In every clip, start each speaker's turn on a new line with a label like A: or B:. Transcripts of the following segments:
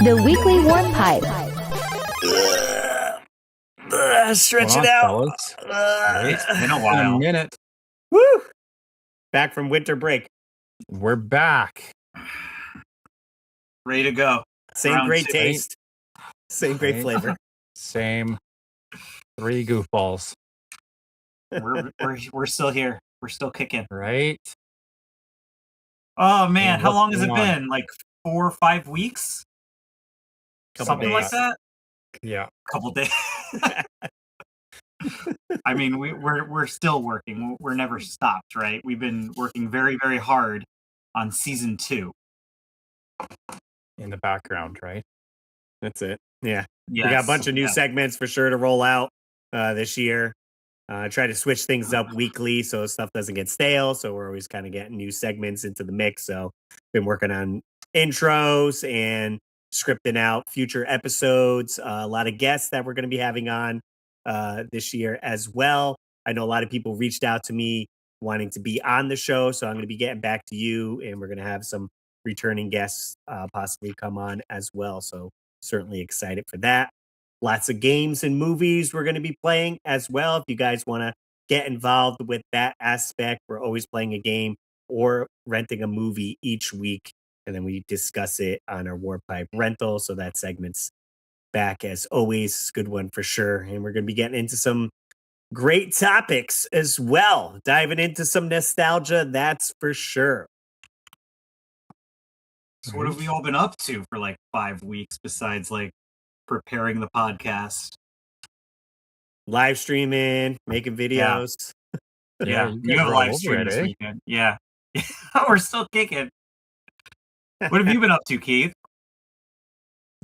A: The weekly warm pipe.
B: Stretch it out. It's
C: been a while.
B: A minute.
C: Woo! Back from winter break.
B: We're back.
D: Ready to go.
C: Same
D: Round
C: great
D: two.
C: taste. Same great
B: Right.
C: flavor.
B: Same 3 goofballs,
D: We're still here. We're still kicking.
B: right?
D: Oh man,
B: And
D: how
B: what's
D: long has it
B: going on?
D: been? Like 4 or 5 weeks?
C: Couple
D: Something like
C: days.
D: that?
B: Yeah.
D: Couple days. I mean, we're still working. We're never stopped, right? We've been working very, very hard on season 2.
B: In the background, right?
C: That's it. Yeah.
D: Yes,
C: We got a bunch of new
D: yes.
C: segments for sure to roll out this year. Try to switch things up weekly so stuff doesn't get stale. So we're always kind of getting new segments into the mix. So been working on intros and scripting out future episodes. A lot of guests that we're going to be having on this year as well. I know a lot of people reached out to me wanting to be on the show. So I'm going to be getting back to you, and we're going to have some returning guests possibly come on as well. So certainly excited for that. Lots of games and movies we're going to be playing as well. If you guys want to get involved with that aspect, we're always playing a game or renting a movie each week. And then we discuss it on our Warpipe rental. So that segment's back as always. Good one for sure. And we're going to be getting into some great topics as well. Diving into some nostalgia, that's for sure.
D: So what have we all been up to for like 5 weeks besides like preparing the podcast?
C: Live streaming, making videos.
D: Yeah,
B: you
D: you
B: guys
D: have a
B: are all
D: live
B: over
D: stream
B: it,
D: this
B: eh?
D: weekend. Yeah. We're still kicking. What have you been up to, Keith?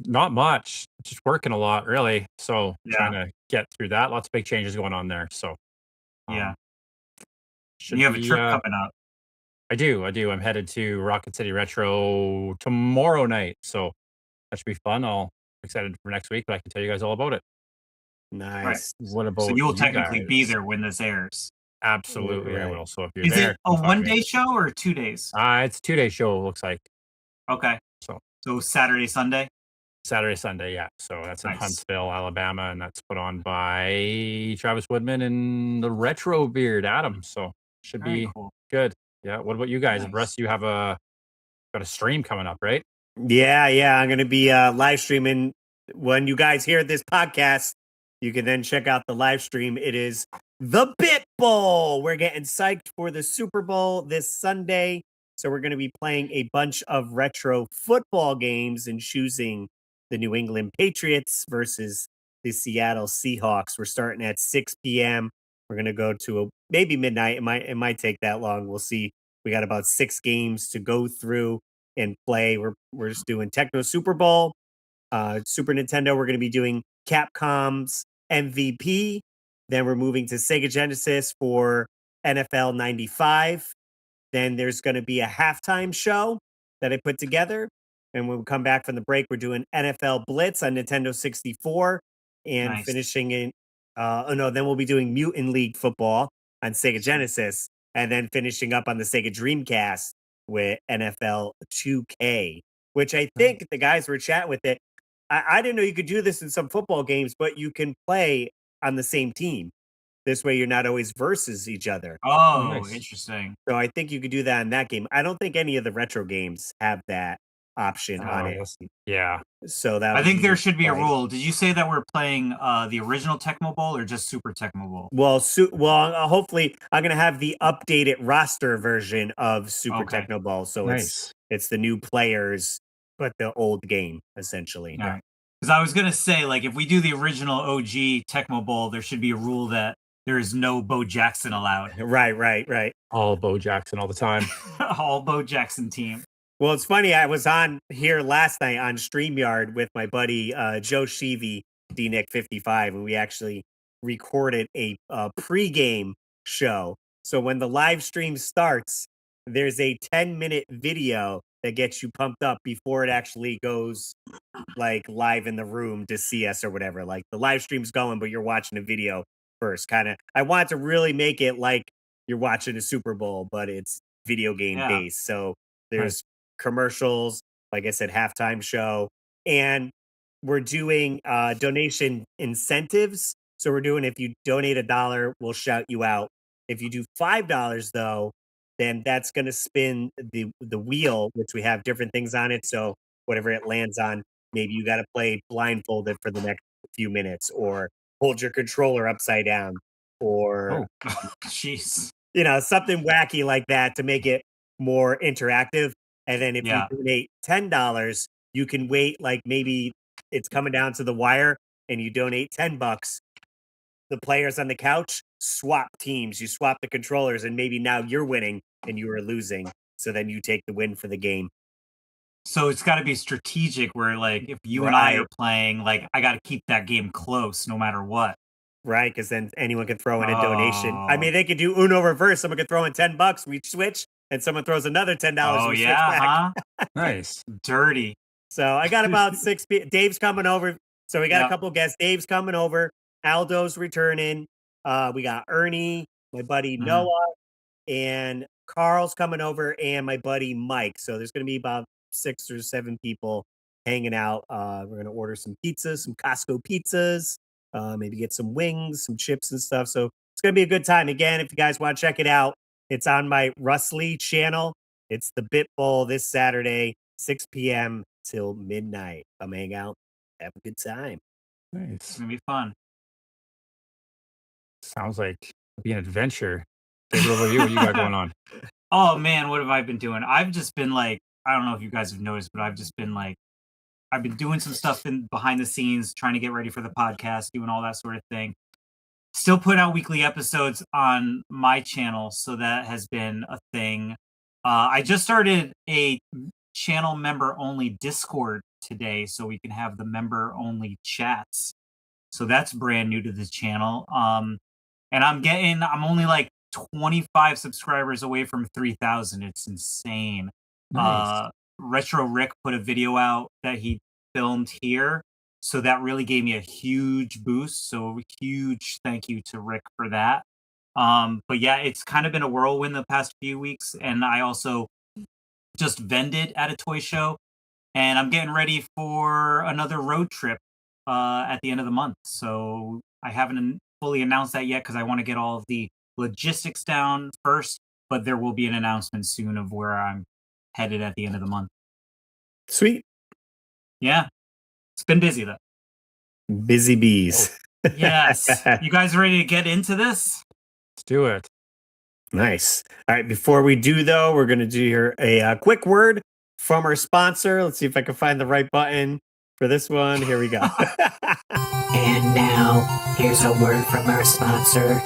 B: Not much. Just working a lot, really. So
D: Yeah.
B: trying to get through that. Lots of big changes going on there. So
D: Yeah.
B: should
D: You have a
B: be,
D: trip coming up.
B: I do. I'm headed to Rocket City Retro tomorrow night. So that should be fun. I'm excited for next week, but I can tell you guys all about it.
C: Nice.
B: What about
D: So you'll
B: you
D: technically be
B: guys?
D: there when this airs.
B: Absolutely, I
C: Right.
B: will. So if you're
D: Is
B: there,
D: it a
B: come find me.
D: 1-day show or 2 days?
B: It's a 2-day show, it looks like.
D: Okay.
B: So
D: Saturday, Sunday?
B: Saturday, Sunday, yeah. So that's in
D: Nice.
B: Huntsville, Alabama, and that's put on by Travis Woodman and the Retro Beard Adam. So should
D: Very
B: be
D: cool.
B: good. Yeah. What about you guys?
D: Nice.
B: Russ, you have got a stream coming up, right?
C: Yeah. I'm going to be live streaming. When you guys hear this podcast, you can then check out the live stream. It is the Bit Bowl. We're getting psyched for the Super Bowl this Sunday. So we're going to be playing a bunch of retro football games and choosing the New England Patriots versus the Seattle Seahawks. We're starting at 6 p.m. We're going to go to maybe midnight. It might take that long. We'll see. We got about 6 games to go through and play. We're just doing Techno Super Bowl. Super Nintendo, we're going to be doing Capcom's MVP. Then we're moving to Sega Genesis for NFL 95. Then there's going to be a halftime show that I put together. And when we come back from the break, we're doing NFL Blitz on Nintendo 64 and
D: Nice.
C: finishing in. Then we'll be doing Mutant League Football on Sega Genesis and then finishing up on the Sega Dreamcast with NFL 2K, which I think the guys were chatting with it. I didn't know you could do this in some football games, but you can play on the same team. This way you're not always versus each other.
D: Oh,
B: Nice.
D: interesting.
C: So I think you could do that in that game. I don't think any of the retro games have that option on it.
B: Yeah.
C: So that
D: I think there should be a
C: fine.
D: rule. Did you say that we're playing the original Tecmo Bowl or just Super Tecmo Bowl?
C: Well, hopefully I'm going to have the updated roster version of Super
D: Okay.
C: Techno Ball. So
B: Nice.
C: it's the new players, but the old game, essentially.
D: All right. Because I was going to say, like, if we do the original OG Tecmo Bowl, there should be a rule that there is no Bo Jackson allowed.
C: Right.
B: All Bo Jackson all the time.
D: All Bo Jackson team.
C: Well, it's funny. I was on here last night on StreamYard with my buddy Joe Sheevy, DNick55, and we actually recorded a pregame show. So when the live stream starts, there's a 10-minute video that gets you pumped up before it actually goes like live in the room to see us or whatever. Like the live stream's going, but you're watching a video first. I want to really make it like you're watching a Super Bowl, but it's video game based. So there's commercials, like I said, halftime show, and we're doing donation incentives. So we're doing, if you donate $1, we'll shout you out. If you do $5 though, then that's going to spin the wheel, which we have different things on it. So whatever it lands on, maybe you got to play blindfolded for the next few minutes, or hold your controller upside down, or
D: jeez,
C: something wacky like that to make it more interactive. And then if you donate $10, you can wait, like maybe it's coming down to the wire and you donate $10. The players on the couch swap teams. You swap the controllers, and maybe now you're winning and you are losing. So then you take the win for the game.
D: So it's got to be strategic where, like, if you and I are playing, like, I got to keep that game close no matter what.
C: Right, because then anyone can throw in a donation. I mean, they could do Uno reverse. Someone could throw in $10, we switch, and someone throws another $10.
D: Oh,
C: we
D: yeah,
C: switch back.
B: Huh? Nice.
D: Dirty.
C: So I got about 6 people. Dave's coming over. So we got a couple guests. Dave's coming over. Aldo's returning. We got Ernie, my buddy Noah, and Carl's coming over, and my buddy Mike. So there's going to be about 6 or 7 people hanging out. We're going to order some pizzas, some Costco pizzas, maybe get some wings, some chips and stuff. So it's going to be a good time. Again, if you guys want to check it out, it's on my Rustley channel. It's the Bit Bowl this Saturday, 6 p.m. till midnight. Come hang out. Have a good time.
B: Nice.
D: It's going to be fun.
B: Sounds like it'll be an adventure. David, what about you? What you got going on?
D: Oh, man, what have I been doing? I've just been like, I don't know if you guys have noticed, but I've just been like, I've been doing some stuff behind the scenes, trying to get ready for the podcast, doing all that sort of thing. Still putting out weekly episodes on my channel, so that has been a thing. I just started a channel member-only Discord today, so we can have the member-only chats. So that's brand new to the channel. And I'm only like 25 subscribers away from 3,000. It's insane.
B: Nice.
D: Retro Rick put a video out that he filmed here, so that really gave me a huge boost. So huge thank you to Rick for that. But yeah, it's kind of been a whirlwind the past few weeks, and I also just vended at a toy show, and I'm getting ready for another road trip at the end of the month. So I haven't fully announced that yet because I want to get all of the logistics down first, but there will be an announcement soon of where I'm headed at the end of the month.
C: Sweet.
D: Yeah. It's been busy though.
C: Busy bees.
D: Yes. You guys ready to get into this?
B: Let's do it.
C: Nice. All right. Before we do, though, we're going to do here a quick word from our sponsor. Let's see if I can find the right button for this one. Here we go.
A: And now, here's a word from our sponsor.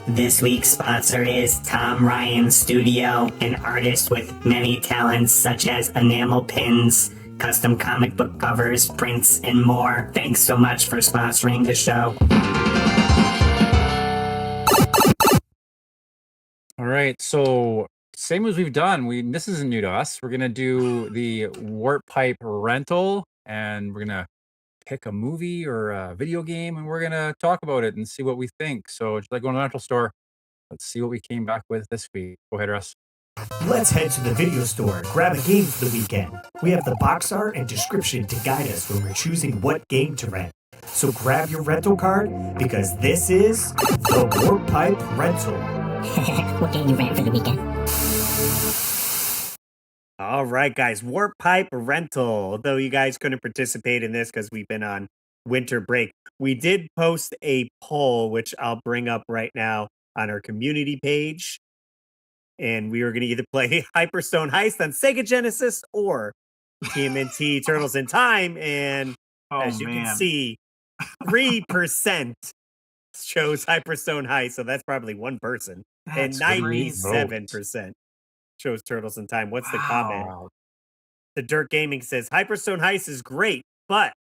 A: This week's sponsor is Tom Ryan Studio, an artist with many talents such as enamel pins, custom comic book covers, prints, and more. Thanks so much for sponsoring the show.
B: All right. So same as we've done. This isn't new to us. We're gonna do the Warp Pipe rental, and we're gonna pick a movie or a video game, and we're gonna talk about it and see what we think. So just like going to the rental store, let's see what we came back with this week. Go ahead, Russ.
E: Let's head to the video store, grab a game for the weekend. We have the box art and description to guide us when we're choosing what game to rent. So grab your rental card, because this is the Warp Pipe Rental.
A: What game you rent for the weekend?
C: All right, guys. Warp Pipe Rental. Although you guys couldn't participate in this because we've been on winter break, we did post a poll, which I'll bring up right now on our community page. And we were going to either play Hyperstone Heist on Sega Genesis or TMNT Turtles in Time. And as you can see, 3% chose Hyperstone Heist. So that's probably one person.
D: That's
C: and
D: crazy.
C: 97% chose Turtles in Time. What's the comment? The Dirt Gaming says, Hyperstone Heist is great, but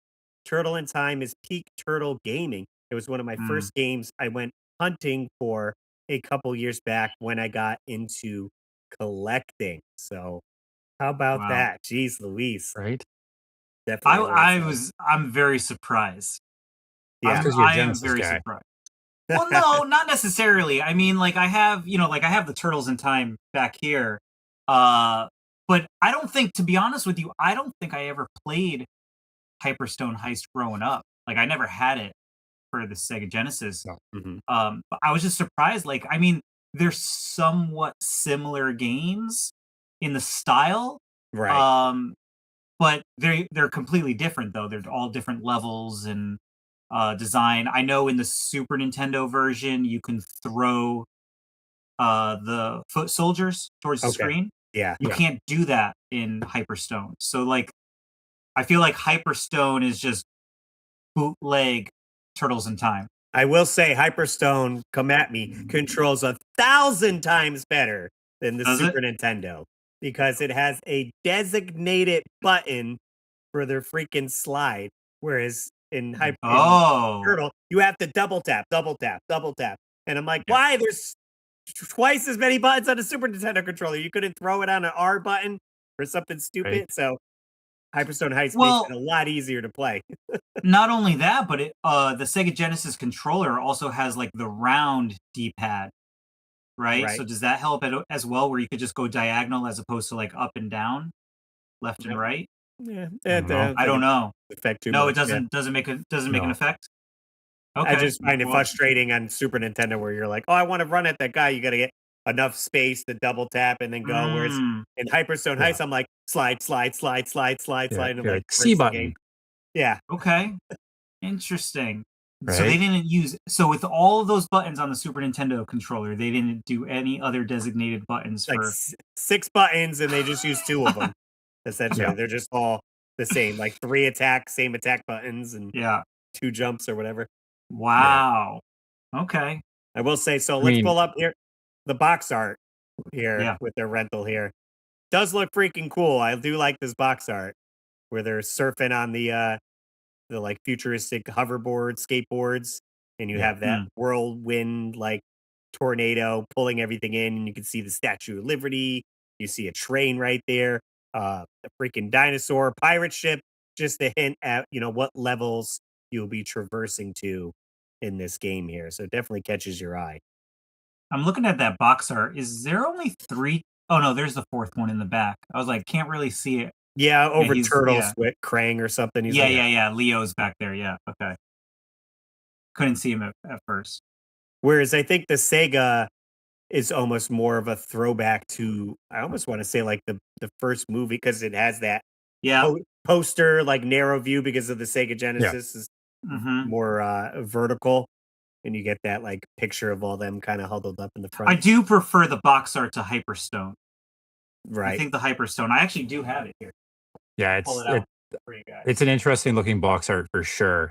C: Turtle in Time is peak turtle gaming. It was one of my first games I went hunting for a couple years back when I got into collecting. So how about that? Jeez Louise.
B: Right?
C: Definitely.
D: I'm very surprised.
C: Yeah,
D: I am very surprised. Well, no, not necessarily. I mean, like I have the Turtles in Time back here. But I don't think, to be honest with you, I don't think I ever played Hyperstone Heist growing up. Like I never had it for the Sega Genesis.
B: No.
C: Mhm.
D: But I was just surprised. Like, I mean, they're somewhat similar games in the style.
C: Right.
D: But they're completely different though. They're all different levels and design. I know in the Super Nintendo version you can throw the foot soldiers towards the
C: Okay.
D: screen.
C: Yeah.
D: You
B: Yeah.
D: can't do that in Hyperstone. So like I feel like Hyperstone is just bootleg Turtles in Time.
C: I will say Hyperstone, come at me, controls 1,000 times better than the
D: Does it?
C: Super Nintendo because it has a designated button for their freaking slide. Whereas in
D: Oh,
C: Turtle, you have to double tap, double tap, double tap. And I'm like,
B: Yeah.
C: why? There's twice as many buttons on a Super Nintendo controller. You couldn't throw it on an R button or something stupid.
B: Right.
C: So Hyperstone Heist makes
D: well,
C: it a lot easier to play.
D: not only that, but the Sega Genesis controller also has like the round D-pad, right? So
C: Right.
D: does that help as well, where you could just go diagonal as opposed to like up and down, left and
C: Yep.
D: right?
C: Yeah,
B: I don't know.
D: I don't know.
C: affect too
D: No,
C: much.
D: it doesn't make an
B: No.
D: effect.
C: I
D: Okay.
C: just find it
D: Well,
C: frustrating on Super Nintendo where you're like, oh, I want to run at that guy. You got to get enough space to double tap and then go. Whereas
D: mm,
C: in Hyperstone
B: Yeah.
C: Heist, I'm like, slide, slide, slide, slide, slide,
B: Yeah.
C: slide. And I'm
B: You're
C: like,
B: like C
C: rinse the
B: button,
C: game. Yeah.
D: okay. Interesting. So
B: right?
D: they didn't use with all of those buttons on the Super Nintendo controller, they didn't do any other designated buttons
C: Like
D: for.
C: 6 buttons and they just use 2 of them. Essentially,
B: Yeah.
C: they're just all the same, like 3 attack, same attack buttons and
D: Yeah.
C: 2 jumps or whatever.
D: Wow. Okay.
C: I will say, so
B: I
C: let's
B: mean,
C: pull up here the box art here
D: Yeah.
C: with their rental here. Does look freaking cool. I do like this box art where they're surfing on the like futuristic hoverboard skateboards and you
B: yeah.
C: have that
D: Mm.
C: whirlwind like tornado pulling everything in and you can see the Statue of Liberty, you see a train right there, a freaking dinosaur pirate ship, just to hint at what levels you'll be traversing to in this game here, so it definitely catches your eye.
D: I'm looking at that box art. Is there only 3? Oh no, there's the 4th one in the back. I was like, can't really see it.
C: Yeah, over
D: he's
C: Turtles with Krang or something. He's like,
D: yeah. Leo's back there. Yeah. Okay. Couldn't see him at first.
C: whereas I think the Sega is almost more of a throwback to, I almost want to say like the first movie because it has that
D: Yeah.
C: poster like narrow view because of the Sega
B: Yeah.
C: Genesis is
D: Mm-hmm.
C: more vertical, and you get that like picture of all them kind of huddled up in the
D: I
C: front.
D: do prefer the box art to Hyperstone. I
C: Right.
D: think the Hyperstone. I actually do have it here.
B: Yeah.
D: Pull
B: It's
D: it out for you guys.
B: it's an interesting looking box art for sure.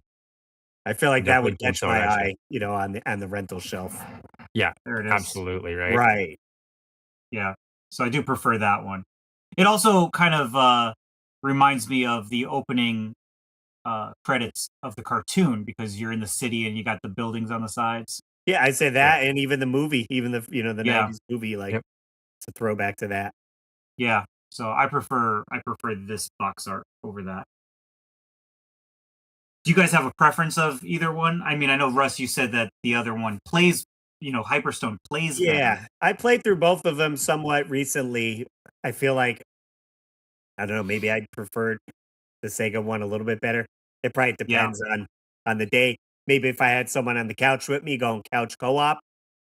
C: I feel like that
B: Definitely
C: would
B: points
C: catch
B: out,
C: my
B: actually.
C: eye, on the rental shelf.
B: Yeah.
D: There it is.
B: Absolutely right.
C: Right.
D: Yeah. So I do prefer that one. It also kind of reminds me of the opening credits of the cartoon because you're in the city and you got the buildings on the sides.
C: Yeah, I'd say that, and even the movie, even the the
D: Yeah.
C: 90s movie, like
B: Yep.
C: it's a throwback to that.
D: Yeah. So I prefer this box art over that. Do you guys have a preference of either one? I mean, I know Russ, you said that the other one plays, Hyperstone plays better.
C: Yeah, I played through both of them somewhat recently. I feel like I don't know, maybe I preferred the Sega one a little bit better. It probably
D: Yeah.
C: depends on the day. Maybe if I had someone on the couch with me going couch co-op,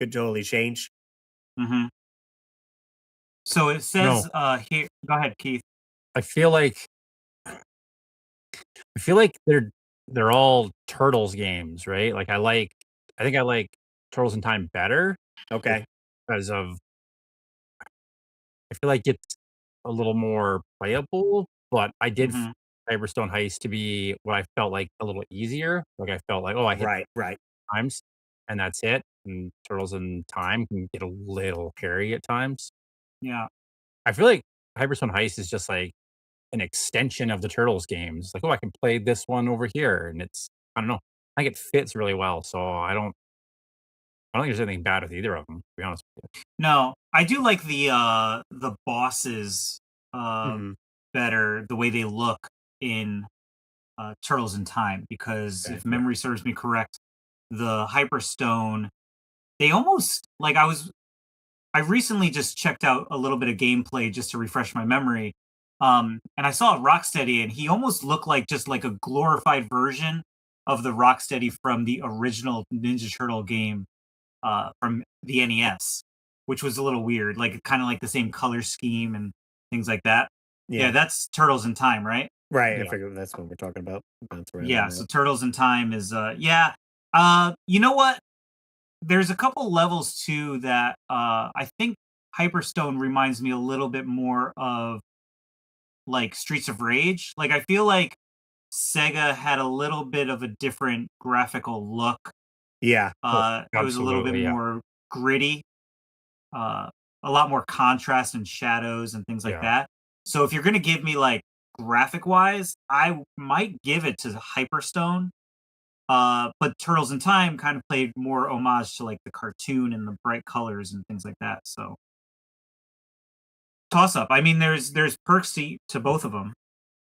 C: could totally change.
D: Mm-hmm. So it says here. Go ahead, Keith.
B: I feel like they're all Turtles games, right? Like I think I like Turtles in Time better
C: Okay.
B: because of I feel like it's a little more playable, but I did
D: Mhm.
B: Cyberstone Heist to be what I felt like a little easier. Like I felt like, oh, I hit
C: Right.
B: times and that's it. And Turtles in Time can get a little hairy at times.
D: Yeah.
B: I feel like Hyperstone Heist is just like an extension of the Turtles games. Like, oh, I can play this one over here, and I don't know. I think it fits really well. So I don't think there's anything bad with either of them. To be honest with you.
D: No, I do like the bosses
C: Mhm.
D: better, the way they look in Turtles in Time, because
C: Okay,
D: if
C: yeah.
D: memory serves me correct, the Hyperstone, they almost like I was I recently just checked out a little bit of gameplay just to refresh my memory. And I saw Rocksteady, and he almost looked like just like a glorified version of the Rocksteady from the original Ninja Turtle game from the NES, which was a little weird, like kind of like the same color scheme and things like that. Yeah, that's Turtles in Time, right?
C: Right. I
B: Yeah.
C: figured that's what we're talking about. Bounce around on
D: Yeah,
C: that.
D: so Turtles in Time is you know what? There's a couple levels too that I think Hyperstone reminds me a little bit more of like Streets of Rage. Like I feel like Sega had a little bit of a different graphical look.
C: Yeah.
D: It was a little bit
B: absolutely, yeah.
D: more gritty, uh, a lot more contrast and shadows and things like
B: Yeah.
D: that. So if you're gonna give me like graphic wise, I might give it to Hyperstone. But Turtles in Time kind of played more homage to like the cartoon and the bright colors and things like that. So toss up. I mean, there's perks to both of them.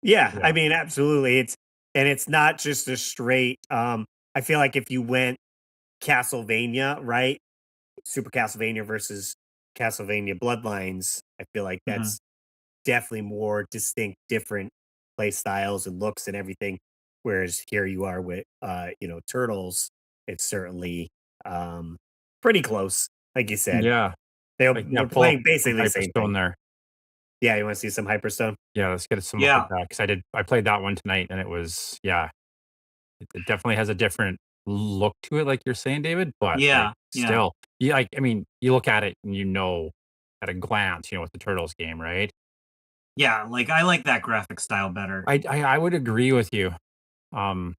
C: Yeah. I
B: Yeah.
C: mean, absolutely. It's not just a straight. I feel like if you went Castlevania, right? Super Castlevania versus Castlevania Bloodlines, I feel like
D: Mhm.
C: that's definitely more distinct, different play styles and looks and everything. Whereas here you are with Turtles, it's certainly um pretty close. Like you said.
B: Yeah. Like, yeah,
C: We're
B: pull up
C: playing
B: some
C: basically the same thing.
B: Hyperstone there.
C: Yeah, you want to see some Hyperstone?
B: Yeah, let's get some look at
D: Yeah,
B: that because I played that one tonight and it was yeah, it definitely has a different look to it, like you're saying, David. But like
D: yeah.
B: still, I mean, you look at it and you know at a glance, it's the Turtles game, right?
D: Yeah, like I like that graphic style better.
B: I would agree with you. Um,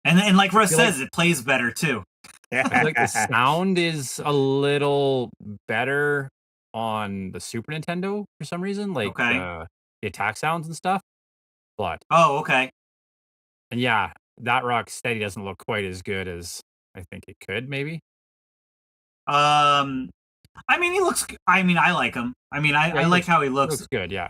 D: And like
B: I
D: Russ
B: feel like
D: says, it plays better too.
B: I feel like the sound is a little better on the Super Nintendo for some reason, like
D: Okay.
B: the attack sounds and stuff. But
D: Oh, okay.
B: and yeah, that Rock Steady doesn't look quite as good as I think it could, maybe.
D: Um, I mean, he looks. I mean, I like him. I mean,
B: Yeah,
D: I like how he looks.
B: looks good, yeah.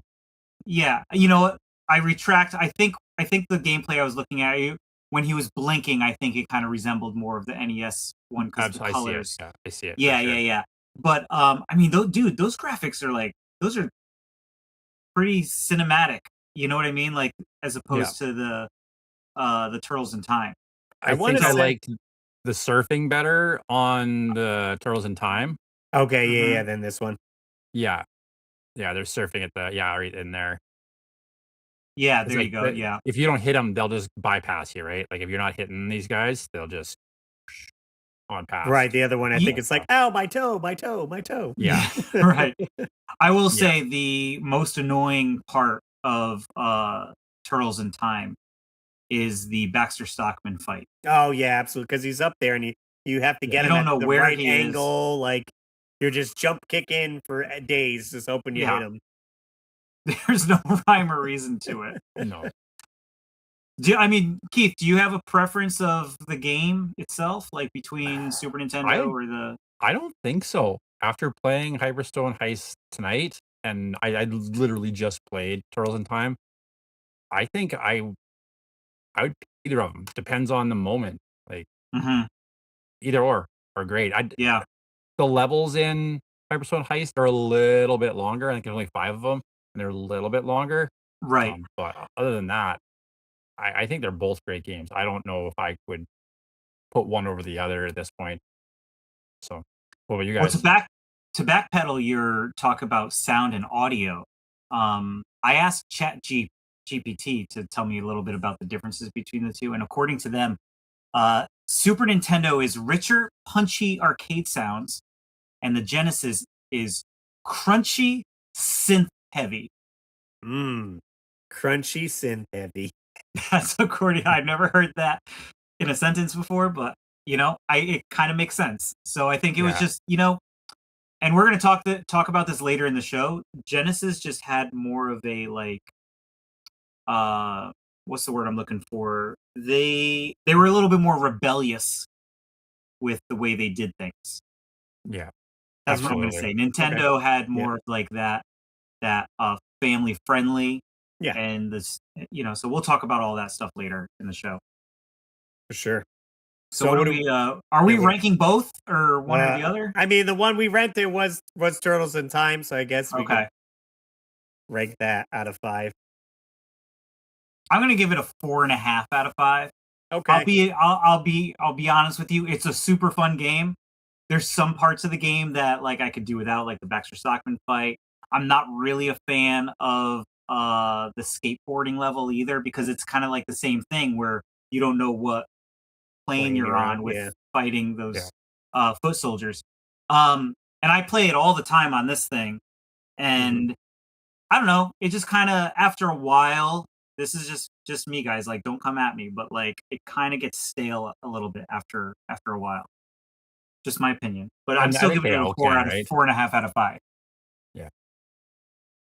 D: Yeah, you know what? I retract. I think the gameplay I was looking at you when he was blinking, I think it kind of resembled more of the NES one because of the
B: I see it,
D: colors.
B: yeah, I see it for
D: Yeah, yeah,
B: sure.
D: yeah. But I mean, dude, those graphics are like those are pretty cinematic. You know what I mean? Like as
B: Yeah.
D: opposed to the Turtles in Time.
C: I
B: I
C: want
B: think
C: to
B: I
C: say
B: liked the surfing better on the Turtles in Time.
C: okay, yeah,
D: Hmm.
C: then this one.
B: Yeah. Yeah, they're surfing at the yeah, right in there.
D: Yeah,
B: It's
D: there you
B: like
D: go. Yeah,
B: if you don't hit them, they'll just bypass you, right? Like, if you're not hitting these guys, they'll just on
C: Right,
B: past.
C: the other one, I think
D: Ye-
C: it's like, ow, my toe, my toe, my toe.
B: Yeah.
D: right. I will
B: Yeah.
D: say the most annoying part of Turtles in Time is the Baxter Stockman fight.
C: Oh yeah, absolutely. Because he's up there and you have to
B: Yeah.
C: get
D: You
C: him
D: don't
C: at
D: know
C: the
D: where
C: right
D: he is.
C: angle. Like you're just jump kicking for days, just hoping you hit
D: Yeah,
C: him.
D: there's no rhyme or reason to it.
B: No.
D: I mean, Keith, do you have a preference of the game itself, like between Super Nintendo
B: I
D: or the?
B: I don't think so. After playing Hyperstone Heist tonight, and I literally just played Turtles in Time, I think I would pick either of them. Depends on the moment. Like,
D: Hmm.
B: either or are great.
D: Yeah,
B: The levels in Hyperstone Heist are a little bit longer. I think there's only 5 of them, and they're a little bit longer.
D: right.
B: But other than that, I think they're both great games. I don't know if I would put one over the other at this point. So, what about you
D: Well,
B: guys?
D: to backpedal your talk about sound and audio, I asked GPT to tell me a little bit about the differences between the two, and according to them, Super Nintendo is richer, punchy arcade sounds, and the Genesis is crunchy, synth heavy.
C: Mmm. Crunchy synth heavy.
D: That's according. I've never heard that in a sentence before, but I it kind of makes sense. So I think it was
B: Yeah.
D: just and we're gonna talk about this later in the show. Genesis just had more of a like what's the word I'm looking for? They were a little bit more rebellious with the way they did things.
B: Yeah.
D: That's what I'm gonna
B: Absolutely.
D: say.
C: Okay.
D: Nintendo had
C: Yeah.
D: more of like that family friendly
C: Yeah,
D: and this so we'll talk about all that stuff later in the show.
C: for sure.
D: So what
C: what
D: are
C: do
D: we? Are we
C: yeah, what-
D: ranking both or one or the other?
C: I mean, the one we rented was Turtles in Time, so I guess we
D: Okay.
C: can rank that out of 5.
D: I'm gonna give it a 4.5 out of 5.
C: Okay.
D: I'll be honest with you. It's a super fun game. There's some parts of the game that like I could do without, like the Baxter Stockman fight. I'm not really a fan of the skateboarding level either, because it's kind of like the same thing where you don't know what plane you're on with
C: Yeah.
D: fighting those foot soldiers. And I play it all the time on this thing, and I don't know. It just kind of after a while. This is just me, guys. Like, don't come at me, but like it kind of gets stale a little bit after a while. Just my opinion, but I'm
B: I
D: still
B: think
D: giving
B: they
D: it a
B: all
D: 4
B: can,
D: out of
B: right?
D: 4.5 out of 5.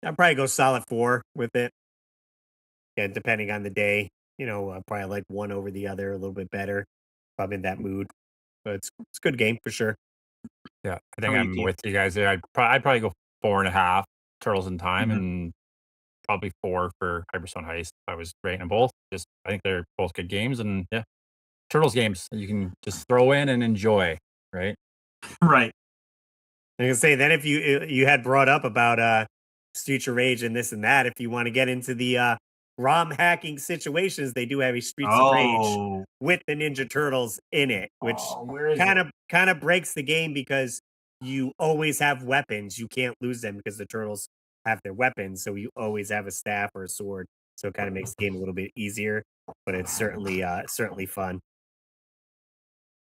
C: I'd probably go solid 4 with it. Yeah, depending on the day. Probably like one over the other a little bit better. If I'm in that mood. But it's a good game for sure.
B: Yeah, I
D: How
B: think
D: about you,
B: I'm
D: Keith?
B: with you guys there. I'd probably go 4.5 Turtles in Time
D: Mhm.
B: and probably 4 for Hyperstone Heist. If I was rating them both. I think they're both good games, and yeah, Turtles games that you can just throw in and enjoy, right?
D: Right.
C: I can say then if you had brought up about Streets of Rage and this and that, if you want to get into the ROM hacking situations, they do have a Streets of Rage
D: Oh.
C: with the Ninja Turtles in it, which
D: Where is
C: kind of breaks the game because you always have weapons. You can't lose them because the turtles have their weapons, so you always have a staff or a sword. So it kind of makes the game a little bit easier, but it's certainly fun.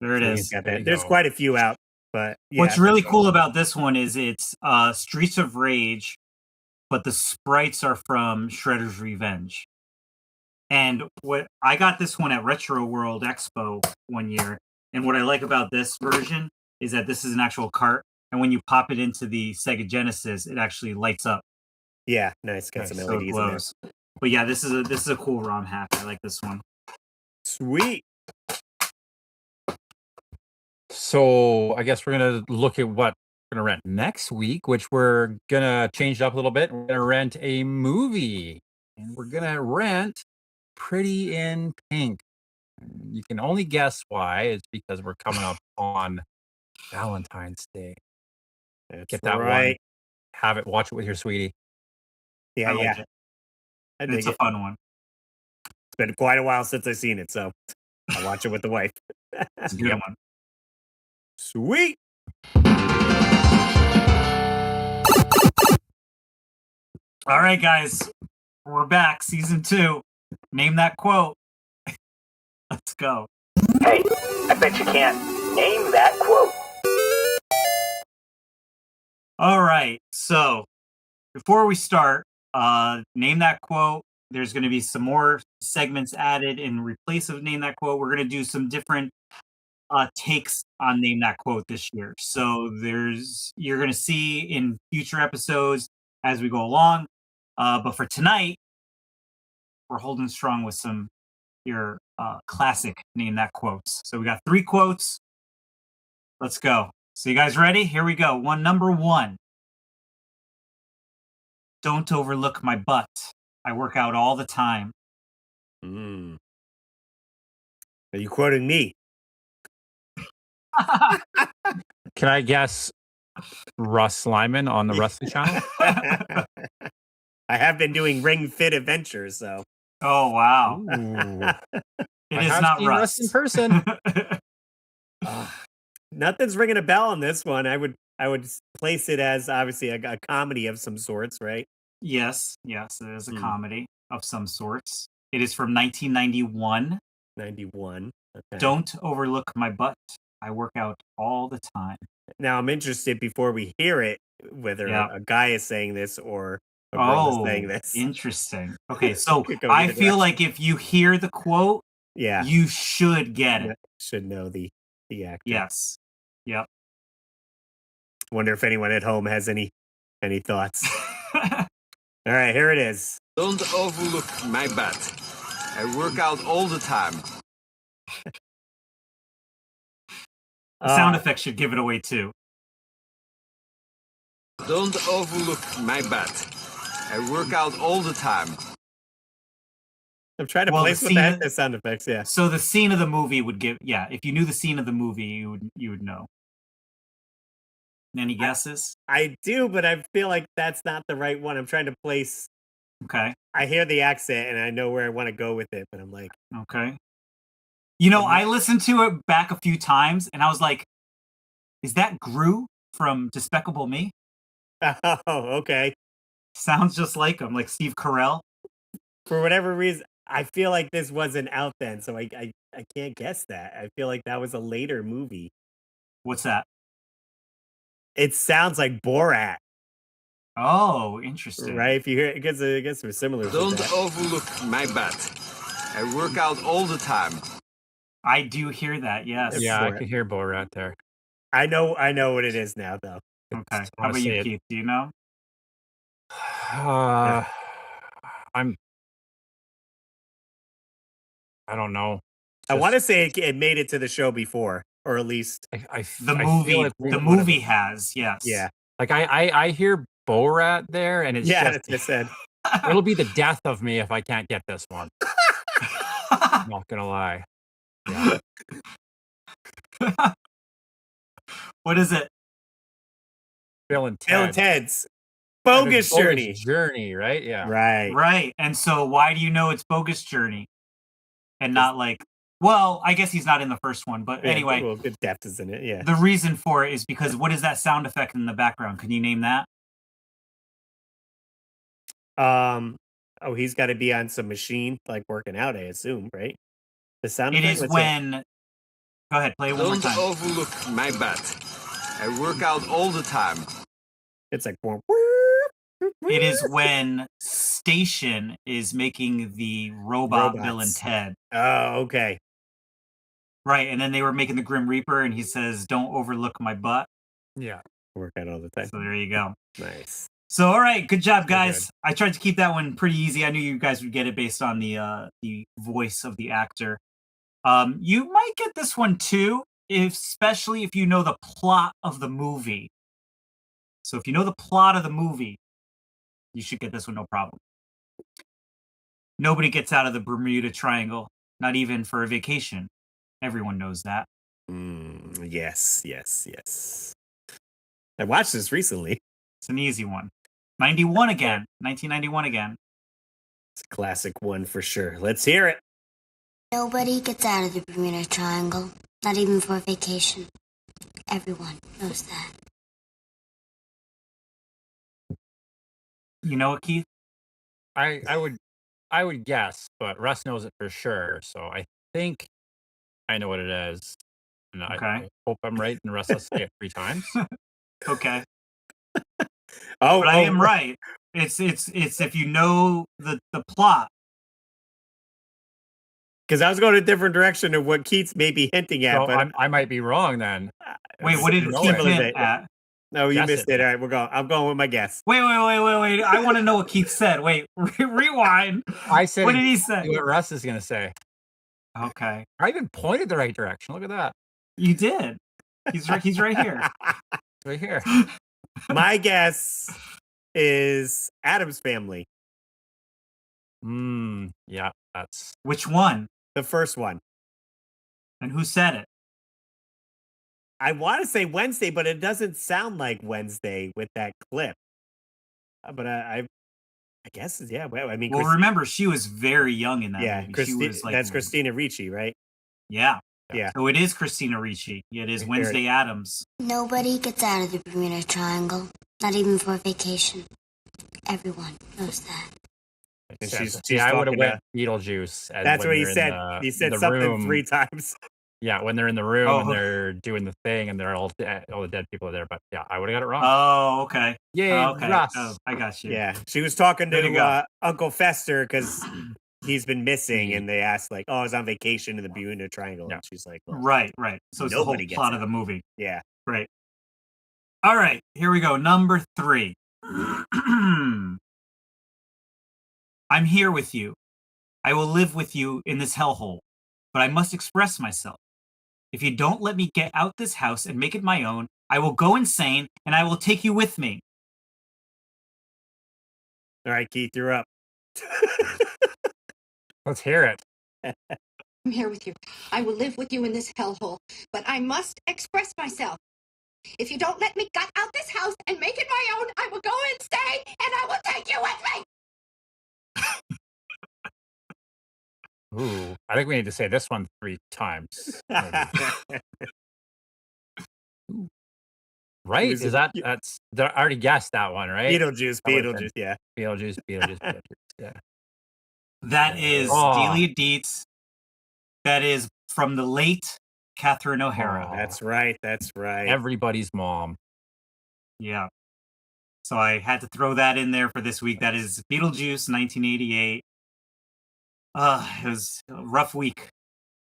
D: There it
C: So
D: is.
C: got
B: There
C: that.
B: you
C: There's
B: go.
C: quite a few out, but yeah.
D: What's really cool about this one is it's Streets of Rage, but the sprites are from Shredder's Revenge. And what I got this one at Retro World Expo one year, and what I like about this version is that this is an actual cart, and when you pop it into the Sega Genesis, it actually lights up,
C: Yeah, nice. Got
B: Nice.
C: some
D: so it
C: LEDs in there.
D: glows. But yeah, this is a cool ROM hack. I like this one.
C: Sweet.
B: So I guess we're gonna look at what we're gonna rent next week, which we're gonna change it up a little bit. We're gonna rent a movie, and we're gonna rent Pretty in Pink. And you can only guess why. It's because we're coming up on Valentine's Day.
C: That's
B: Get that one.
C: right.
B: Have it. Watch it with your sweetie.
C: Yeah,
D: I like
C: yeah.
D: it.
C: I dig
D: It's a
C: it.
D: fun one.
C: It's been quite a while since I've seen it, so I'll watch it with the wife.
D: It's a good
B: Yep.
D: one.
C: Sweet.
D: All right, guys, we're back. Season 2. Name that quote. Let's go.
E: Hey, I bet you can't name that quote.
D: All right. So before we start, name that quote. There's going to be some more segments added in replace of name that quote. We're going to do some different takes on name that quote this year. So you're going to see in future episodes as we go along. But for tonight, we're holding strong with your classic name that quotes. So we got 3 quotes. Let's go. So you guys ready? Here we go. Number 1. Don't overlook my butt. I work out all the time.
C: Mm. Are you quoting me?
B: Can I guess Russ Lyman on the Wrestling Channel?
C: I have been doing Ring Fit Adventures, so
D: Oh, wow.
B: Ooh.
D: It
B: I
D: is
B: have
D: not
B: seen Russ
D: Rust.
B: in person.
C: nothing's ringing a bell on this one. I would place it as obviously a comedy of some sorts, right?
D: Yes, it is a comedy of some sorts. It is from 1991.
C: 91. Okay.
D: Don't overlook my butt. I work out all the time.
C: Now I'm interested before we hear it whether a guy is saying this or a girl is saying this.
D: Interesting. Okay, so
C: Could go
D: I
C: either
D: feel
C: direction.
D: like if you hear the quote,
C: Yeah,
D: you should get it.
C: should know the actor.
D: Yes. Yep.
C: Wonder if anyone at home has any thoughts. All right, here it is.
F: Don't overlook my butt. I work out all the time.
D: The sound effect should give it away too.
F: Don't overlook my butt. I work out all the time.
C: I'm trying to
D: Well,
C: place
D: the
C: what the heck
D: scene-
C: the sound effects. Yeah.
D: So the scene of the movie would give. Yeah, if you knew the scene of the movie, you would know. Any guesses?
C: I do, but I feel like that's not the right one. I'm trying to place.
D: Okay.
C: I hear the accent and I know where I want to go with it, but I'm like,
D: Okay. You know, I listened to it back a few times, and I was like, "Is that Gru from Despicable Me?"
C: oh, okay.
D: Sounds just like him, like Steve Carell.
C: For whatever reason, I feel like this wasn't out then, so I can't guess that. I feel like that was a later movie.
D: What's that?
C: It sounds like Borat,
D: Oh, interesting.
C: right? If you hear it, because I guess we're similar.
F: Don't overlook my butt. I work out all the time.
D: I do hear that. Yes.
B: Yeah, I
C: Borat.
B: could hear Borat there.
C: I know what it is now, though.
D: Okay.
B: I
D: How
B: wanna
D: about you,
B: say it.
D: Keith? Do you know?
B: I don't know.
C: I want to say it made it to the show before, or at least,
B: I
D: The
B: I
D: movie.
B: feel it's
D: The
C: one of
D: movie
C: them.
D: has. Yes.
C: yeah,
B: like I hear Borat there, and it's
C: yeah.
B: just,
C: That's what I said.
B: it'll be the death of me if I can't get this one. I'm not gonna lie. Yeah.
D: What is it?
B: Bill and
C: Bill and
B: Ted.
C: Ted's Bogus Journey.
B: Journey, right? Yeah.
C: Right.
D: Right. And so, why do you know it's Bogus Journey, and not like? Well, I guess he's not in the first one, but
C: Yeah,
D: anyway,
C: well, good depth is in it. Yeah.
D: the reason for it is because what is that sound effect in the background? Can you name that?
C: Oh, he's got to be on some machine, like working out, I assume, right? The sound
D: It
C: effect?
D: is
C: What's
D: when. Go ahead, play it one more
F: Don't
D: time.
F: overlook my butt. I work out all the time.
C: It's like
D: It is when Station is making the robot Bill and
C: Robots.
D: Ted.
C: Oh, okay.
D: Right, and then they were making the Grim Reaper, and he says, "Don't overlook my butt."
B: Yeah.
C: Work out all the time.
D: So there you go.
C: Nice.
D: So all right, good job,
B: Very
D: guys.
B: good.
D: I tried to keep that one pretty easy. I knew you guys would get it based on the voice of the actor. You might get this one too, especially if you know the plot of the movie. So if you know the plot of the movie, you should get this one no problem. Nobody gets out of the Bermuda Triangle, not even for a vacation. Everyone knows that.
C: Yes, yes, yes. I watched this recently.
D: It's an easy one. 91 again. 1991 again.
C: It's a classic one for sure. Let's hear it.
G: Nobody gets out of the Bermuda Triangle, not even for a vacation. Everyone knows that.
D: You know it, Keith?
B: I would guess, but Russ knows it for sure. So I think I know what it is. And
D: Okay.
B: I hope I'm right, and Russ will say it 3 times.
D: Okay.
C: Oh,
D: But I am right. It's if you know the plot.
C: Because I was going a different direction of what Keith's maybe hinting at,
B: So
C: but
B: I might be wrong then.
D: Wait, what did
B: know
D: Keith
B: it.
D: hint at?
C: no, you
B: Guess
C: missed
B: it.
C: it. All right, I'm going with my guess.
D: Wait. I want to know what Keith said. Wait, rewind.
B: I said
D: What did he say?
B: what Russ is gonna say.
D: Okay.
B: I even pointed the right direction. Look at that.
D: You did. He's right here.
B: It's right here.
C: My guess is Addams Family,
B: Yeah, that's
D: Which one?
C: the first one.
D: And who said it?
C: I want to say Wednesday, but it doesn't sound like Wednesday with that clip. But I guess, yeah. Well, I mean,
D: Well, remember, she was very young in that
C: yeah,
D: movie. She was like,
C: that's Christina Ricci, right?
D: Yeah.
C: Yeah.
D: So it is Christina Ricci. It is
C: Very-
D: Wednesday Addams.
G: Nobody gets out of the Bermuda Triangle, not even for a vacation. Everyone knows that.
C: And
B: she's
C: she's
B: I would have
C: talking
B: went Beetlejuice. And
C: That's
B: when
C: what he
B: they're in
C: said. He said
B: the
C: something
B: room,
C: 3 times.
B: Yeah, when they're in the room
D: Oh.
B: and they're doing the thing and they're all the dead people are there. But yeah, I would have got it wrong.
D: Oh, okay.
B: Yay,
D: Okay.
B: Russ.
D: Oh, I got you.
C: Yeah, she was talking
D: Way to
C: to
D: go.
C: Uncle Fester because he's been missing,
B: Mhm.
C: and they asked like, "Oh, I was on vacation in the Bermuda Triangle,"
B: Yeah.
C: and she's like, well,
D: Right. So it's the whole
C: Nobody gets
D: plot
C: out.
D: of the movie.
C: "Yeah,
D: Right. All right. Here we go. Number 3. I'm here with you. I will live with you in this hellhole, but I must express myself. If you don't let me get out this house and make it my own, I will go insane and I will take you with me.
C: all right, Keith, you're up."
B: Let's hear it.
H: I'm here with you. I will live with you in this hellhole, but I must express myself. If you don't let me gut out this house and make it my own, I will go and stay, and I will take you with me.
B: Ooh, I think we need to say this one 3 times. maybe. Right?
C: was
B: Is
C: a-
B: that's I already guessed that one, right?
C: Beetlejuice,
B: That would've been-
C: Beetlejuice, yeah.
B: Beetlejuice, Beetlejuice. Yeah.
D: That is
B: Oh.
D: Delia Dietz. That is from the late Catherine O'Hara.
B: Oh.
C: That's right. That's right.
B: Everybody's mom.
D: Yeah. So I had to throw that in there for this week. That is Beetlejuice, 1988. It was a rough week.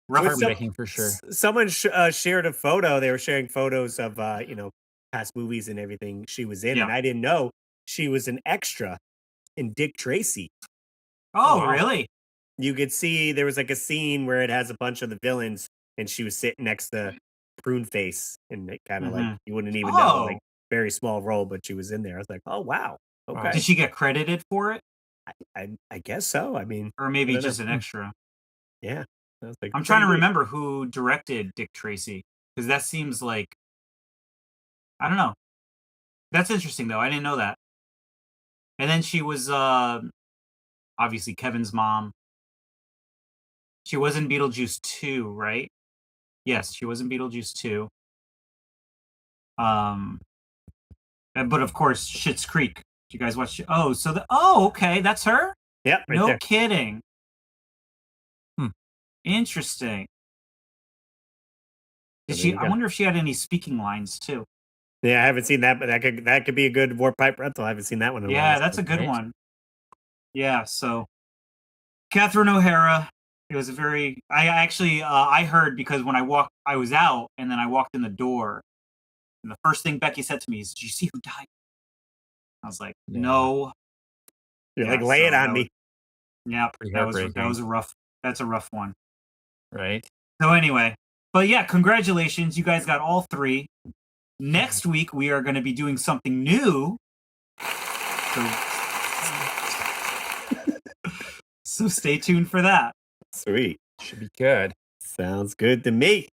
D: Rough
C: What's
D: week.
B: Heartbreaking for sure.
C: Someone shared a photo. They were sharing photos of past movies and everything she was in,
D: Yeah.
C: and I didn't know she was an extra in Dick Tracy.
D: Oh,
B: Wow.
D: really?
C: You could see there was like a scene where it has a bunch of the villains, and she was sitting next to Prune Face, and it kind of like
D: Mhm.
C: you wouldn't even know, like
D: Oh.
C: very small role, but she was in there. I was like, oh wow, okay.
D: Did she get credited for it?
C: I guess so. I mean,
D: Or maybe
C: I don't
D: just
C: know.
D: an extra?
C: Yeah. I was like,
D: I'm trying to
C: pretty neat.
D: remember who directed Dick Tracy. Because that seems like, I don't know. That's interesting, though. I didn't know that. And then she was obviously Kevin's mom. She was in Beetlejuice 2, right? Yes, she was in Beetlejuice 2. But of course, Schitt's Creek. Did you guys watch? Okay, that's her.
C: Yep, right
D: No
C: there.
D: kidding.
B: Hmm.
D: Interesting. Did
C: So there
D: she?
C: you
D: I
C: go.
D: wonder if she had any speaking lines too.
C: Yeah, I haven't seen that, but that could be a good Warp Pipe rental. I haven't seen that one in a while.
D: Yeah, that's a good
B: right?
D: one. Yeah, so Catherine O'Hara. It was a very. I actually I heard because when I was out and then I walked in the door, and the first thing Becky said to me is, "Did you see who died?" I was like,
B: Yeah.
D: "No."
C: You're
D: Yeah,
C: like, lay it
D: so
C: on
D: that
C: me.
D: was- Yeah,
B: Pretty
D: that was
B: heartbreaking.
D: a rough. That's a rough one.
B: Right?
D: So anyway, but yeah, congratulations, you guys got all 3. Next week we are going to be doing something new. So stay tuned for that.
C: Sweet.
B: Should be good.
C: Sounds good to me.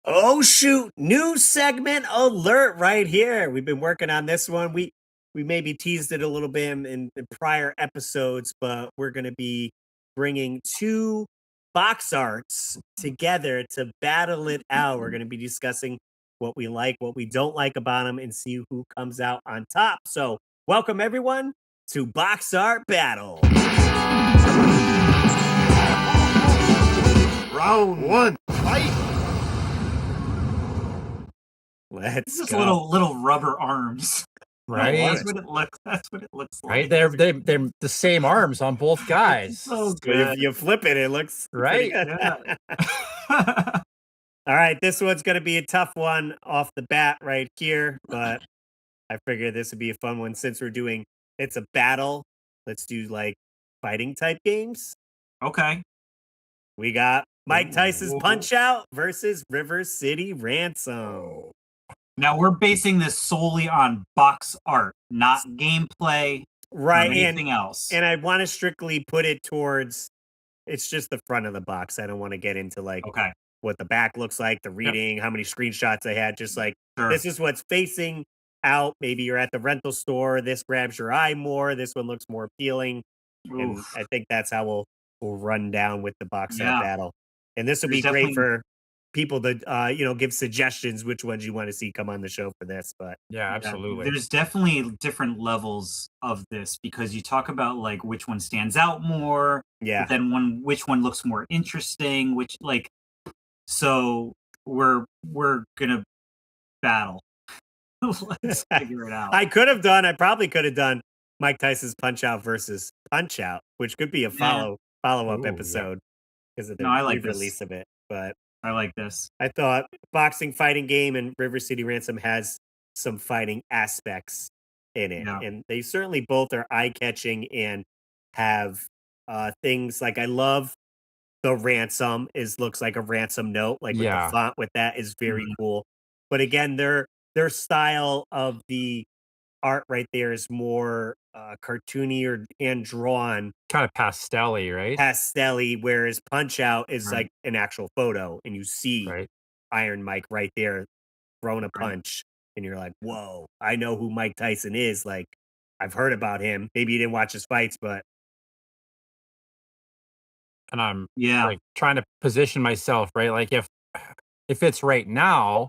C: Oh shoot, new segment alert right here. We've been working on this one. We maybe teased it a little bit in prior episodes, but we're going to be bringing 2 box arts together to battle it out. We're going to be discussing what we like, what we don't like about them, and see who comes out on top. So welcome everyone to Box Art Battle.
F: Round 1, fight!
C: Let's
D: Just
C: go.
D: little rubber arms.
B: Right?
D: That's what it looks. That's what it looks like.
B: Right? They're the same arms on both guys.
D: So
C: So
D: good.
C: you flip it, it looks pretty
B: Right?
C: good.
D: Yeah.
C: All right, this one's going to be a tough one off the bat right here, but I figured this would be a fun one since we're doing it's a battle. Let's do like fighting type games.
D: Okay.
C: We got Mike Tyson's
D: Ooh.
C: Punch Out versus River City Ransom.
D: Now we're basing this solely on box art, not gameplay or
C: Right,
D: anything else.
C: and I want to strictly put it towards it's just the front of the box. I don't want to get into like
D: Okay.
C: what the back looks like, the reading, how many screenshots I had. Just like
D: Sure.
C: this is what's facing out. Maybe you're at the rental store. This grabs your eye more. This one looks more appealing. And
D: Oof.
C: I think that's how we'll run down with the box art
D: Yeah.
C: battle. And this will
D: There's
C: be great
D: definitely-
C: for people to give suggestions which ones you want to see come on the show for this. But
B: Yeah,
D: Yeah,
B: absolutely.
D: there's definitely different levels of this because you talk about like which one stands out more,
C: yeah,
D: but then which one looks more interesting, which like so we're gonna battle. Let's figure it out.
C: I probably could have done Mike Tyson's Punch Out versus Punch Out, which could be a follow up
B: Ooh, yeah.
C: episode because of the
D: No, I like
C: re-release
D: this.
C: of it. But
D: I like this.
C: I thought boxing fighting game and River City Ransom has some fighting aspects in it.
D: Yeah.
C: And they certainly both are eye catching and have things like I love the ransom looks like a ransom note, like with
B: Yeah.
C: the font with that is very
D: Mhm.
C: cool. But again, their style of the art right there is more cartoony or hand drawn,
B: kind of pastel-y, right?
C: pastel-y, whereas Punch Out is
D: Right.
C: like an actual photo, and you see
B: Right.
C: Iron Mike right there throwing a
D: Right.
C: punch, and you're like, "Whoa, I know who Mike Tyson is." Like, I've heard about him. Maybe you didn't watch his fights, but
B: And I'm
D: Yeah.
B: like trying to position myself, right? Like if it's right now,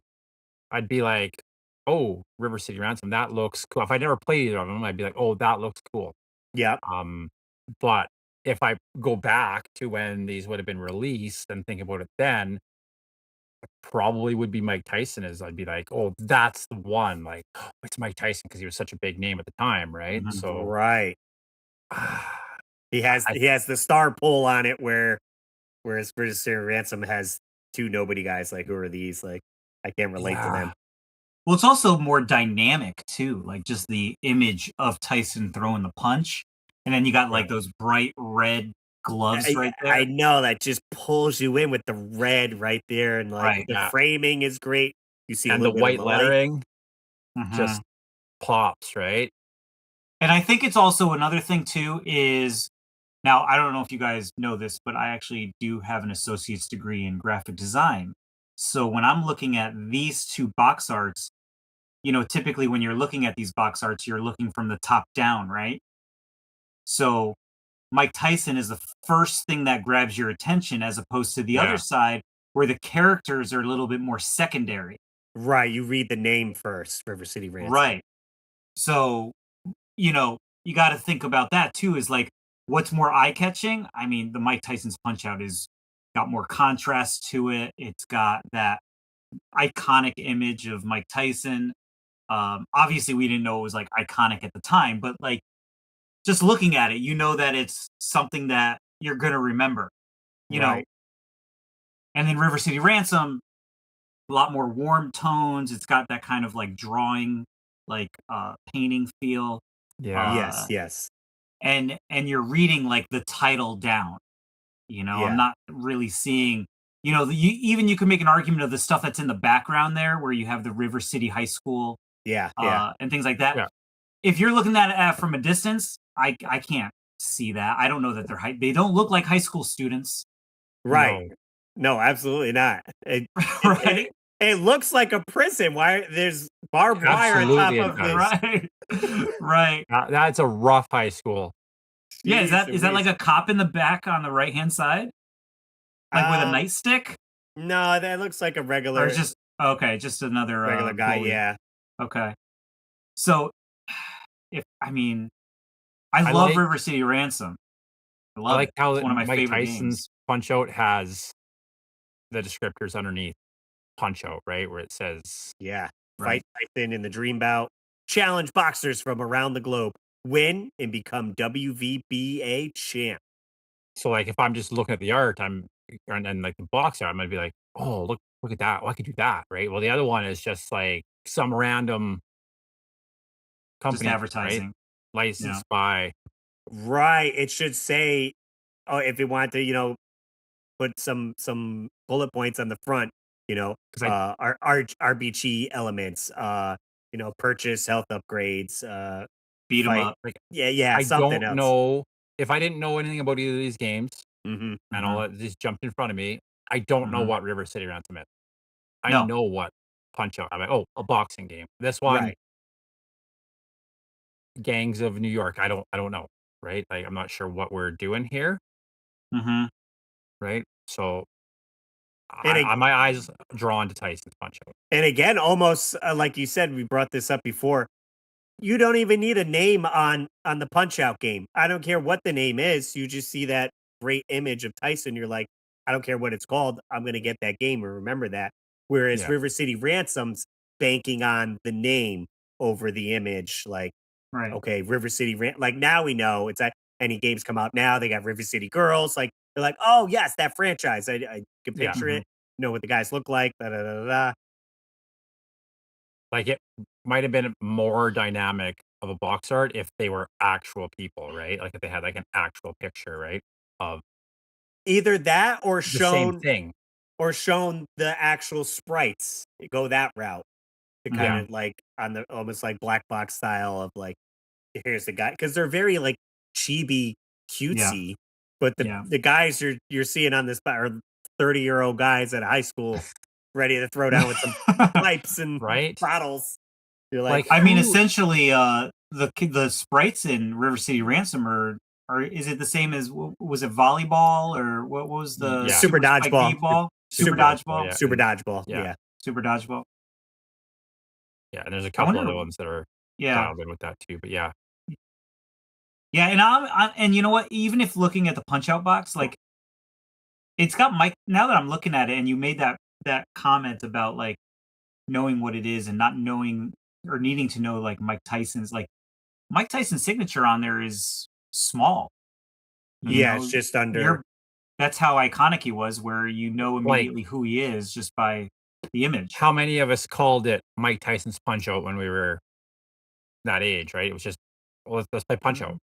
B: I'd be like, "Oh, River City Ransom, that looks cool." If I never played either of them, I'd be like, "Oh, that looks cool."
C: yeah,
B: But if I go back to when these would have been released and think about it then, probably would be Mike Tyson as I'd be like, "Oh, that's the one." Like, it's Mike Tyson because he was such a big name at the time, right?
D: Mhm.
B: So,
C: right. He has
B: I
C: he has the star pull on it whereas British Ransom has two nobody guys. Like, who are these? Like, I can't relate to them.
B: yeah,
D: Well, it's also more dynamic too, like just the image of Tyson throwing the punch, and then you got like
B: right.
D: those bright red gloves right
C: I
D: there.
C: know that just pulls you in with the red right there, and like
D: Right.
C: the
B: Yeah,
C: framing is great. You see a
B: and the
C: little bit of
B: white
C: the light.
B: lettering
D: Mhm.
B: just pops, right?
D: And I think it's also another thing too is now I don't know if you guys know this, but I actually do have an associate's degree in graphic design. So when I'm looking at these two box arts, typically when you're looking at these box arts, you're looking from the top down, right? So Mike Tyson is the first thing that grabs your attention as opposed to the other
B: Yeah,
D: side where the characters are a little bit more secondary.
C: Right, you read the name first, River City Ransom.
D: Right. So, you got to think about that too is like what's more eye catching? I mean, the Mike Tyson's Punch Out is got more contrast to it. It's got that iconic image of Mike Tyson. Obviously, we didn't know it was like iconic at the time, but like just looking at it, you know that it's something that you're going to remember, you know.
C: Right.
D: And then River City Ransom, a lot more warm tones. It's got that kind of like drawing, like painting feel.
B: yeah,
C: Yes,
D: Uh,
C: yes.
D: and you're reading like the title down. I'm
C: Yeah.
D: not really seeing. You can make an argument of the stuff that's in the background there, where you have the River City High School
C: Yeah, yeah.
D: and things like that.
B: yeah.
D: If you're looking at it from a distance, I can't see that. I don't know that they don't look like high school students,
C: Right.
B: No,
C: No, absolutely not.
D: right?
C: It looks like a prison. Why there's barbed wire on top
B: absolutely it
C: of
B: does.
C: this.
D: Right, right.
B: That's a rough high school.
D: Yeah, is
C: Jeez
D: that like
C: Louise.
D: a cop in the back on the right hand side, like with a
C: Um,
D: nightstick,
C: no, that looks like a
D: or
C: regular
D: just okay, just another
C: regular guy,
D: bully?
C: yeah.
D: Okay, so if I mean, I
B: I
D: love
B: like
D: River City Ransom. I
B: I
D: love
B: like
D: it.
B: how
D: It's one of my
B: Mike
D: favorite
B: Tyson's
D: games.
B: Punch Out has the descriptors underneath Punch Out, right? Where it says,
C: Yeah.
D: Right.
C: Fight Tyson in the dream bout. Challenge boxers from around the globe. Win and become WVBA champ.
B: so like if I'm just looking at the art, and like the box art, I might be like, "Oh, look at that. Well, I could do that," right? Well, the other one is just like some random
D: Just
B: company, right?
D: advertising. Yeah.
B: Licensed by
C: Right. It should say, oh, if you want to, put some bullet points on the front,
B: because I
C: RBG elements, purchase health upgrades,
D: Beat 'em
C: fight.
D: up.
B: like
C: Yeah, yeah,
B: I
C: something
B: don't
C: else.
B: know if I didn't know anything about either of these games
C: Hmm.
B: and all
D: Mhm,
B: that just jumped in front of me, I don't know
D: mhm.
B: what River City Ransom is. I
D: No.
B: know what Punch Out. I'm like, "Oh, a boxing game." This one,
C: Right.
B: Gangs of New York. I don't know, right? Like, I'm not sure what we're doing here,
D: Mhm.
B: right? So,
C: And
B: my eyes drawn to Tyson's Punch Out.
C: And again, almost like you said, we brought this up before. You don't even need a name on the Punch Out game. I don't care what the name is. You just see that great image of Tyson. You're like, I don't care what it's called. I'm going to get that game and remember that. Whereas
B: Yeah,
C: River City Ransom's banking on the name over the image. Like,
D: Right.
C: okay, River City like now we know it's like any games come out now. They got River City Girls. Like they're like, oh yes, that franchise. I can
B: yeah.
C: picture
D: Mhm.
C: it. Know what the guys look like. Da da da da.
B: Like, it might have been more dynamic of a box art if they were actual people, right? Like, if they had, like, an actual picture, right, of
C: Either that
B: the same thing.
C: or shown the actual sprites. Go that route. to kind of like on the almost like black box style of like, here's the guy, because they're very like chibi cutesy, but the guys you're seeing on this are 30-year-old guys at high school ready to throw down with some pipes and bottles. You're like,
D: I mean, essentially, the sprites in River City Ransom are is it the same as, was it volleyball or what was the
C: Super Dodgeball?
D: Ball? Super Dodgeball.
C: Super Dodgeball. Yeah.
D: Super Dodgeball.
B: Yeah, and there's a couple other ones that are dialed in with that too. But yeah,
D: and and you know what? Even if looking at the Punch Out box, like it's got Mike. Now that I'm looking at it, and you made that comment about like knowing what it is and not knowing or needing to know like Mike Tyson's signature on there is small.
C: It's just under.
D: That's how iconic he was, where you know immediately who he is just by the image.
B: How many of us called it Mike Tyson's Punch Out when we were that age, right? It was just, well, let's play Punch Out.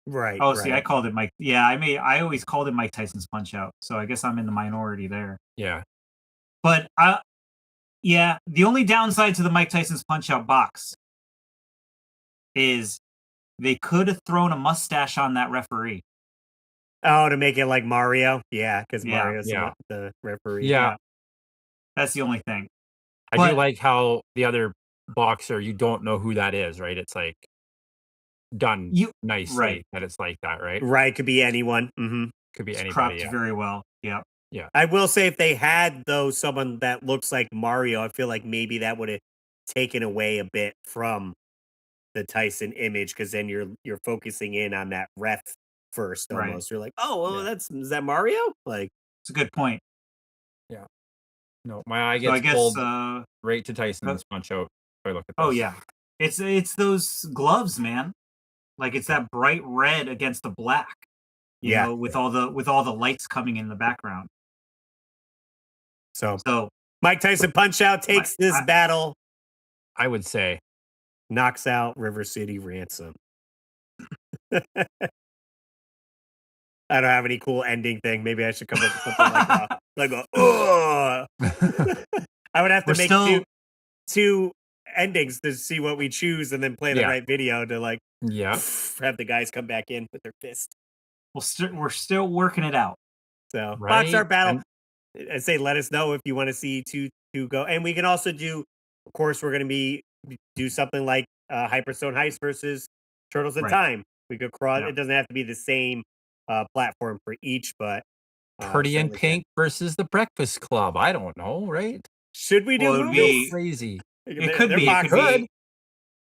C: Right.
D: Oh, see, I called it Mike. Yeah, I always called it Mike Tyson's Punch Out. So I guess I'm in the minority there.
B: Yeah.
D: But the only downside to the Mike Tyson's Punch Out box is they could have thrown a mustache on that referee.
C: Oh, to make it like Mario? Yeah, because Mario's the referee.
B: Yeah.
D: That's the only thing.
B: I do like how the other boxer, you don't know who that is, right? It's like done nicely that it's like that, right?
C: Right, could be anyone. Mm-hmm.
B: Could be anybody.
D: Cropped very well. Yeah.
B: Yeah.
C: I will say if they had, though, someone that looks like Mario, I feel like maybe that would have taken away a bit from the Tyson image, because then you're focusing in on that ref first almost. Right. You're like, oh, well, is that Mario? Like,
D: it's a good point.
B: Yeah. No, my eye gets pulled right to Tyson's Punch Out. If I look at this.
D: Oh yeah, it's those gloves, man. Like it's that bright red against the black. You know, with all the lights coming in the background.
C: So Mike Tyson Punch Out takes this battle.
B: I would say
C: knocks out River City Ransom. I don't have any cool ending thing. Maybe I should come up with something like a I would have to make two endings to see what we choose and then play the right video to like have the guys come back in with their fist.
D: We're still working it out.
C: So Box Art Battle. I say let us know if you want to see two go. And we can also do, of course, we're going to do something like Hyperstone Heist versus Turtles in Time. We could cross. It doesn't have to be the same platform for each, but
B: Pretty in Pink versus the Breakfast Club. I don't know, right?
C: Should we do
B: movies? Crazy.
D: It could be.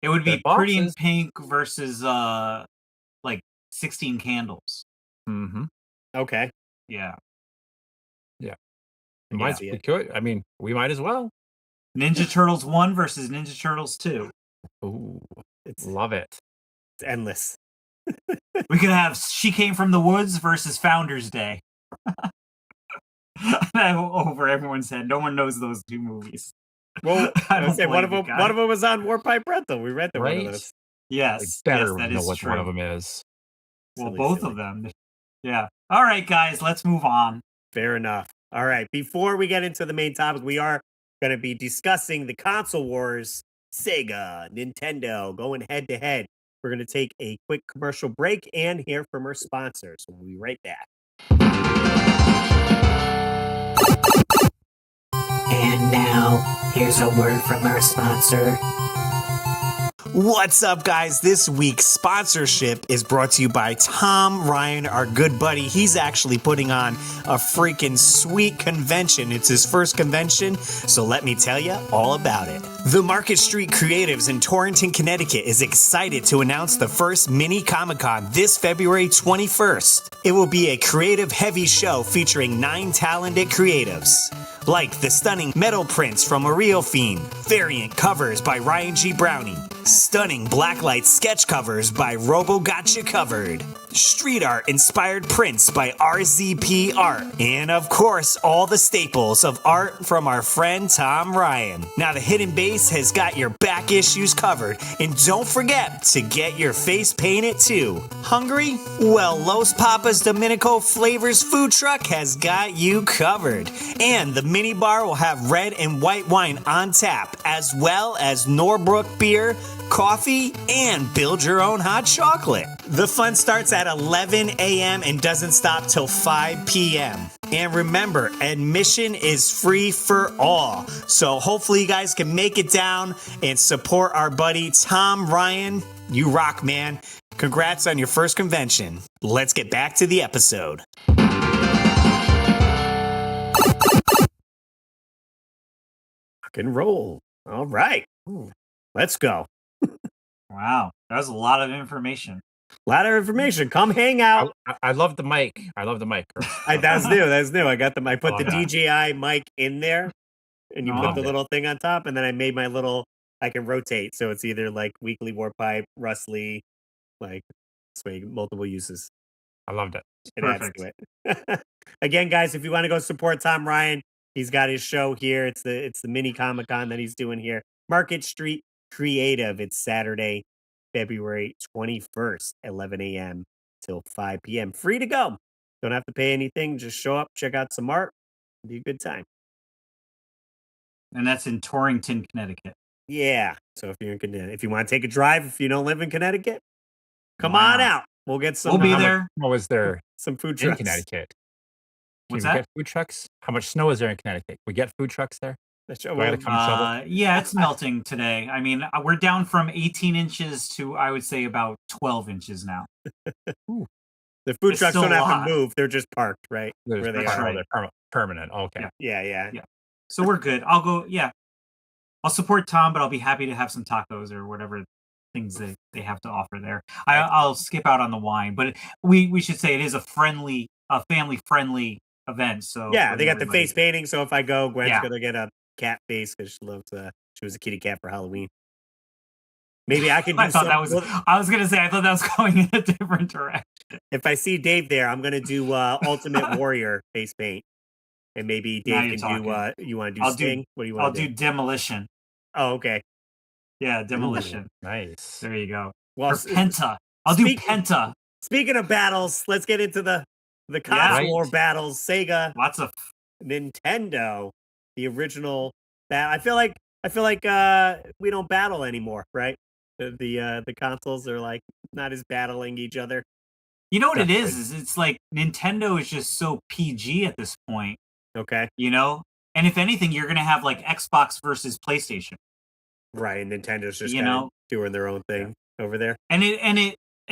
D: It would be Pretty in Pink versus like 16 Candles.
B: Mm-hmm.
C: Okay.
D: Yeah.
B: Yeah. We could. I mean, we might as well.
D: Ninja Turtles 1 versus Ninja Turtles 2.
B: Ooh, love it.
C: It's endless.
D: We could have She Came from the Woods versus Founders Day. Over everyone's head. No one knows those two movies.
C: Well, one of them was on Warp Pipe Rental. We read one of those.
D: Yes.
B: Better know what one of them is.
D: Well, both of them. Yeah. All right, guys, let's move on.
C: Fair enough. All right. Before we get into the main topic, we are going to be discussing the console wars. Sega, Nintendo, going head to head. We're going to take a quick commercial break and hear from our sponsors. We'll be right back.
A: And now, here's a word from our sponsor.
E: What's up, guys? This week's sponsorship is brought to you by Tom Ryan, our good buddy. He's actually putting on a freaking sweet convention. It's his first convention, so let me tell you all about it. The Market Street Creatives in Torrington, Connecticut is excited to announce the first mini Comic-Con this February 21st. It will be a creative-heavy show featuring 9 talented creatives, like the stunning metal prints from A Real Fiend, variant covers by Ryan G. Browning, stunning blacklight sketch covers by Robo Gotcha Covered, street art inspired prints by RZP Art, and of course, all the staples of art from our friend Tom Ryan. Now, the Hidden Base has got your back issues covered, and don't forget to get your face painted too. Hungry? Well, Los Papas Dominico Flavors food truck has got you covered. And the mini bar will have red and white wine on tap, as well as Norbrook beer, coffee, and build your own hot chocolate. The fun starts at 11 a.m. and doesn't stop till 5 p.m. And remember, admission is free for all. So hopefully you guys can make it down and support our buddy Tom Ryan. You rock, man. Congrats on your first convention. Let's get back to the episode.
C: Rock and roll. All right. Let's go.
D: Wow, that was a lot of information.
C: A lot of information. Come hang out.
B: I love the mic. I love the mic.
C: That's new. That's new. I got I put
B: Oh,
C: the
B: yeah.
C: DJI mic in there, and you
D: Oh.
C: put the little thing on top, and then I made my little. I can rotate, so it's either like weekly warp pipe, Rustly, like this way, multiple uses.
B: I loved it.
C: It adds to it. Again, guys, if you want to go support Tom Ryan, he's got his show here. It's the mini Comic Con that he's doing here. Market Street Creative. It's Saturday, February 21st, 11 a.m. till 5 p.m. Free to go. Don't have to pay anything. Just show up, check out some art. Be a good time.
D: And that's in Torrington, Connecticut.
C: Yeah. So if you're in Connecticut, if you want to take a drive, if you don't live in Connecticut, come on out. We'll get some.
D: We'll be there.
B: What was there
C: Some food
B: in
C: trucks.
B: Connecticut?
D: What's
B: Can we
D: that?
B: get food trucks? How much snow is there in Connecticut? We get food trucks there?
C: That's-
B: Do I gotta come shovel?
D: Yeah, it's melting today. I mean, we're down from 18 inches to, I would say, about 12 inches now.
C: The food
D: It's
C: trucks
D: still
C: don't
D: a
C: have
D: lot.
C: to move. They're just parked, right?
B: There's
C: Where they
D: That's
C: are.
D: right.
B: They're permanent. Okay.
D: Yeah.
C: Yeah.
D: So we're good. I'll go, yeah. I'll support Tom, but I'll be happy to have some tacos or whatever things they have to offer there. I'll skip out on the wine, but we should say it is a family-friendly event. So
C: Yeah, they got the
D: everybody.
C: face painting. So if I go, Gwen's
D: Yeah.
C: gonna get a cat face because she loves. She was a kitty cat for Halloween. Maybe I can do
D: I thought that was.
C: well,
D: I was gonna say I thought that was going in a different direction.
C: if I see Dave there, I'm gonna do Ultimate Warrior face paint, and maybe
D: Now
C: Dave
D: you're
C: can do.
D: talking.
C: You want to do
D: I'll do-
C: Sting? What do you
D: I'll
C: want to
D: do
C: do?
D: demolition.
C: Oh, okay.
D: Yeah, demolition.
B: Nice.
D: There you go.
C: Well,
D: Or Penta. I'll do
C: speaking-
D: Penta.
C: speaking of battles, let's get into the console war battles. Sega,
D: Lots of.
C: Nintendo, the original. I feel like we don't battle anymore, right? The consoles are like not as battling each other.
D: You know what it is it's like Nintendo is just so PG at this point.
C: Okay,
D: You know, and if anything, you're gonna have like Xbox versus PlayStation.
C: right. And Nintendo's just
D: You
C: kinda
D: know?
C: doing their own thing over there.
D: And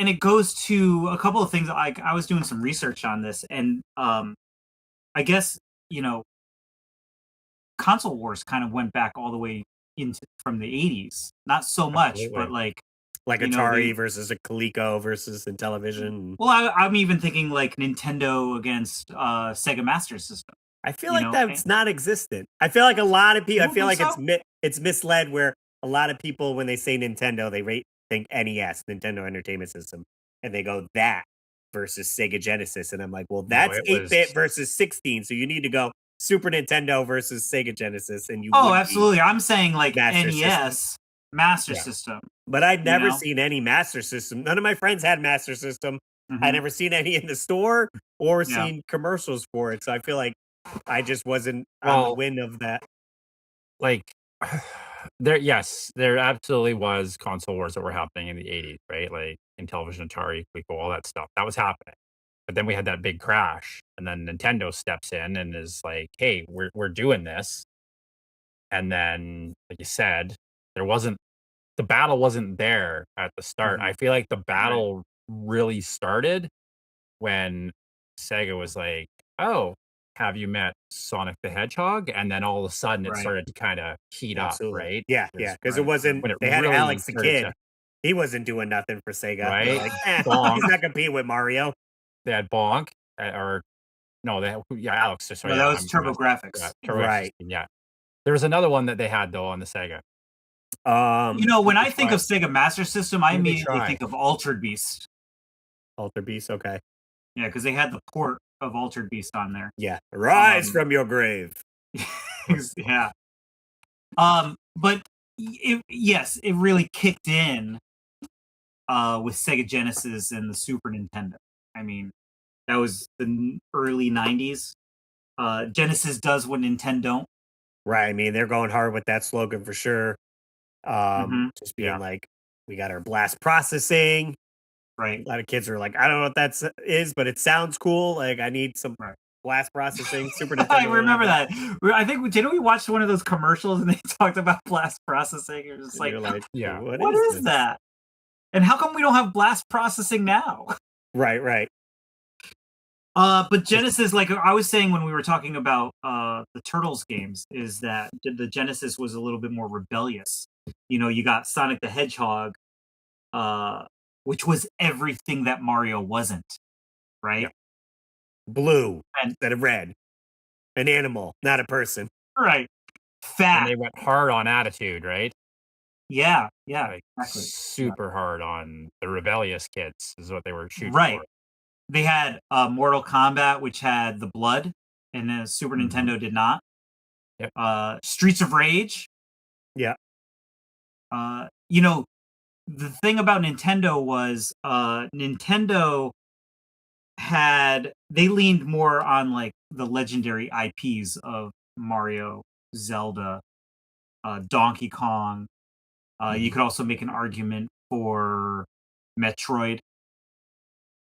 D: it goes to a couple of things. Like I was doing some research on this, and I guess console wars kind of went back all the way into from the 80s. Not so much,
B: Absolutely.
D: but like
C: Like
D: you know,
C: Atari versus a Coleco versus Intellivision.
D: well, I'm even thinking like Nintendo against Sega Master System.
C: I feel
D: you
C: like
D: know,
C: that's not existent. I feel like a lot of people.
D: You
C: I
D: don't
C: feel like
D: think
C: it's misled. Where a lot of people, when they say Nintendo, they think NES, Nintendo Entertainment System, and they go that versus Sega Genesis, and I'm like, well, that's
B: it
C: 8-bit
B: was-
C: versus 16, so you need to go Super Nintendo versus Sega Genesis, and you.
D: Oh,
C: would be-
D: absolutely. I'm saying like
C: Master
D: NES Master
B: Yeah.
D: System.
C: But I'd never
D: know?
C: seen any Master System. None of my friends had Master System.
D: Mhm.
C: I never seen any in the store or
D: Yeah.
C: seen commercials for it. So I feel like I just wasn't on the
B: Well,
C: win of that.
B: Like there absolutely was console wars that were happening in the 80s, right? Like Intellivision, Atari, Coleco, all that stuff. That was happening. But then we had that big crash, and then Nintendo steps in and is like, "Hey, we're doing this." And then, like you said, the battle wasn't there at the start.
C: Mhm.
B: I feel like the battle really started when Sega was like, "Oh, have you met Sonic the Hedgehog?" And then all of a sudden it
D: Right.
B: started to kind of heat
C: Absolutely.
B: up, right?
C: Yeah, because it wasn't.
B: When it
C: They had
B: really
C: Alex the
B: started
C: Kid.
B: to-
C: He wasn't doing nothing for Sega. They're
B: Right?
C: Like,
B: Bonk.
C: he's not competing with Mario.
B: They had Bonk, or no, Alex. Sorry,
D: No, that was
B: I'm-
D: TurboGrafx.
B: Yeah, TurboGrafx
C: Right.
B: 16, yeah. There was another one that they had though on the Sega.
D: You know, when
B: They
D: I think of Sega Master System, I
B: What did they
D: immediately
B: try?
D: think of Altered Beast.
C: Alter Beast. Okay.
D: Yeah, because they had the port of Altered Beast on there.
C: Yeah. Rise
D: Um,
C: from your grave.
D: yeah. But yes, it really kicked in with Sega Genesis and the Super Nintendo. I mean, that was the early 90s. Genesis does what Nintendo don't.
C: Right. I mean, they're going hard with that slogan for sure. Just being
B: Yeah.
C: like, we got our blast processing.
D: Right.
C: A lot of kids are like, I don't know what that is, but it sounds cool. Like, I need some
D: Right.
C: blast processing. Super Nintendo.
D: I remember that. I think didn't we watch one of those commercials and they talked about blast processing? It was just
C: And you're like,
B: Yeah.
C: what
D: is
C: this?
D: that? And how come we don't have blast processing now?
C: Right.
D: But Genesis, like I was saying when we were talking about the Turtles games, is that the Genesis was a little bit more rebellious. You know, you got Sonic the Hedgehog, which was everything that Mario wasn't, right?
C: Yeah. Blue
D: And
C: instead of red. An animal, not a person.
D: right,
B: And
D: fat.
B: they went hard on attitude, right?
D: Yeah,
B: Like
D: exactly.
B: super hard on the rebellious kids is what they were shooting
D: Right.
B: for.
D: They had Mortal Kombat, which had the blood, and the Super Nintendo did not.
B: Yep.
D: Streets of Rage.
C: Yeah.
D: You know, the thing about Nintendo was Nintendo they leaned more on like the legendary IPs of Mario, Zelda, Donkey Kong. You could also make an argument for Metroid.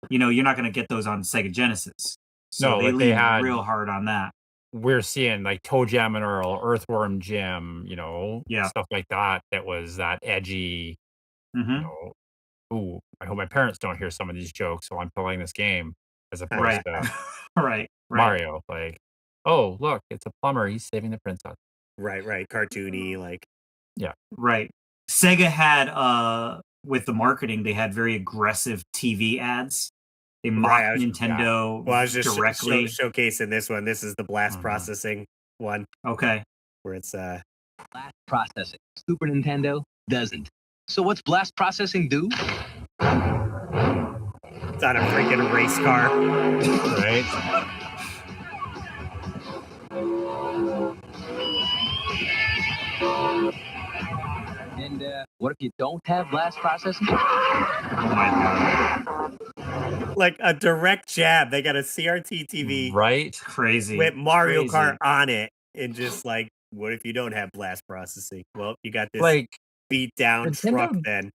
D: You know, you're not going to get those on Sega Genesis. So
B: No,
D: they
B: like they
D: leaned
B: had
D: real hard on that.
B: we're seeing like Toe Jam and Earl, Earthworm Jim,
D: Yeah.
B: stuff like that. That was that edgy,
D: Mhm.
B: ooh, I hope my parents don't hear some of these jokes while I'm playing this game, as opposed
D: Right.
B: to
D: Right.
B: Mario. Like, oh, look, it's a plumber. He's saving the princess.
C: Right. Cartoony, like.
B: Yeah.
D: Right. Sega had with the marketing, they had very aggressive TV ads. They mocked Nintendo
C: Well, I was just
D: directly.
C: showcasing this one. This is the blast
B: Mhm.
C: processing one.
D: Okay.
C: Where it's
I: Blast processing. Super Nintendo doesn't. So what's blast processing do?
C: it's on a freaking race car.
B: Right.
I: And what if you don't have blast processing?
D: Oh my god.
C: Like a direct jab. They got a CRT TV
B: Right.
D: Crazy.
C: with Mario
D: Crazy.
C: Kart on it, and just like, what if you don't have blast processing? Well, you got this
B: Like
C: beat down
B: Nintendo
C: truck then.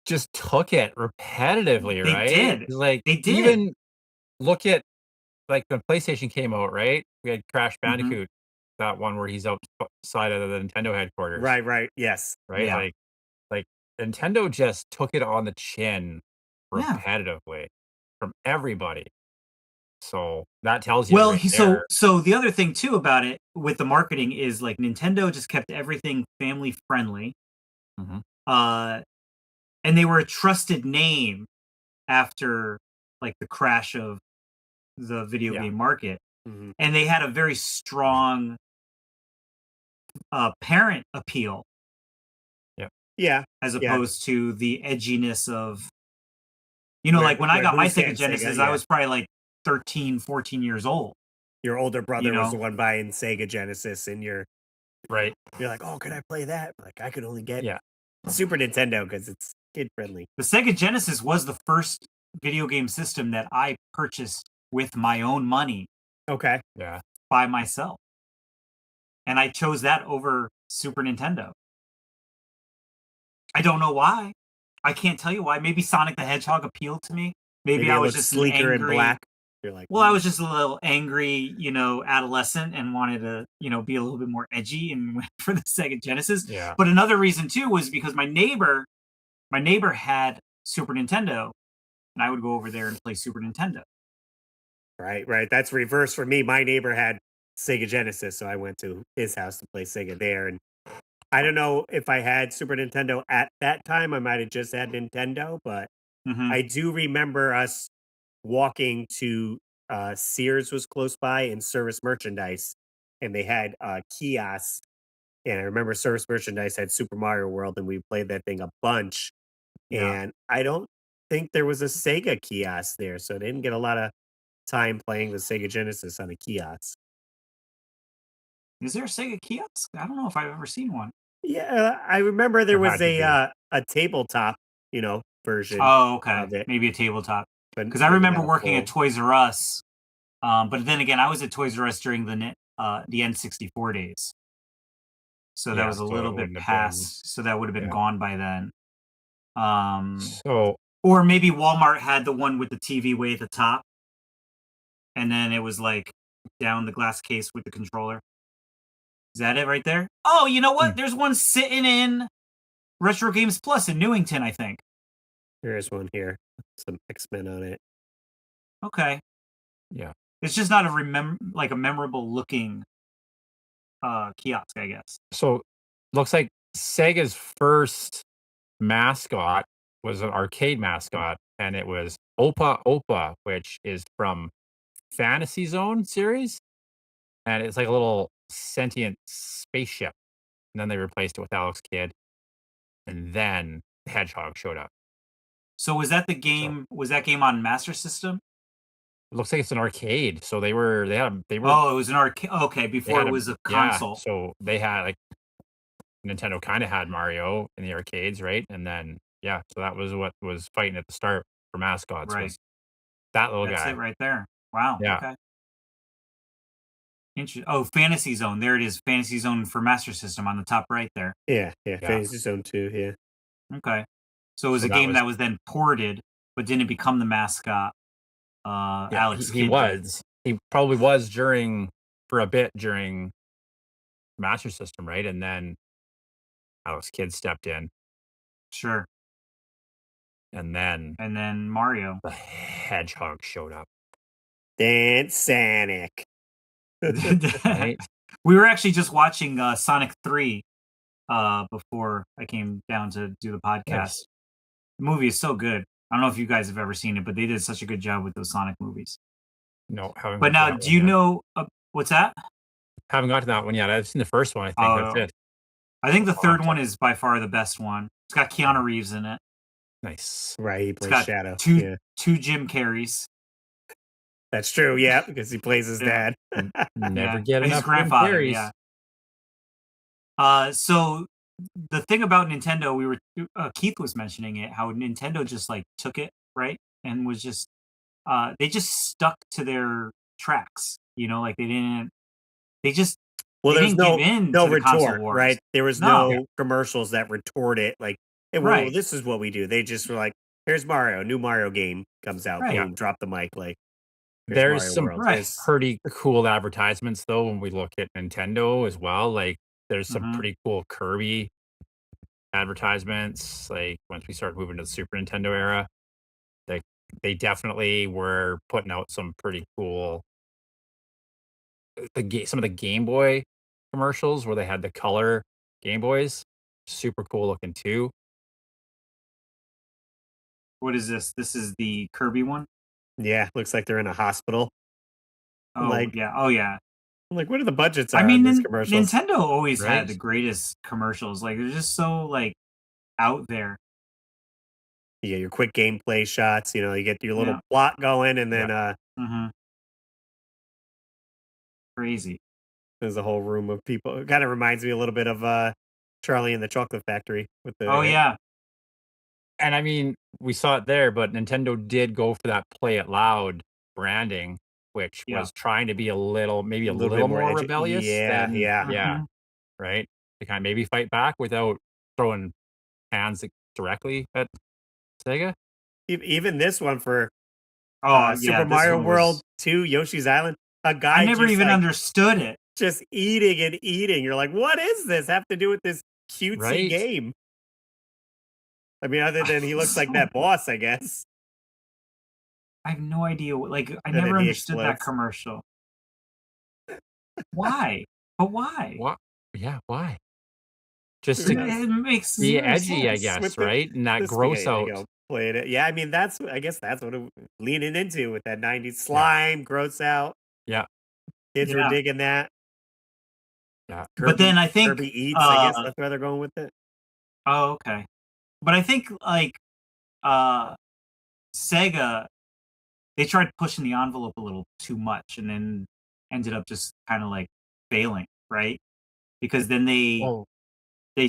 B: just took it repetitively,
D: They
B: right?
D: did.
B: Like
D: They did.
B: even look at like when PlayStation came out, right? We had Crash Bandicoot, that one where he's outside of the Nintendo headquarters.
C: Right. Yes.
B: Right?
D: Yeah.
B: Like Nintendo just took it on the chin
D: Yeah.
B: repetitively from everybody. So that tells you
D: Well,
B: right
D: so
B: there.
D: so the other thing too about it with the marketing is like Nintendo just kept everything family friendly.
B: Mhm.
D: And they were a trusted name after like the crash of the video
B: Yeah.
D: game market.
C: Mhm.
D: And they had a very strong parent appeal
C: Yeah.
D: as
C: Yeah.
D: opposed to the edginess of like when I
C: Where
D: got my
C: who's
D: Sega
C: that
D: Genesis,
C: Sega?
D: I
C: Yeah.
D: was probably like 13, 14 years old.
C: Your older brother was the
D: know?
C: one buying Sega Genesis, and you're
B: Right.
C: like, oh, can I play that? Like, I could only get
B: Yeah.
C: Super Nintendo because it's kid friendly.
D: The Sega Genesis was the first video game system that I purchased with my own money
C: Okay.
B: Yeah.
D: by myself. And I chose that over Super Nintendo. I don't know why. I can't tell you why. Maybe Sonic the Hedgehog appealed to me. Maybe I
C: it
D: was
C: looks
D: just an
C: sleeker
D: angry,
C: and black. You're like,
D: well, I was just a little angry, adolescent and wanted to, be a little bit more edgy and went for the Sega Genesis.
B: Yeah.
D: But another reason too was because my neighbor had Super Nintendo, and I would go over there and play Super Nintendo.
C: Right. That's reverse for me. My neighbor had Sega Genesis, so I went to his house to play Sega there. And I don't know if I had Super Nintendo at that time. I might have just had Nintendo, but
D: Mhm.
C: I do remember us walking to Sears was close by and Service Merchandise, and they had kiosks. And I remember Service Merchandise had Super Mario World, and we played that thing a bunch.
D: Yeah.
C: And I don't think there was a Sega kiosk there, so they didn't get a lot of time playing the Sega Genesis on a kiosk.
D: Is there a Sega kiosk? I don't know if I've ever seen one.
C: Yeah, I remember there
B: There
C: was
B: had to
C: a tabletop, version
D: Oh, okay.
C: of it,
D: Maybe a tabletop.
C: but
D: Because I
C: maybe
D: remember
C: not a
D: working at
C: full.
D: Toys R Us. But then again, I was at Toys R Us during the N64 days. So that
B: Yeah,
D: was a
B: so
D: little
B: it
D: bit
B: wouldn't have been.
D: past. So that would have been
B: Yeah.
D: gone by then. Um,
B: So
D: or maybe Walmart had the one with the TV way at the top. And then it was like down the glass case with the controller. Is that it right there? Oh, you know what? There's one sitting in Retro Games Plus in Newington, I think.
C: There's one here, some X-Men on it.
D: Okay.
B: yeah.
D: It's just not a memorable looking kiosk, I guess.
B: So looks like Sega's first mascot was an arcade mascot, and it was Opa Opa, which is from Fantasy Zone series, and it's like a little sentient spaceship. And then they replaced it with Alex Kidd, and then the Hedgehog showed up.
D: So was that the game? Was that game on Master System?
B: It looks like it's an arcade. So they were
D: Oh, it was an arcade. Okay, before it was a console.
B: So they had like Nintendo kind of had Mario in the arcades, right? And then so that was what was fighting at the start for mascots
D: Right.
B: was that little
D: That's
B: guy.
D: it right there. Wow.
B: Yeah.
D: Okay. Oh, Fantasy Zone. There it is. Fantasy Zone for Master System on the top right there.
C: Yeah,
B: Yeah.
C: Fantasy Zone 2, yeah.
D: Okay. So it was
B: So
D: a
B: that
D: game
B: was-
D: that was then ported, but didn't become the mascot. Alex
B: he
D: Kidd did.
B: was. He probably was for a bit during Master System, right? And then Alex Kidd stepped in,
D: Sure.
B: and then
D: And then Mario.
B: the Hedgehog showed up.
C: Dance Sonic.
B: Right?
D: We were actually just watching Sonic 3 before I came down to do the podcast.
B: Nice.
D: The movie is so good. I don't know if you guys have ever seen it, but they did such a good job with those Sonic movies.
B: No, haven't
D: But
B: got to
D: now,
B: that
D: do
B: one
D: you
B: yet.
D: know what's that?
B: Haven't got to that one yet. I've seen the first one. I think that's
D: Oh.
B: it.
D: I think the
B: I'll
D: third
B: have
D: one
B: to-
D: is by far the best one. It's got Keanu Reeves in it.
B: Nice.
C: Right, he
D: It's
C: plays
D: got
C: Shadow.
D: two
C: Yeah,
D: Jim Carreys.
C: that's true. Yeah, because he plays his
D: Yeah.
C: dad.
B: Never
D: Yeah,
B: get
D: his
B: enough Jim
D: grandfather.
B: Carreys.
D: Yeah. So the thing about Nintendo, Keith was mentioning it, how Nintendo just like took it right and was just they just stuck to their tracks. Like they just
C: Well,
D: they
C: there's
D: didn't give in
C: no
D: to the console
C: retort,
D: wars.
C: right? There was
D: No.
C: no commercials that retort it. Like, hey, well,
D: Right.
C: this is what we do. They just were like, here's Mario, new Mario game comes out.
D: Right.
C: Boom, drop the mic. Like, here's
B: There's
C: Mario
B: some
C: World.
D: Right.
C: There's-
B: pretty cool advertisements though when we look at Nintendo as well. Like there's some
D: Mhm.
B: pretty cool Kirby advertisements. Like once we start moving to the Super Nintendo era, they definitely were putting out some pretty cool some of the Game Boy commercials where they had the color Game Boys. Super cool looking too.
D: What is this? This is the Kirby one?
C: yeah, looks like they're in a hospital.
D: Oh,
C: Like-
D: yeah. Oh, yeah.
C: I'm like, what are the budgets are
D: I mean,
C: on these commercials?
D: Nintendo always
B: Right?
D: had the greatest commercials. Like, they're just so, like, out there.
C: Yeah, your quick gameplay shots. You get your little
D: Yeah.
C: plot going, and then
D: Mm-hmm. Crazy.
C: there's a whole room of people. It kind of reminds me a little bit of Charlie and the Chocolate Factory with the.
D: Oh, yeah.
B: And I mean, we saw it there, but Nintendo did go for that play it loud branding, which
D: Yeah.
B: was trying to be a little
C: bit
B: more
C: more
B: rebellious.
C: Yeah,
B: than,
C: yeah.
D: Mhm.
B: right. To kind of maybe fight back without throwing hands directly at Sega.
C: Even this one for
D: Oh, yeah.
C: Super
D: this
C: Mario
D: one
C: World
D: was-
C: 2, Yoshi's Island. A guy
D: I never
C: just,
D: even
C: like,
D: understood it.
C: just eating and eating. You're like, what is this? Have to do with this cutesy
B: Right.
C: game? I mean, other than he looks like
D: So-
C: that boss, I guess.
D: I have no idea. Like, I
C: And then
D: never
C: he
D: understood that
C: explodes.
D: commercial. Why? But why?
B: What? Yeah, why? Just to
C: Yes.
D: It makes
B: be
D: zero
B: edgy, I
D: sense.
B: guess,
C: With the-
B: right? And that
C: This
B: gross
C: guy,
B: out.
C: there you go, playing it. Yeah, I mean, I guess that's what it leaning into with that 90s slime, gross out.
B: Yeah.
C: Kids were
D: Yeah.
C: digging that.
B: Yeah.
D: But then I think,
C: Kirby eats, I guess
D: uh,
C: that's where they're going with it.
D: Oh, okay. But I think like Sega, they tried pushing the envelope a little too much, and then ended up just kind of like failing, right? Because then they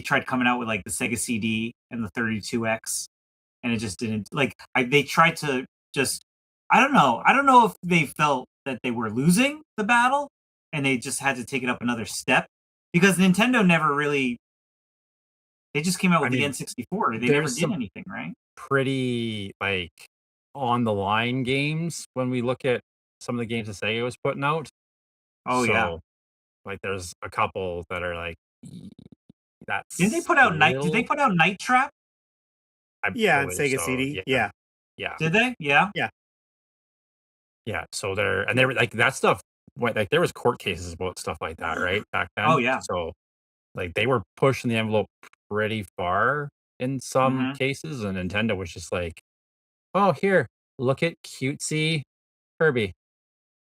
D: tried coming out with like the Sega CD and the 32X, and it just didn't like. They tried to just, I don't know. I don't know if they felt that they were losing the battle, and they just had to take it up another step, because Nintendo never really. They just came out with the N64. They never did anything, right?
B: Pretty like on the line games when we look at some of the games that Sega was putting out.
D: Oh yeah.
B: Like there's a couple that are like that's
D: Did they put out Night Trap?
C: Yeah, on Sega CD. Yeah.
D: Did they? Yeah.
B: Yeah. So they were like that stuff went like there was court cases about stuff like that, right? Back then.
D: Oh yeah.
B: So like they were pushing the envelope pretty far in some cases, and Nintendo was just like, oh, here, look at cutesy Kirby.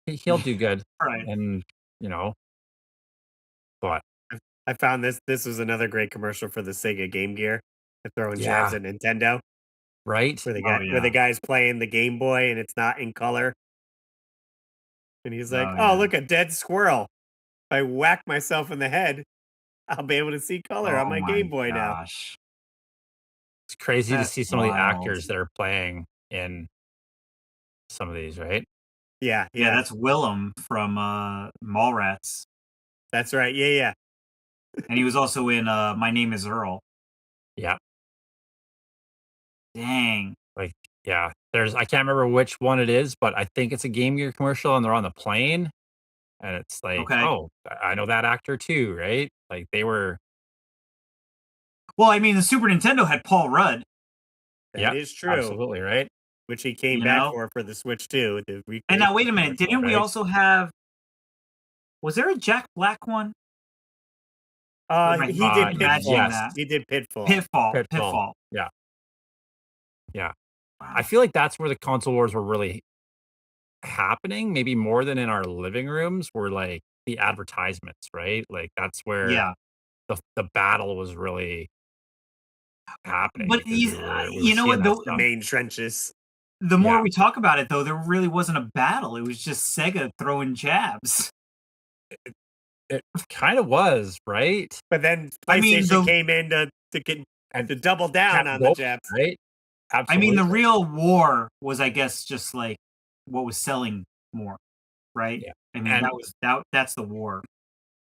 B: He'll do good.
D: Right.
B: And, but
C: I found this. This was another great commercial for the Sega Game Gear. They're throwing jabs at Nintendo.
B: Right?
C: Where the guy's playing the Game Boy and it's not in color. And he's like, look, a dead squirrel. If I whack myself in the head, I'll be able to see color on my Game Boy now.
B: It's crazy to see some of the actors that are playing in some of these, right?
C: Yeah.
D: That's Willem from Mallrats.
C: That's right. Yeah.
D: And he was also in My Name is Earl.
B: Yeah.
D: Dang.
B: Like, yeah. I can't remember which one it is, but I think it's a Game Gear commercial and they're on the plane. And it's like, oh, I know that actor too, right? Like they were.
D: Well, I mean, the Super Nintendo had Paul Rudd.
C: That is true.
B: Absolutely, right?
C: Which he came back for the Switch too.
D: And now, wait a minute. Didn't we also have... Was there a Jack Black one?
C: He did Pitfall.
B: Yes.
C: He did Pitfall.
D: Pitfall.
B: Yeah. Wow. I feel like that's where the console wars were really happening, maybe more than in our living rooms, were like the advertisements, right? Like that's where the battle was really happening.
D: But you know what?
C: The main trenches.
D: The more we talk about it, though, there really wasn't a battle. It was just Sega throwing jabs.
B: It kind of was, right?
C: But then PlayStation came in to double down on the jabs,
B: right? Absolutely.
D: I mean, the real war was, I guess, just like what was selling more, right?
B: Yeah.
D: I mean, that's the war.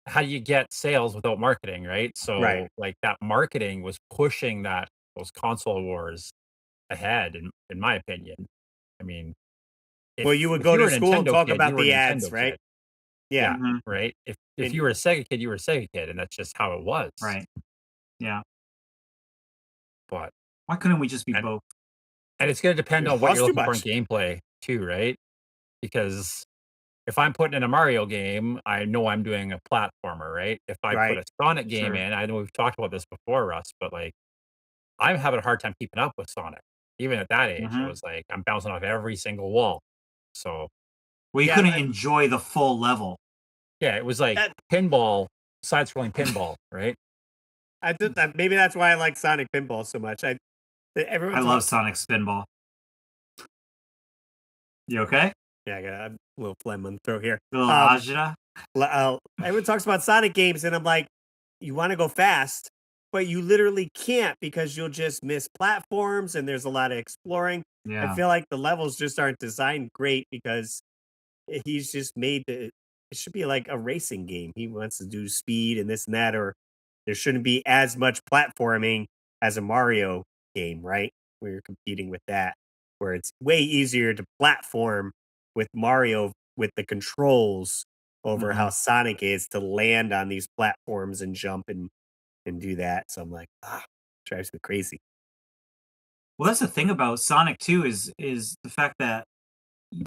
B: How do you get sales without marketing, right? So, like that marketing was pushing those console wars ahead, in my opinion. I mean,
C: you would go to school and talk about the ads, right? Yeah.
B: Right. If you were a Sega kid, you were a Sega kid, and that's just how it was.
D: Right. Yeah.
B: But
D: why couldn't we just be both?
B: And it's going to depend on what you're looking for in gameplay too, right? Because if I'm putting in a Mario game, I know I'm doing a platformer, right? If I put a Sonic game in, I know we've talked about this before, Russ, but like I'm having a hard time keeping up with Sonic. Even at that age, it was like I'm bouncing off every single wall. So,
D: well, you couldn't enjoy the full level.
B: Yeah, it was like pinball, side-scrolling pinball, right?
C: Maybe that's why I like Sonic Pinball so much. I love
D: Sonic Spinball. You okay?
C: Yeah, I got a little phlegm on the throat here.
D: A little agita?
C: Everyone talks about Sonic games, and I'm like, you want to go fast, but you literally can't because you'll just miss platforms, and there's a lot of exploring.
D: Yeah.
C: I feel like the levels just aren't designed great because he's just made it should be like a racing game. He wants to do speed and this and that, or there shouldn't be as much platforming as a Mario game, right? Where you're competing with that, where it's way easier to platform with Mario with the controls over how Sonic is to land on these platforms and jump and do that. So I'm like, drives me crazy.
D: Well, that's the thing about Sonic 2 is the fact that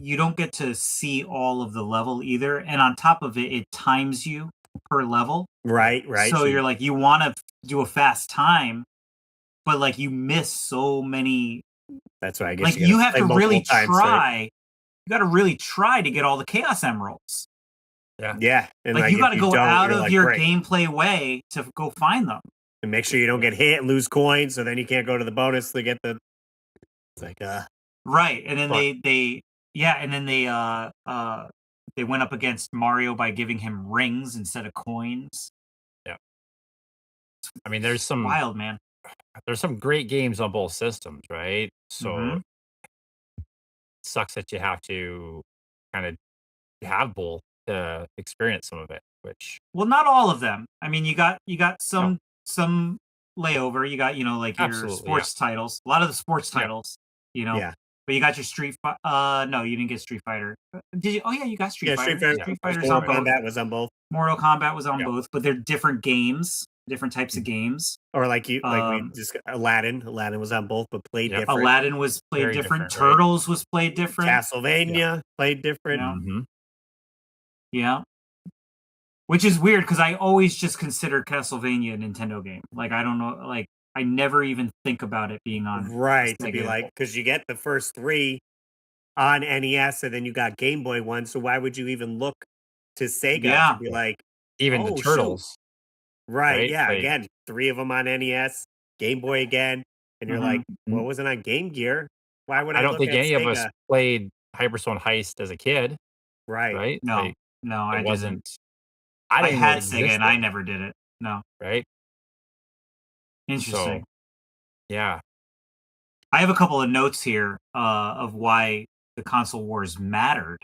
D: you don't get to see all of the level either. And on top of it, it times you per level.
C: Right.
D: So you're like, you want to do a fast time, but like you miss so many.
C: That's why I guess
D: you have to really try. You got to really try to get all the Chaos Emeralds.
C: Yeah. And
D: like you got to go out of your gameplay way to go find them.
C: And make sure you don't get hit and lose coins, so then you can't go to the bonus to get the. It's like
D: Right, and then
B: But-
D: they went up against Mario by giving him rings instead of coins.
B: I mean, there's some
D: Wild, man.
B: great games on both systems, right? So
D: Mhm.
B: sucks that you have to kind of have both to experience some of it, which
D: Well, not all of them. I mean, you got some layover. You got, like your
B: Absolutely,
D: sports titles. A lot of the sports
B: Yeah.
D: titles,
C: Yeah.
D: But you got your no, you didn't get Street Fighter. Did you? Oh yeah, you got Street
C: Yeah,
D: Fighter.
C: Street Fighter.
D: Fighter's on
C: Mortal
D: both.
C: Kombat was on both.
D: Mortal Kombat was on
B: Yeah.
D: both, but they're different games, different types of games.
C: Or like we
D: Um,
C: just Aladdin. Aladdin was on both, but played
B: Yep.
C: different.
D: Aladdin was played
B: Very
D: different.
B: different, right?
D: Turtles was played different.
C: Castlevania played different.
D: Yeah.
B: Mhm.
D: Yeah. Which is weird because I always just consider Castlevania a Nintendo game. Like I don't know, like I never even think about it being on
C: Right, to be
D: Sega.
C: like, because you get the first 3 on NES, and then you got Game Boy one. So why would you even look to Sega
D: Yeah.
C: to be like,
B: Even the
C: oh, shoot.
B: Turtles,
C: right?
B: right?
C: Yeah,
B: Like-
C: again, 3 of them on NES, Game Boy again, and you're
D: Mhm.
C: like, well, wasn't on Game Gear? Why would I,
B: I don't
C: look
B: think
C: at
B: any of us
C: Sega?
B: played Hyperzone Heist as a kid,
C: Right.
B: right?
D: No,
B: Like,
D: no, I
B: it
D: didn't.
B: wasn't.
D: I
B: didn't
D: had
B: know it
D: Sega and I
B: existed,
D: never did it. No.
B: right?
D: Interesting.
B: So, yeah,
D: I have a couple of notes here of why the console wars mattered.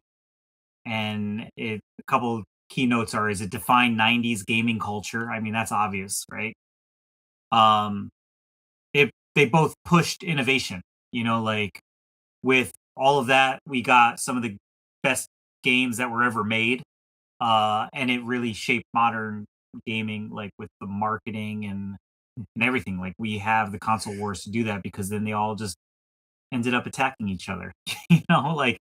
D: And a couple key notes are: is it defined 90s gaming culture? I mean, that's obvious, right? They both pushed innovation, like with all of that, we got some of the best games that were ever made. And it really shaped modern gaming, like with the marketing and everything. Like we have the console wars to do that because then they all just ended up attacking each other. Like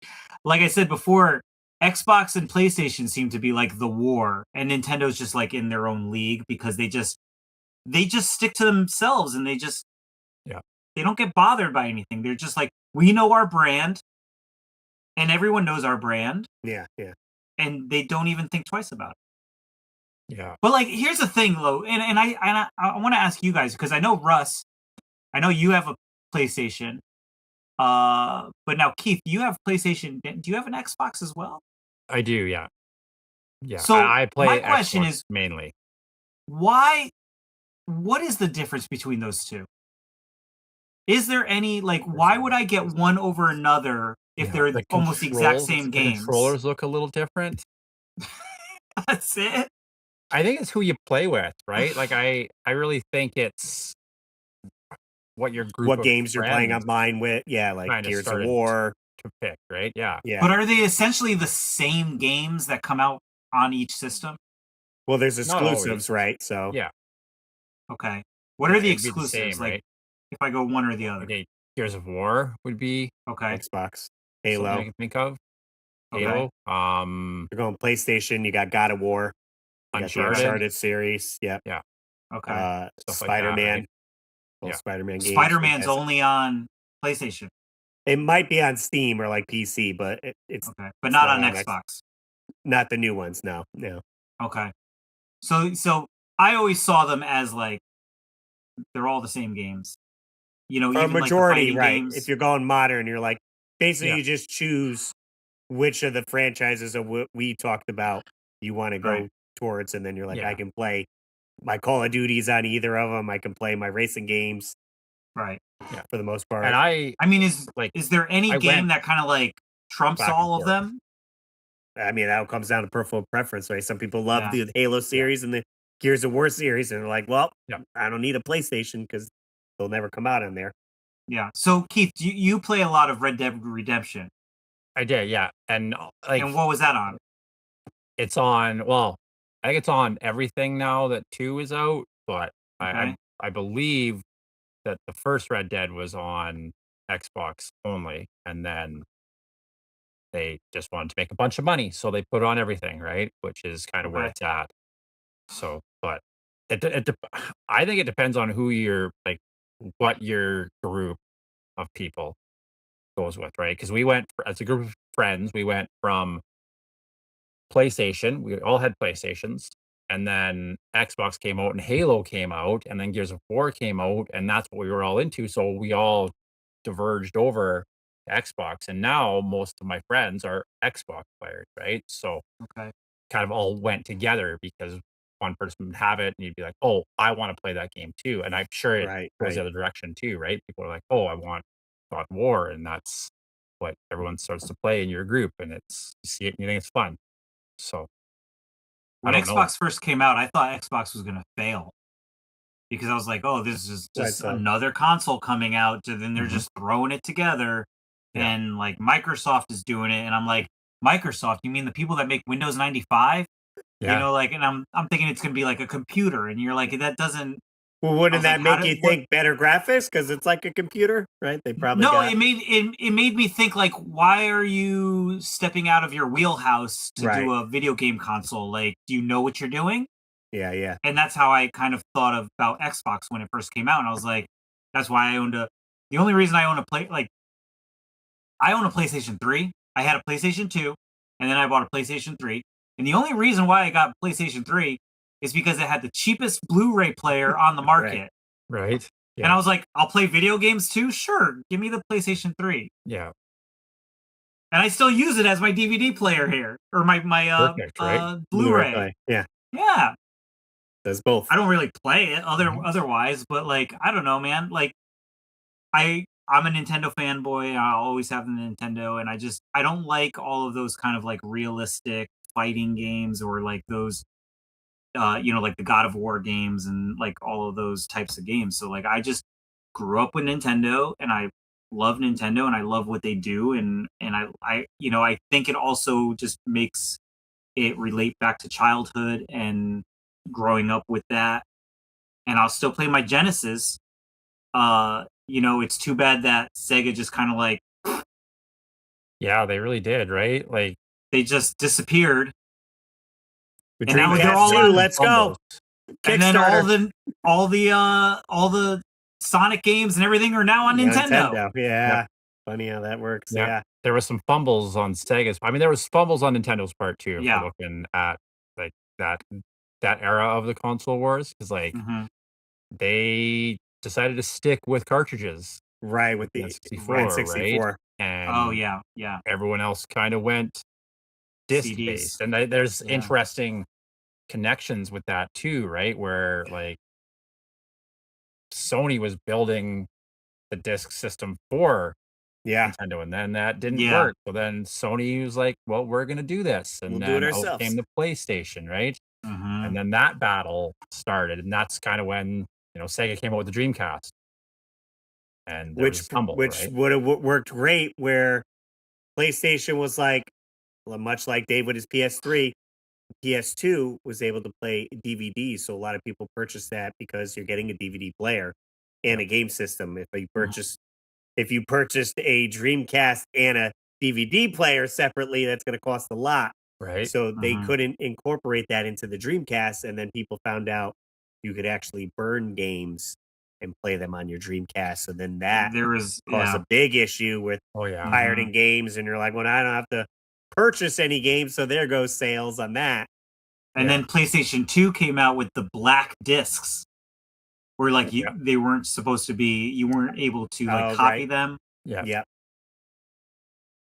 D: I said before, Xbox and PlayStation seem to be like the war, and Nintendo's just like in their own league because they just stick to themselves and
B: Yeah.
D: they don't get bothered by anything. They're just like, we know our brand, and everyone knows our brand,
C: Yeah, yeah.
D: and they don't even think twice about it.
B: yeah.
D: But like, here's the thing, Lo, and I want to ask you guys because I know Russ, I know you have a PlayStation. But now Keith, you have PlayStation. Do you have an Xbox as well?
B: I do, yeah. Yeah,
D: So,
B: I play
D: my question
B: Xbox
D: is-
B: mainly.
D: Why? What is the difference between those two? Is there any like? Why would I get one over another if
B: Yeah,
D: they're
B: the
D: almost the exact same
B: the
D: games?
B: controllers look a little different.
D: That's it.
B: I think it's who you play with, right? Like I really think it's what your group
C: What
B: of
C: games you're playing
B: friends
C: online with? Yeah, like
B: kinda
C: Gears of
B: started
C: War.
B: to pick, right? Yeah.
C: Yeah.
D: But are they essentially the same games that come out on each system?
C: Well, there's
B: Not always.
C: exclusives, right? So
B: Yeah.
D: Okay. What are the
B: It'd be the
D: exclusives?
B: same,
D: Like,
B: right?
D: if I go one or the other.
B: Okay, Gears of War would be
D: Okay.
C: Xbox,
B: something I
C: Halo.
B: can think of.
D: Okay.
B: Halo,
C: You're going PlayStation. You got God of War. You got the
B: Uncharted.
C: Uncharted series. Yep.
D: Okay.
B: Stuff like that,
C: Spider-Man.
B: right?
C: Both
B: Yeah.
C: Spider-Man games.
D: Spider-Man's
C: fantastic.
D: only on PlayStation.
C: It might be on Steam or like PC, but it's
D: Okay. But
C: It's
D: not
C: not
D: on
C: on X-
D: Xbox.
C: not the new ones. No.
D: Okay. So I always saw them as like they're all the same games.
C: For a
D: even
C: majority,
D: like the fighting
C: right?
D: games.
C: If you're going modern, you're like basically
B: Yeah.
C: you just choose which of the franchises of what we talked about you want to go
D: Right.
C: towards, and then you're like,
B: Yeah.
C: I can play my Call of Duties on either of them. I can play my racing games
D: Right.
C: for the most part.
B: And I
D: I mean, is
B: like
D: there any
B: I
D: game
B: went
D: that kind of like trumps
B: back and
D: all of
B: forth.
D: them?
C: I mean, that comes down to personal preference, right? Some people love
D: Yeah.
C: the Halo series and the Gears of War series, and they're like, well,
B: Yeah.
C: I don't need a PlayStation because they'll never come out on there.
D: Yeah. So Keith, you play a lot of Red Dead Redemption,
B: I did, yeah. And like
D: and what was that on?
B: it's on I think it's on everything now that 2 is out, but
D: Okay.
B: I believe that the first Red Dead was on Xbox only, and then they just wanted to make a bunch of money, so they put it on everything, right? Which is kind of where
D: Okay.
B: it's at. So, but I think it depends on who you're like, what your group of people goes with, right? Because we went as a group of friends, we went from PlayStation. We all had PlayStations, and then Xbox came out, and Halo came out, and then Gears of War came out, and that's what we were all into. So we all diverged over Xbox, and now most of my friends are Xbox players, right? So
D: Okay.
B: kind of all went together because one person would have it and you'd be like, oh, I want to play that game too. And I'm sure it
C: Right,
B: goes the
C: right.
B: other direction too, right? People are like, oh, I want God of War. And that's what everyone starts to play in your group. And it's, you see it and you think it's fun. So I
D: When
B: don't know.
D: Xbox first came out, I thought Xbox was gonna fail because I was like, "Oh, this is
C: Right.
D: just
C: So
D: another console coming out." And then they're
B: Mhm.
D: just throwing it together,
B: Yeah.
D: and like Microsoft is doing it, and I'm like, Microsoft? You mean the people that make Windows 95? You
B: Yeah.
D: know, like, and I'm thinking it's gonna be like a computer, and you're like, that doesn't.
C: well,
D: I
C: wouldn't
D: was like,
C: that
D: how
C: make
D: did
C: you
D: what?
C: think better graphics because it's like a computer, right? They probably
D: No,
C: got
D: it made me think like, why are you stepping out of your wheelhouse to
C: right.
D: do a video game console? Like, do you know what you're doing?
C: Yeah, yeah.
D: And that's how I kind of thought about Xbox when it first came out. And I was like, that's why I owned a. The only reason I own a I own a PlayStation 3. I had a PlayStation 2, and then I bought a PlayStation 3. And the only reason why I got PlayStation 3 is because it had the cheapest Blu-ray player on the
C: Right.
D: market.
B: Right.
D: And I was like, I'll play video games too. Sure, give me the PlayStation 3.
B: Yeah.
D: And I still use it as my DVD player here, or my
B: Perfect. Right.
C: Blu-ray
D: Blu-ray.
C: play. Yeah.
D: Yeah,
C: Does both.
D: I don't really play it
B: Mhm.
D: otherwise, but like I don't know, man. Like I'm a Nintendo fanboy. I'll always have the Nintendo, and I don't like all of those kind of like realistic fighting games or like those like the God of War games and like all of those types of games. So like I just grew up with Nintendo and I love Nintendo and I love what they do and I think it also just makes it relate back to childhood and growing up with that. And I'll still play my Genesis. It's too bad that Sega just kind of like
B: Yeah, they really did. Right. Like,
D: they just disappeared.
C: With
D: And now they're
C: Dreamcast
D: all
C: 2,
D: on
C: let's go.
B: fumbles.
D: and then all
C: Kickstarter.
D: the all the Sonic games and everything are now on Nintendo.
C: Nintendo. Yeah. Funny how that works.
B: Yeah.
C: Yeah.
B: There was some fumbles on Sega's. I mean, there was fumbles on Nintendo's part too, if we're
D: Yeah.
B: looking at like that that era of the console wars, because like
D: Mhm.
B: they decided to stick with cartridges
C: Right. With
B: with the
C: the right
B: N64, right?
C: 64.
D: Oh
B: And
D: yeah, yeah.
B: everyone else kind of went disc
D: CDs.
B: based. And there's
D: Yeah.
B: interesting connections with that too, right? Where like Sony was building the disc system for
C: Yeah.
B: Nintendo, and then that didn't
D: Yeah.
B: work. So then Sony was like, "Well, we're gonna do this,"
C: We'll
B: and
C: do it
B: then out
C: ourselves.
B: came the PlayStation, right? And
D: Mhm.
B: then that battle started, and that's kind of when Sega came out with the Dreamcast, and there was a stumble,
C: Which
B: right?
C: would have worked great where PlayStation was like, well, much like Dave with his PS3, PS2 was able to play DVDs. So a lot of people purchased that because you're getting a DVD player and
B: Yep.
C: a game system.
D: Mhm.
C: If you purchased a Dreamcast and a DVD player separately, that's going to cost a lot.
B: Right?
C: So they
D: Mhm.
C: couldn't incorporate that into the Dreamcast, and then people found out you could actually burn games and play them on your Dreamcast. So then that
D: There was
C: caused
D: yeah.
C: a big issue with
B: Oh yeah,
D: Mhm.
C: pirating games, and you're like, well, I don't have to purchase any games, so there goes sales on that.
D: And
B: yeah,
D: then PlayStation 2 came out with the black discs where like
B: yeah,
D: they weren't supposed to be you weren't able to like
C: Oh,
D: copy
C: right.
D: them
B: yeah,
C: Yep.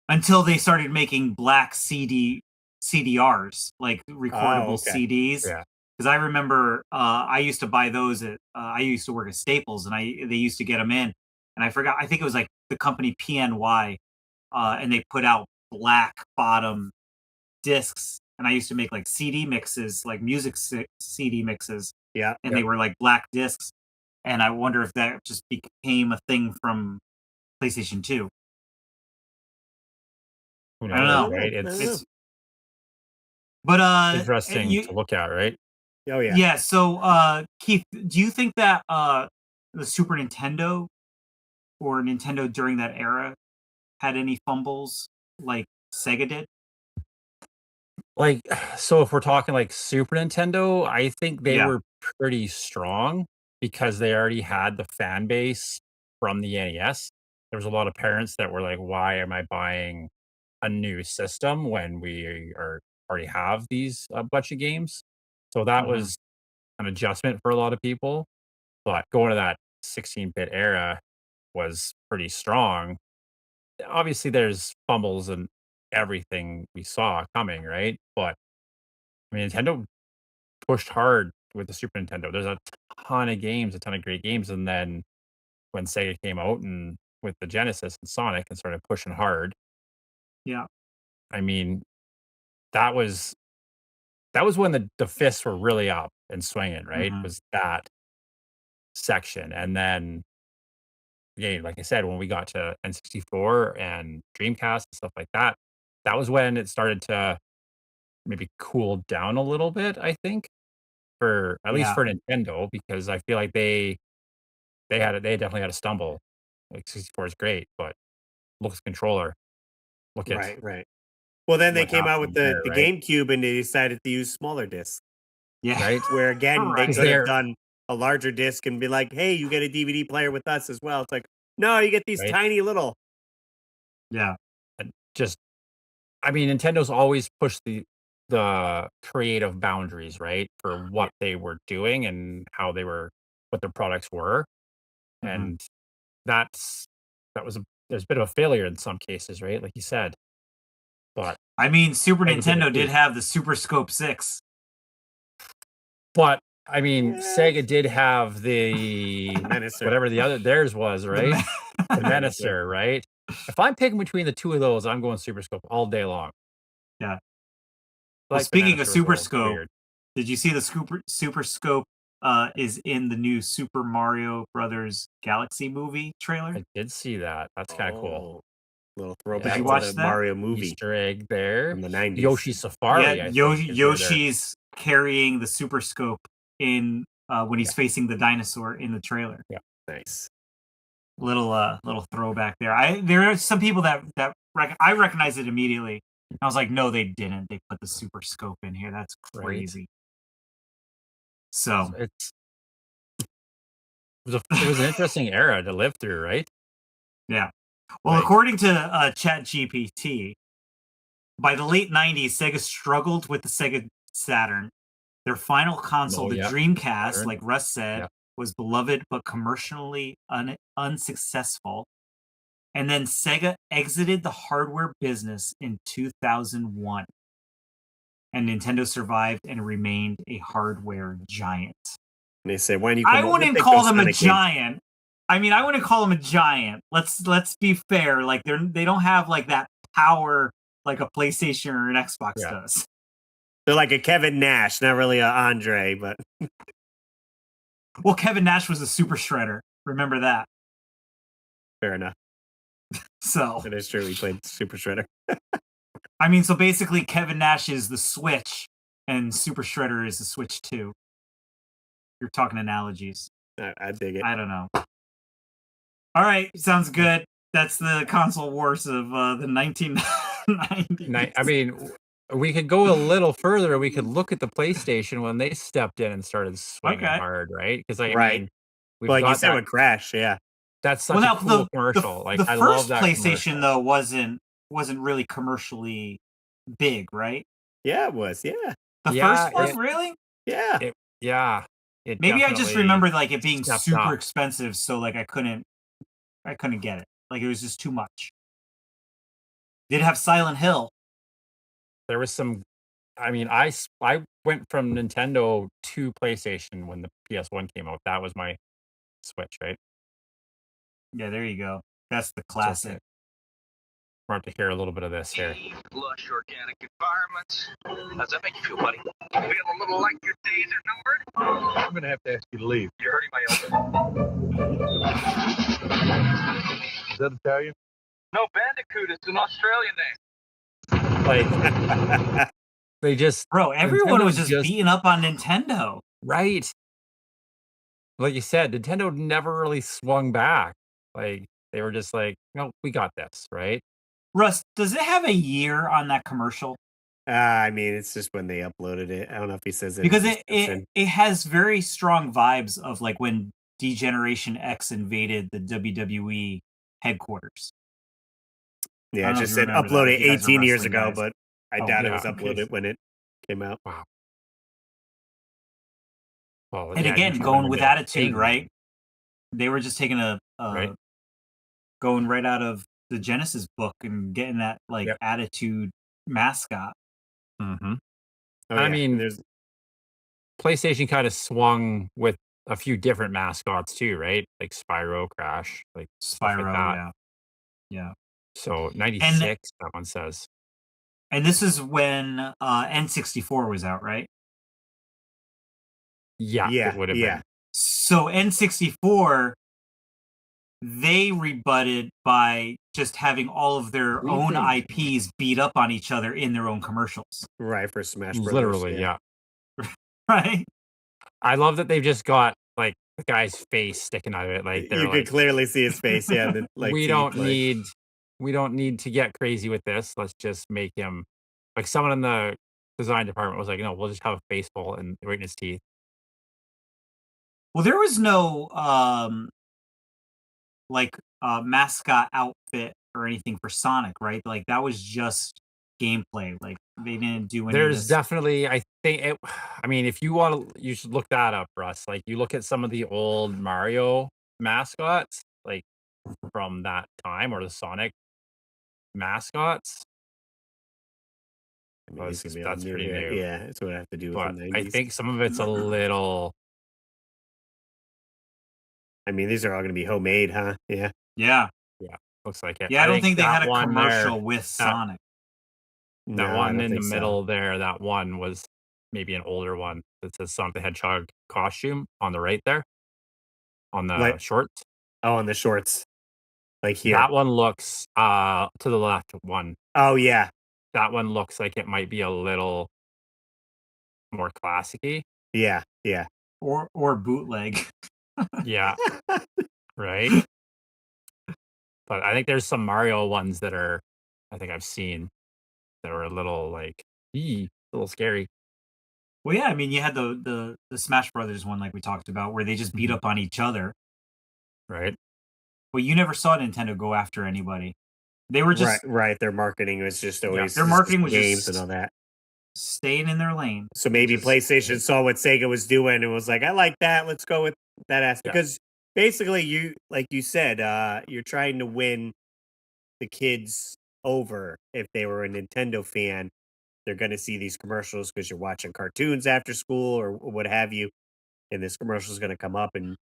D: until they started making black CDRs, like
C: Oh,
D: recordable
C: okay.
D: CDs.
B: yeah.
D: Because I remember I used to buy those at I used to work at Staples, and they used to get them in, and I forgot. I think it was like the company PNY, and they put out black bottom discs, and I used to make like CD mixes, like CD mixes,
C: Yep.
D: and
C: Yep.
D: they were like black discs. And I wonder if that just became a thing from PlayStation 2.
B: Who
D: I don't
C: I
B: knows,
D: know.
C: don't know.
B: right?
C: I don't know.
B: It's
D: But
B: interesting
D: you
B: to look at, right?
C: Oh, yeah.
D: yeah. So Keith, do you think that the Super Nintendo or Nintendo during that era had any fumbles like Sega did?
B: Like, so if we're talking like Super Nintendo, I think they
D: Yeah.
B: were pretty strong because they already had the fan base from the NES. There was a lot of parents that were like, "Why am I buying a new system when we are already have these a bunch of games?" So that
D: Hmm.
B: was an adjustment for a lot of people. But going to that 16-bit era was pretty strong. obviously there's fumbles and everything we saw coming, right? But I mean, Nintendo pushed hard with the Super Nintendo. There's a ton of games, a ton of great games, and then when Sega came out and with the Genesis and Sonic and started pushing hard,
D: Yeah.
B: I mean, that was when the fists were really up and swinging, right?
D: Mhm.
B: Was that section, and then yeah, like I said, when we got to N64 and Dreamcast and stuff like that, that was when it started to maybe cool down a little bit, I think, for at least
D: Yeah.
B: for Nintendo, because I feel like they definitely had a stumble. Like 64 is great, but look at the controller. Look at
C: Right. Well, then they
B: what
C: came out with
B: happened there,
C: the
B: right?
C: GameCube and they decided to use smaller discs.
D: Yeah.
B: Right?
C: Where again they
D: Right.
C: could have
B: They're
C: done a larger disc and be like, "Hey, you get a DVD player with us as well." It's like, no, you get these
B: right.
C: tiny little.
D: Yeah.
B: And just I mean, Nintendo's always pushed the creative boundaries, right? For what they were doing and how they were what their products were.
D: Mhm.
B: And that's that was a there's a bit of a failure in some cases, right? Like you said. But
D: I mean, Super
B: Sega did it
D: Nintendo
B: too.
D: did have the Super Scope 6.
B: But I mean,
C: Yeah.
B: Sega did have the
C: Menacer.
B: whatever the other theirs was,
D: The
B: right? The
C: Menacer.
B: Menacer, right? If I'm picking between the two of those, I'm going Super Scope all day long.
D: Yeah. Well,
B: Like the
D: speaking of
B: Menacer was a
D: Super
B: little
D: Scope,
B: weird.
D: did you see the Super Scope is in the new Super Mario Brothers Galaxy movie trailer?
B: I did see that. That's kind of cool.
C: Oh, little
B: Yeah,
C: throwback
D: Did you
C: to
D: watch
C: the
D: that?
C: Mario movie
B: Easter egg there.
C: from the 90s.
B: Yoshi
D: Yeah,
B: Safari, I think, is where they're
D: Yoshi's carrying the Super Scope in when he's
B: Yeah.
D: facing the dinosaur in the trailer.
C: Nice.
D: Little throwback there. There are some people that I recognize it immediately. I was like, no, they didn't. They put the Super Scope in here. That's
B: Right.
D: crazy. So
B: It's it was an interesting era to live through, right?
D: yeah. Well,
B: Like,
D: according to ChatGPT, by the late 90s, Sega struggled with the Sega Saturn. Their final console,
B: oh
D: the
B: yeah,
D: Dreamcast,
B: Saturn.
D: like Russ said,
B: Yeah.
D: was beloved but commercially unsuccessful. And then Sega exited the hardware business in 2001. And Nintendo survived and remained a hardware giant.
C: And they say, when you
D: I
C: come
D: wouldn't call them a giant. I mean, I wouldn't call them a giant. Let's be fair. Like they don't have like that power like a PlayStation or an Xbox
B: Yeah.
D: does.
C: They're like a Kevin Nash, not really a Andre, but
D: Well, Kevin Nash was a super shredder. Remember that.
C: fair enough.
D: So
C: That is true. He played Super Shredder.
D: I mean, so basically Kevin Nash is the Switch and Super Shredder is the Switch 2. You're talking analogies.
C: I dig it.
D: I don't know. All right, sounds good. That's the console wars of the 1990s.
B: I mean, we could go a little further. We could look at the PlayStation when they stepped in and started swinging
D: Okay.
B: hard, right? Because I
C: Right.
B: mean, we've
C: Like you
B: got
C: said
B: that.
C: with Crash, yeah.
B: That's such
D: Well,
B: a
D: now
B: cool commercial. Like
D: the
B: I
D: first
B: love that
D: PlayStation
B: commercial.
D: though wasn't really commercially big, right?
C: Yeah, it was. Yeah.
D: The
B: Yeah,
D: first one, really?
C: Yeah.
B: Yeah, it
D: Maybe I just
B: definitely
D: remember like it being
B: stepped
D: super
B: up.
D: expensive, so like I couldn't get it. Like it was just too much. Did it have Silent Hill?
B: There was some. I mean, I went from Nintendo to PlayStation when the PS1 came out. That was my switch, right?
D: Yeah, there you go. That's the
B: So
D: classic.
B: we're about to hear a little bit of this here.
I: Lush organic environments. How's that make you feel, buddy? Feel a little like your days are numbered? I'm gonna have to ask you to leave. You're hurting my elbow. Is that Italian? No, Bandicoot. It's an Australian name.
B: Like they just
D: Bro, everyone was
B: Nintendo's
D: just beating up on Nintendo.
B: right. Like you said, Nintendo never really swung back. Like they were just like, no, we got this, right?
D: Russ, does it have a year on that commercial?
C: I mean, it's just when they uploaded it. I don't know if he says it.
D: Because
C: in the
D: it
C: description.
D: has very strong vibes of like when Degeneration X invaded the WWE headquarters.
C: Yeah,
D: I
C: it
D: don't know
C: just
D: if you
C: said
D: remember that,
C: uploaded
D: if you guys are
C: 18 years
D: wrestling
C: ago,
D: guys.
C: but I
D: Oh,
C: doubt it
D: yeah,
C: was
D: okay.
C: uploaded when it came out.
B: Wow. Well,
D: And
B: yeah,
D: again,
B: YouTube
D: going
B: wouldn't
D: with
B: have been
D: attitude,
B: big
D: right?
B: then,
D: They were just taking
B: right?
D: going right out of the Genesis book and getting that like
B: Yep.
D: attitude mascot.
B: Mm-hmm.
C: Oh,
B: I
C: yeah.
B: mean,
C: There's
B: PlayStation kind of swung with a few different mascots too, right? Like Spyro, Crash, like stuff like
D: Spyro,
B: that.
D: yeah. Yeah.
B: So
D: And
B: 96, that one says.
D: and this is when N64 was out, right?
B: Yeah,
C: yeah,
B: it would have
C: yeah.
B: been.
D: So N64, they rebutted by just having all of their own IPs beat up on each other in their own commercials.
C: Right, for Smash Brothers.
B: Literally, yeah.
D: Right?
B: I love that they've just got like the guy's face sticking out of it. Like they're
C: You could
B: like,
C: clearly see his face. Yeah, the, like
B: we
C: teeth,
B: don't
C: like,
B: need to get crazy with this. Let's just make him like someone in the design department was like, no, we'll just have a face full and right in his teeth.
D: Well, there was no like mascot outfit or anything for Sonic, right? Like that was just gameplay. Like they didn't do any of
B: There's
D: this.
B: definitely, I think it, I mean, if you want to, you should look that up, Russ. Like you look at some of the old Mario mascots, like from that time, or the Sonic mascots.
C: I mean, he's gonna be all
B: That's
C: new
B: pretty
C: here.
B: new.
C: Yeah, that's what I have to do with
B: But
C: the
B: I
C: 90s.
B: think some of it's a little,
C: I mean, these are all gonna be homemade, huh? Yeah.
D: Yeah.
B: yeah, looks like it.
D: Yeah, I don't think they
B: that
D: had a
B: one
D: commercial
B: there,
D: with Sonic.
B: that
C: No, I
B: one
C: don't
B: in the
C: think so.
B: middle there, that one was maybe an older one that says Sonic the Hedgehog costume on the right there, on the
C: Like,
B: shorts.
C: oh, on the shorts, like here.
B: That one looks to the left one.
C: Oh, yeah.
B: That one looks like it might be a little more classic-y.
C: Yeah, yeah.
D: Or bootleg.
B: Yeah, right? But I think there's some Mario ones that are, I think I've seen, that are a little like, a little scary.
D: Well, yeah, I mean, you had the Smash Brothers one, like we talked about, where they just beat
B: Mhm.
D: up on each other.
B: Right?
D: But you never saw Nintendo go after anybody. They were just
C: right. Their marketing was just always
D: their
C: just
D: marketing was
C: games
D: just
C: and all that.
D: staying in their lane.
C: So maybe
D: Just-
C: PlayStation saw what Sega was doing and was like, I like that. Let's go with that aspect.
B: Yeah.
C: Because basically, you, like you said, you're trying to win the kids over. If they were a Nintendo fan, they're going to see these commercials because you're watching cartoons after school or what have you. And this commercial is going to come up and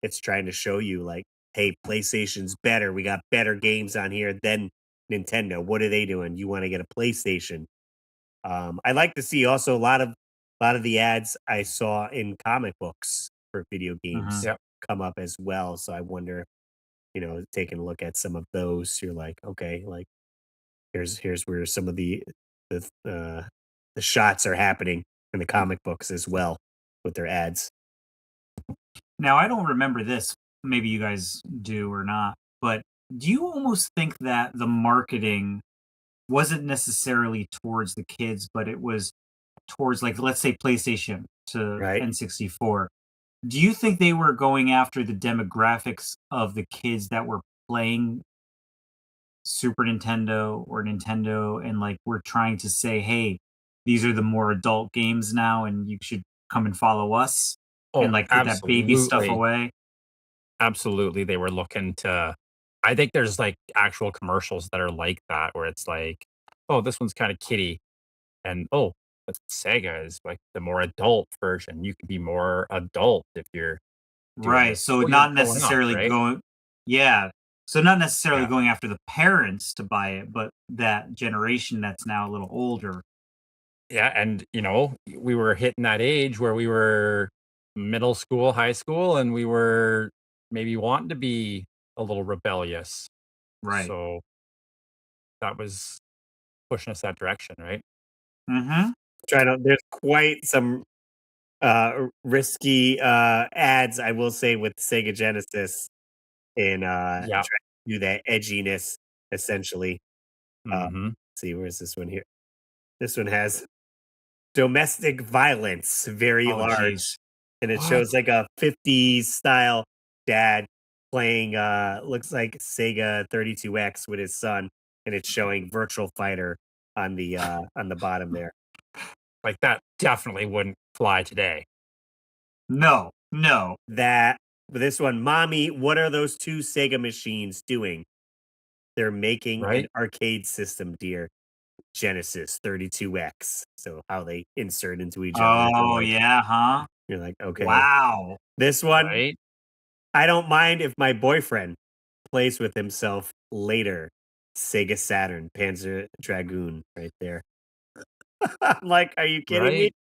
C: it's trying to show you, like, hey, PlayStation's better. We got better games on here than Nintendo. What are they doing? You want to get a PlayStation? I like to see also a lot of the ads I saw in comic books for video games
B: Yep.
C: come up as well. So I wonder, taking a look at some of those, you're like, okay, like here's where some of the the shots are happening in the comic books as well with their ads.
D: Now, I don't remember this. Maybe you guys do or not. But do you almost think that the marketing wasn't necessarily towards the kids, but it was towards, like, let's say PlayStation to
C: Right.
D: N64? Do you think they were going after the demographics of the kids that were playing Super Nintendo or Nintendo, and like we're trying to say, hey, these are the more adult games now, and you should come and follow us,
B: Oh,
D: and like put that baby stuff
B: absolutely.
D: away?
B: Absolutely. They were looking to, I think there's like actual commercials that are like that, where it's like, oh, this one's kind of kiddie. And oh, but Sega is like the more adult version. You could be more adult if you're doing
D: Right.
B: this.
D: So
B: Well, you're
D: not
B: growing up,
D: necessarily
B: right?
D: going, yeah. So not necessarily
B: Yeah.
D: going after the parents to buy it, but that generation that's now a little older.
B: Yeah. And, we were hitting that age where we were middle school, high school, and we were maybe wanting to be a little rebellious.
D: Right.
B: So that was pushing us that direction, right?
D: Mm-hmm.
C: There's quite some risky ads, I will say, with Sega Genesis in
B: Yeah.
C: trying to do that edginess essentially.
B: Mm-hmm.
C: See, where's this one here? This one has domestic violence very
D: Oh,
C: large,
D: geez.
C: and it
B: What?
C: shows like a 50s style dad playing looks like Sega 32X with his son, and it's showing Virtual Fighter on the bottom there.
B: Like that definitely wouldn't fly today.
D: No.
C: But this one, mommy, what are those two Sega machines doing? they're making an
B: Right?
C: arcade system, dear. Genesis 32X. So how they insert into each other.
D: Oh yeah, huh?
C: You're like, okay.
D: Wow.
C: This one,
B: Right?
C: I don't mind if my boyfriend plays with himself later. Sega Saturn, Panzer Dragoon, right there. I'm like, are you kidding me?
B: Right?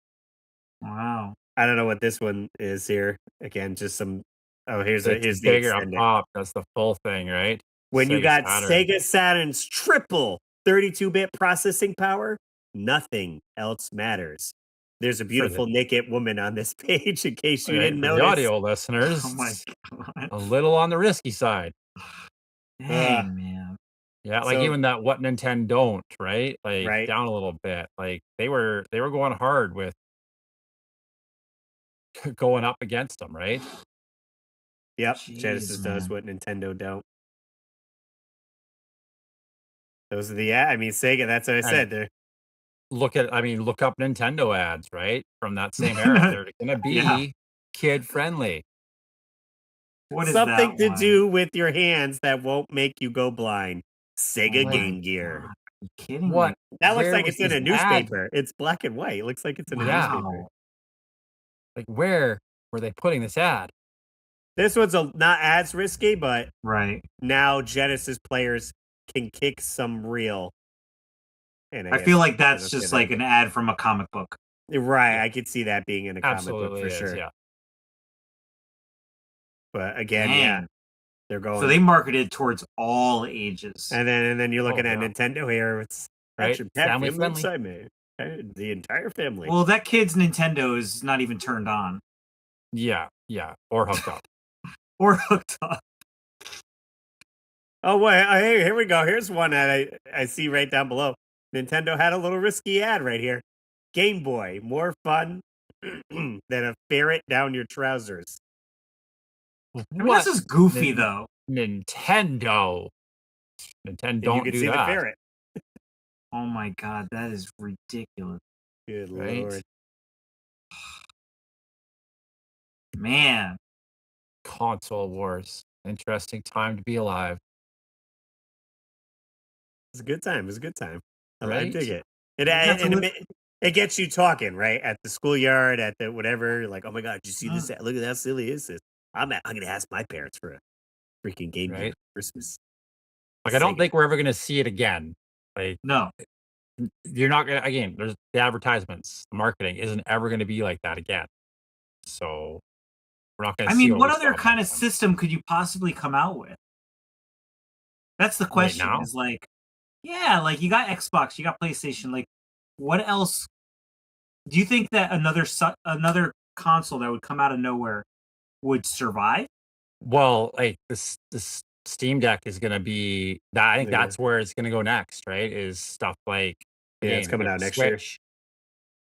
D: Wow.
C: I don't know what this one is here. Again, just some. Oh, here's the
B: It's bigger up
C: extended.
B: top. That's the full thing, right?
C: When you
B: Sega
C: got
B: Saturn.
C: Sega Saturn's triple 32-bit processing power, nothing else matters. There's a beautiful naked woman on this page, in case you
B: Right,
C: didn't
B: for the
C: notice.
B: audio listeners,
D: Oh my god.
B: a little on the risky side.
D: Dang, man.
B: Yeah, like
C: So-
B: even that what Nintendo don't, right? Like
C: Right.
B: down a little bit. Like they were going hard with going up against them, right?
C: Yep,
D: Jeez,
C: Genesis does
D: man.
C: what Nintendo don't. Those are the I mean Sega. That's what I said. They're
B: Look up Nintendo ads, right? From that same era. They're gonna be
D: Yeah.
B: kid friendly.
D: What is
C: something
D: that
C: to
D: one?
C: do with your hands that won't make you go blind. Sega
D: Oh my
C: Game Gear.
D: God. Are you kidding
B: What?
D: me?
C: That looks
B: Where
C: like
B: was
C: it's in
B: this
C: a
B: ad?
C: newspaper. It's black and white. It looks like it's in a newspaper.
D: Wow.
B: Like where were they putting this ad?
C: This one's not as risky, but
D: Right.
C: now Genesis players can kick some real. And
D: I
C: guess
D: feel like that's
C: that's
D: just
C: good.
D: like an ad from a comic book.
C: Right. I could see that being in a
B: Absolutely
C: comic book for
B: is,
C: sure.
B: yeah.
C: But again,
D: Dang.
C: yeah, they're going.
D: So they marketed towards all ages.
C: and then you're looking at
B: yeah.
C: Nintendo here. It's
B: Right? Family friendly.
C: excitement. The entire family.
D: Well, that kid's Nintendo is not even turned on
B: Yeah, or hooked up.
D: or hooked up.
C: Oh, wait. Hey, here we go. Here's one that I see right down below. Nintendo had a little risky ad right here. Game Boy, more fun than a ferret down your trousers.
D: I mean, this is goofy though.
B: Nintendo. Nintendo
C: And
B: don't
C: you can
B: do
C: see
B: that.
C: the ferret.
D: Oh my god, that is ridiculous.
C: Good
B: Right?
C: lord.
D: Man.
B: Console wars. Interesting time to be alive.
C: It's a good time. It's a good time. I
B: Right?
C: dig it. It gets you talking, right? At the schoolyard, at the whatever. You're like, oh my god, did you see this? Look at how silly is this? I'm gonna ask my parents for a freaking Game Gear
B: Right.
C: for Christmas.
B: Like I don't
C: Sega.
B: think we're ever gonna see it again. Like
D: No.
B: you're not gonna again, there's the advertisements, the marketing isn't ever gonna be like that again. So we're not gonna
D: I
B: see
D: mean, what
B: we
D: other
B: saw
D: kind
B: back
D: of
B: then.
D: system could you possibly come out with? That's the question.
B: now?
D: Is like, yeah, like you got Xbox, you got PlayStation. Like, what else? Do you think that another console that would come out of nowhere would survive?
B: Well, like this Steam Deck is gonna be that I think
C: Yeah.
B: that's where it's gonna go next, right? Is stuff like
C: Yeah, it's
B: again,
C: coming
B: you got
C: out
B: the
C: next year.
B: Switch,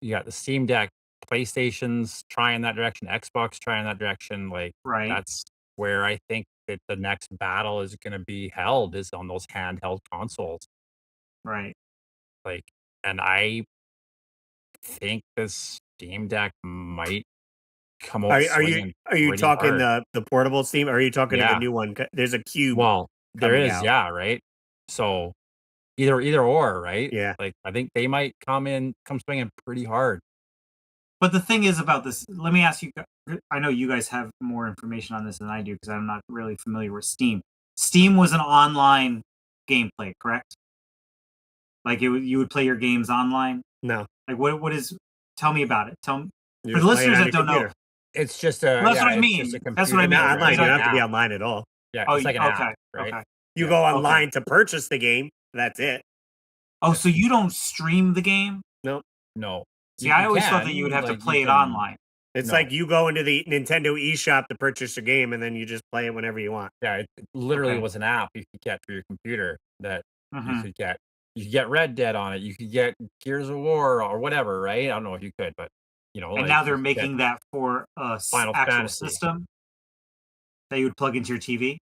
B: you got the Steam Deck, PlayStation's trying that direction, Xbox trying that direction. Like
D: Right.
B: that's where I think that the next battle is gonna be held is on those handheld consoles.
D: Right.
B: Like, and I think this Steam Deck might come out
C: Are you
B: swinging pretty
C: talking
B: hard.
C: the portable Steam? Or are you talking of the
B: Yeah.
C: new one? There's a Cube.
B: Well, there
C: coming
B: is,
C: out.
B: yeah, right? So either or, right?
C: Yeah.
B: Like I think they might come swinging pretty hard.
D: But the thing is about this, let me ask you, I know you guys have more information on this than I do because I'm not really familiar with Steam. Steam was an online gameplay, correct? Like you would play your games online?
C: No.
D: Like what is, tell me about it. For
C: You're
D: the
C: playing
D: listeners
C: on
D: that
C: your
D: don't know,
C: computer.
B: It's just a
D: Well, that's what I
B: it's
D: mean.
B: just a
D: That's what I
B: computer
D: mean.
C: Not
B: game,
C: online. You
B: right?
C: don't have to be
B: App.
C: online at all.
B: Yeah,
D: Oh,
B: it's like an
D: okay,
B: app, right?
D: okay.
C: You
B: Yeah.
C: go online to purchase the game. That's it.
D: Oh, so you don't stream the game?
C: No.
B: No.
D: See, I always thought that you would have to play it online.
C: It's
B: No.
C: like you go into the Nintendo eShop to purchase a game, and then you just play it whenever you want.
B: Yeah, it literally
D: Okay.
B: was an app you could get for your computer that you
D: Mhm.
B: could get. You could get Red Dead on it. You could get Gears of War or whatever, right? I don't know if you could, but
D: And
B: like,
D: now
B: you
D: they're
B: could get
D: making that for a
B: Final
D: actual
B: Fantasy.
D: system that you would plug into your TV.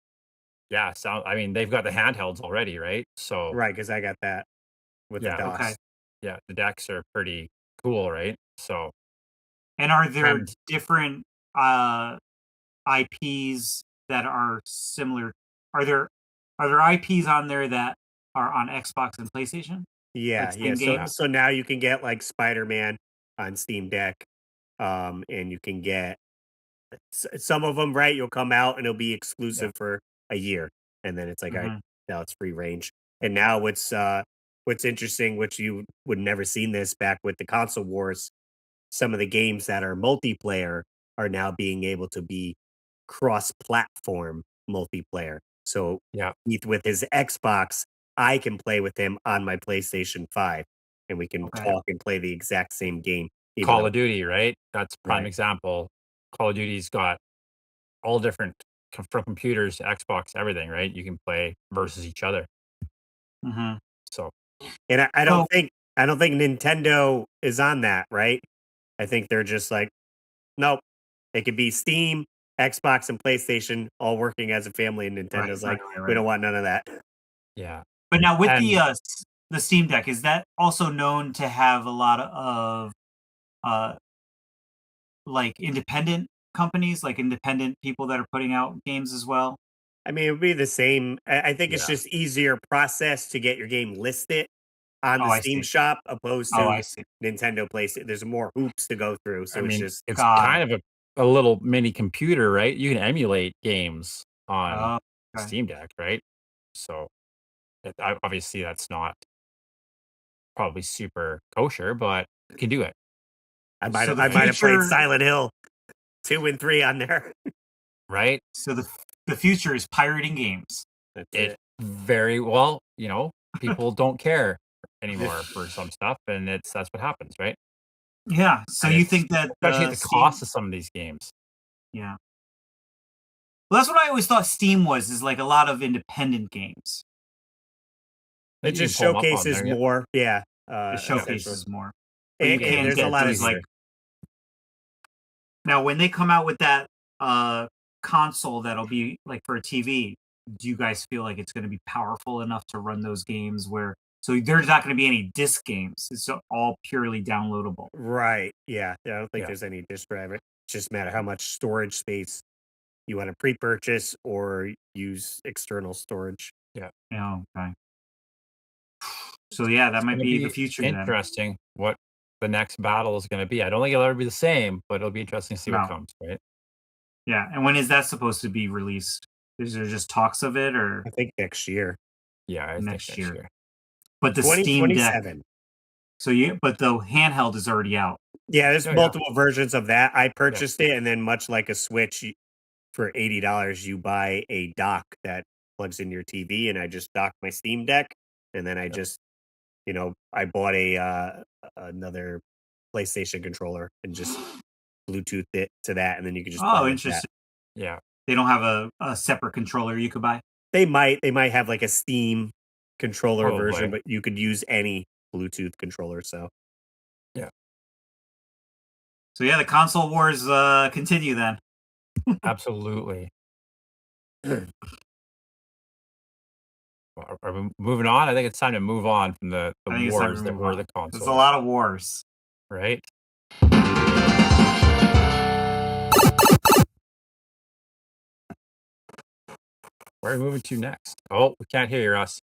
B: Yeah, so I mean they've got the handhelds already, right? So
C: Right, because I got that with
B: Yeah.
C: the DOS.
D: Okay.
B: yeah, the decks are pretty cool, right? So
D: And are there
B: And-
D: different IPs that are similar? Are Are there IPs on there that are on Xbox and PlayStation?
C: Yeah,
D: Like
C: yeah.
D: same
C: So
D: games?
C: so now you can get like Spider-Man on Steam Deck, and you can get some of them. Right, you'll come out and it'll be exclusive for a year, and then it's like, all right,
D: Mhm.
C: now it's free range. And now what's interesting, which you would never seen this back with the console wars, some of the games that are multiplayer are now being able to be cross-platform multiplayer. So
B: Yeah.
C: Heath with his Xbox, I can play with him on my PlayStation 5, and we can
D: Okay.
C: talk and play the exact same game. Even
B: Call
C: though,
B: of Duty, right? That's prime
C: Right.
B: example. Call of Duty's got all different from computers to Xbox, everything, right? You can play versus each other.
D: Mhm.
B: So
C: and I
D: So-
C: don't think Nintendo is on that, right? I think they're just like, nope. It could be Steam, Xbox, and PlayStation all working as a family, and Nintendo's like, we don't want none of that.
B: yeah.
D: But now with
B: And-
D: the Steam Deck, is that also known to have a lot of like independent companies, like independent people that are putting out games as well?
C: I mean, it would be the same. I think it's
B: Yeah.
C: just easier process to get your game listed on the
D: Oh, I
C: Steam
D: see.
C: shop opposed
D: Oh, I
C: to
D: see.
C: Nintendo PlayStation. There's more hoops to go through, so
B: I mean,
C: it's just
B: it's
D: Got
B: kind of a little mini computer, right? You can emulate games on
D: Oh, okay.
B: Steam Deck, right? So obviously that's not probably super kosher, but you can do it,
C: I might
D: So
C: have
D: the
C: I might have played
D: future-
C: Silent Hill 2 and 3 on there.
B: right?
D: So the future is pirating games.
C: That's
B: It
C: it.
B: very well, people don't care anymore for some stuff, and that's what happens, right?
D: Yeah. So
B: And
D: you
B: it's-
D: think that
B: especially at the
D: Steam-
B: cost of some of these games.
D: Yeah. Well, that's what I always thought Steam was, is like a lot of independent games.
C: It
B: You can
C: just
B: pull 'em up on
C: showcases
B: there, yeah.
C: more. Yeah.
D: It showcases more.
C: And,
D: you
C: and
D: can't
C: there's a
D: get
C: lot of
D: these, like now when they come out with that console that'll be like for a TV, do you guys feel like it's going to be powerful enough to run those games where so there's not going to be any disc games? It's all purely downloadable.
C: Right. Yeah. I don't think
B: Yeah.
C: there's any disk drive. It just matter how much storage space you want to pre-purchase or use external storage.
D: Yeah. Okay. So yeah, that might
B: Gonna
D: be the future then.
B: interesting what the next battle is going to be. I don't think it'll ever be the same, but it'll be interesting to see
D: No.
B: what comes, right?
D: Yeah. And when is that supposed to be released? Is there just talks of it, or
C: I think next year.
B: Yeah, I think
D: Next
B: next
D: year.
B: year.
D: but the Steam Deck?
C: 2027.
D: So but the handheld is already out.
C: Yeah, there's
B: Oh, yeah.
C: multiple versions of that. I purchased it, and then much like a Switch, for $80, you buy a dock that plugs in your TV, and I just dock my Steam Deck, and then I just, I bought another PlayStation controller and just Bluetooth it to that, and then you can just. play
D: Oh,
C: with
D: interesting.
C: that.
B: Yeah.
D: They don't have a separate controller you could buy.
C: They might have like a Steam controller
B: Probably.
C: version, but you could use any Bluetooth controller. So
D: So yeah, the console wars continue then.
B: Absolutely. Are we moving on? I think it's time to move on from the
D: I think it's time to
B: wars that
D: move
B: were
D: on.
B: the consoles.
D: There's a lot of wars.
B: Right? Where are we moving to next? Oh, we can't hear you, Russ.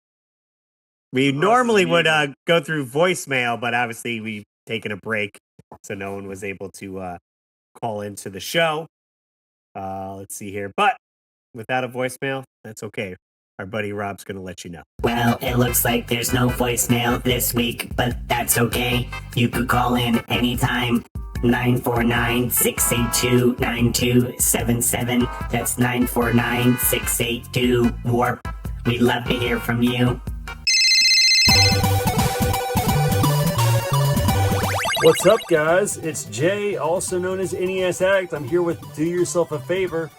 C: we
D: Russ
C: normally
D: is
C: would
D: muted.
C: go through voicemail, but obviously we've taken a break, so no one was able to call into the show. Let's see here, but without a voicemail, that's okay. Our buddy Rob's going to let you know.
A: Well, it looks like there's no voicemail this week, but that's okay. You could call in anytime. 949-682-9277. That's 949-682-WARP. We'd love to hear from you.
J: What's up, guys? It's Jay, also known as NES Addict. I'm here with Do Yourself a Favor,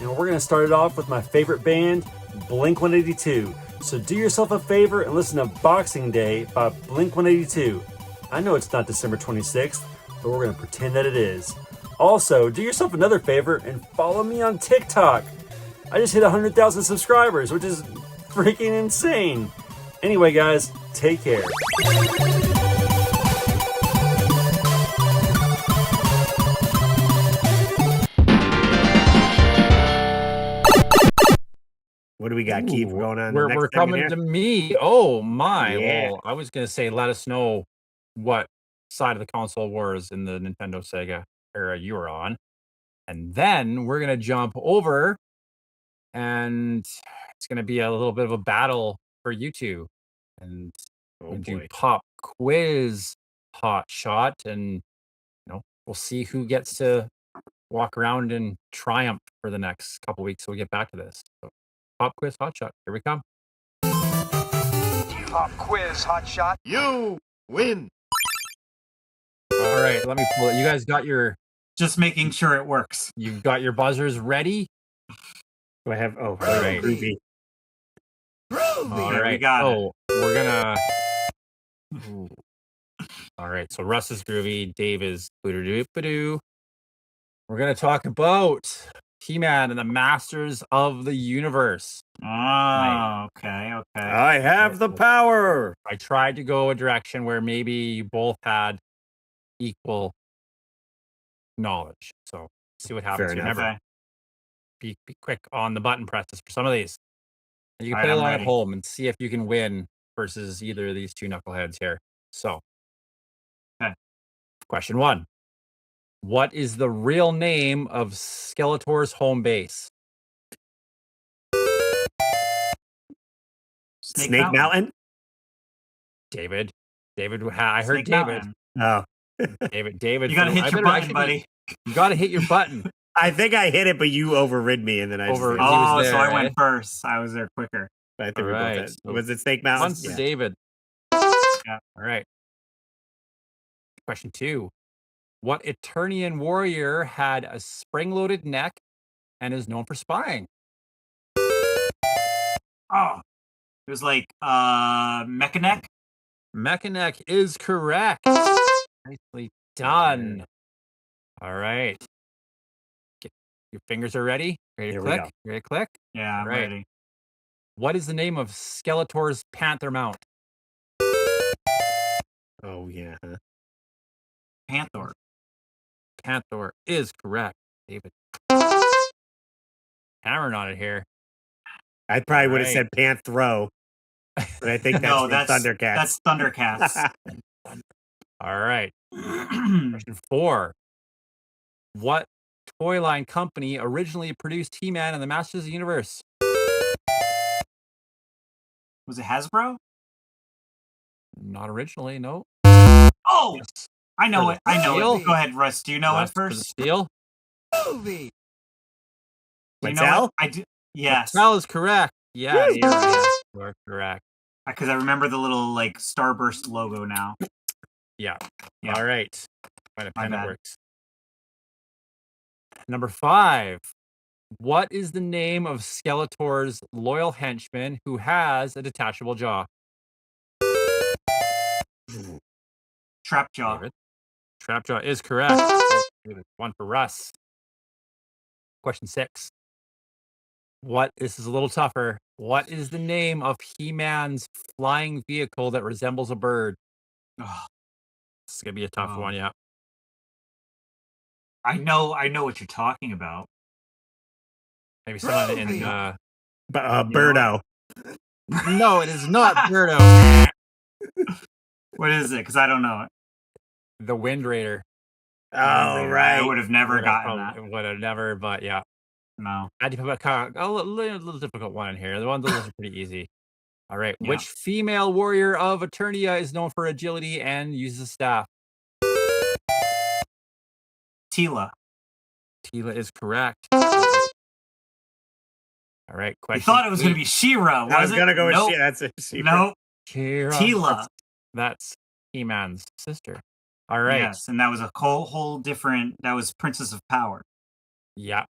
J: and we're going to start it off with my favorite band, Blink-182. So do yourself a favor and listen to Boxing Day by Blink-182. I know it's not December 26th, but we're going to pretend that it is. Also, do yourself another favor and follow me on TikTok. I just hit 100,000 subscribers, which is freaking insane. Anyway, guys, take care.
C: What do we got? Keep
B: Ooh,
C: going on. The next
B: we're
C: segment
B: coming
C: here?
B: to me. Oh my!
C: Yeah.
B: Well, I was gonna say, let us know what side of the console wars in the Nintendo Sega era you were on, and then we're gonna jump over, and it's gonna be a little bit of a battle for you two, and
C: Oh
B: we'll do
C: boy.
B: pop quiz, hot shot, and we'll see who gets to walk around in triumph for the next couple weeks. So we get back to this. So, pop quiz, hot shot. Here we come.
I: Pop quiz, hot shot.
F: You win.
B: All right, let me pull it. You guys got your
D: Just making sure it works.
B: you've got your buzzers ready?
C: Do I have? Oh,
B: right.
C: groovy.
B: All
D: Okay, we
B: right.
D: got it.
B: So we're gonna. Ooh. All right. So Russ is groovy. Dave is boo-doo-doo-ba-doo. We're gonna talk about He-Man and the Masters of the Universe.
D: Oh, okay.
C: I have the power.
B: I tried to go a direction where maybe you both had equal knowledge. So see what happens
C: Fair
B: here.
C: enough.
B: Remember,
D: Okay.
B: be quick on the button presses for some of these. And you can
D: All
B: play
D: right, I'm
B: along at
D: ready.
B: home and see if you can win versus either of these two knuckleheads here. So,
D: Okay.
B: question 1. What is the real name of Skeletor's home base?
C: Snake Mountain.
B: David. I heard
D: Snake
B: David.
C: Oh,
B: David.
D: You gotta
B: I
D: hit your
B: better- I
D: button,
B: should be-
D: buddy.
B: You gotta hit your button.
C: I think I hit it, but you overrid me, and then I
B: Over-
C: just.
B: he was
D: Oh,
B: there,
D: so I
B: eh?
D: went first. I was there quicker.
C: I think
B: All
C: we both
B: right,
C: had.
B: so
C: Was it Snake Mountain?
B: One for David.
D: Yeah.
B: All right. Question 2. What Eternian warrior had a spring-loaded neck and is known for spying?
D: Oh, it was like Mechanic.
B: Mechanic is correct. Nicely done. All right. Your fingers are ready? Ready to
C: Here we
B: click?
C: go.
B: Ready to click?
D: Yeah, I'm
B: Right.
D: ready.
B: What is the name of Skeletor's panther mount?
C: Oh yeah. Huh?
D: Panther.
B: Panther is correct, David. Hammering on it here.
C: I probably would have
B: Right.
C: said Panthro, but I think that's
D: No,
C: from
D: that's
C: Thundercats.
D: That's Thundercats.
B: All right. Question 4. What toy line company originally produced He-Man and the Masters of the Universe?
D: Was it Hasbro?
B: Not originally, no.
D: Oh,
B: Yes.
D: I know
B: For
D: it.
B: the
D: I know
B: steal?
D: it. Go ahead, Russ. Do you know
B: Russ
D: it
B: for the
D: first?
B: steal.
D: Do you know
C: Mattel?
D: it? I do. Yes,
B: Mattel is correct. Yes,
D: You're right.
B: you are correct.
D: Because I remember the little like Starburst logo now.
B: Yeah.
D: Yeah.
B: All right. Find a
D: My
B: pen that
D: bad.
B: works. Number 5. What is the name of Skeletor's loyal henchman who has a detachable jaw?
D: Trapjaw.
B: David. Trapjaw is correct. Oh, David. One for Russ. Question 6. This is a little tougher. What is the name of He-Man's flying vehicle that resembles a bird?
D: Ugh,
B: This is gonna be a tough
D: Oh.
B: one, yeah.
D: I know what you're talking about.
B: Maybe someone in
C: Birdo.
B: No, it is not Birdo.
D: What is it? Because I don't know it.
B: The Wind Raider.
C: Oh
D: I
C: right.
D: would have never gotten that.
B: Would have never, but yeah.
D: No.
B: I had to put a little difficult one in here. The ones are pretty easy. All right.
D: Yeah.
B: Which female warrior of Eternia is known for agility and uses a staff?
D: Tila.
B: Tila is correct. All right.
D: I
B: Question.
D: thought it was going to
B: 8.
D: be She-Ra.
C: I was
D: it?
C: gonna go with
D: Nope.
C: shit. That's it.
D: Nope.
B: Kira.
D: Tila.
B: That's He-Man's sister. All right.
D: Yes, and that was a whole different. That was Princess of Power.
B: Yeah.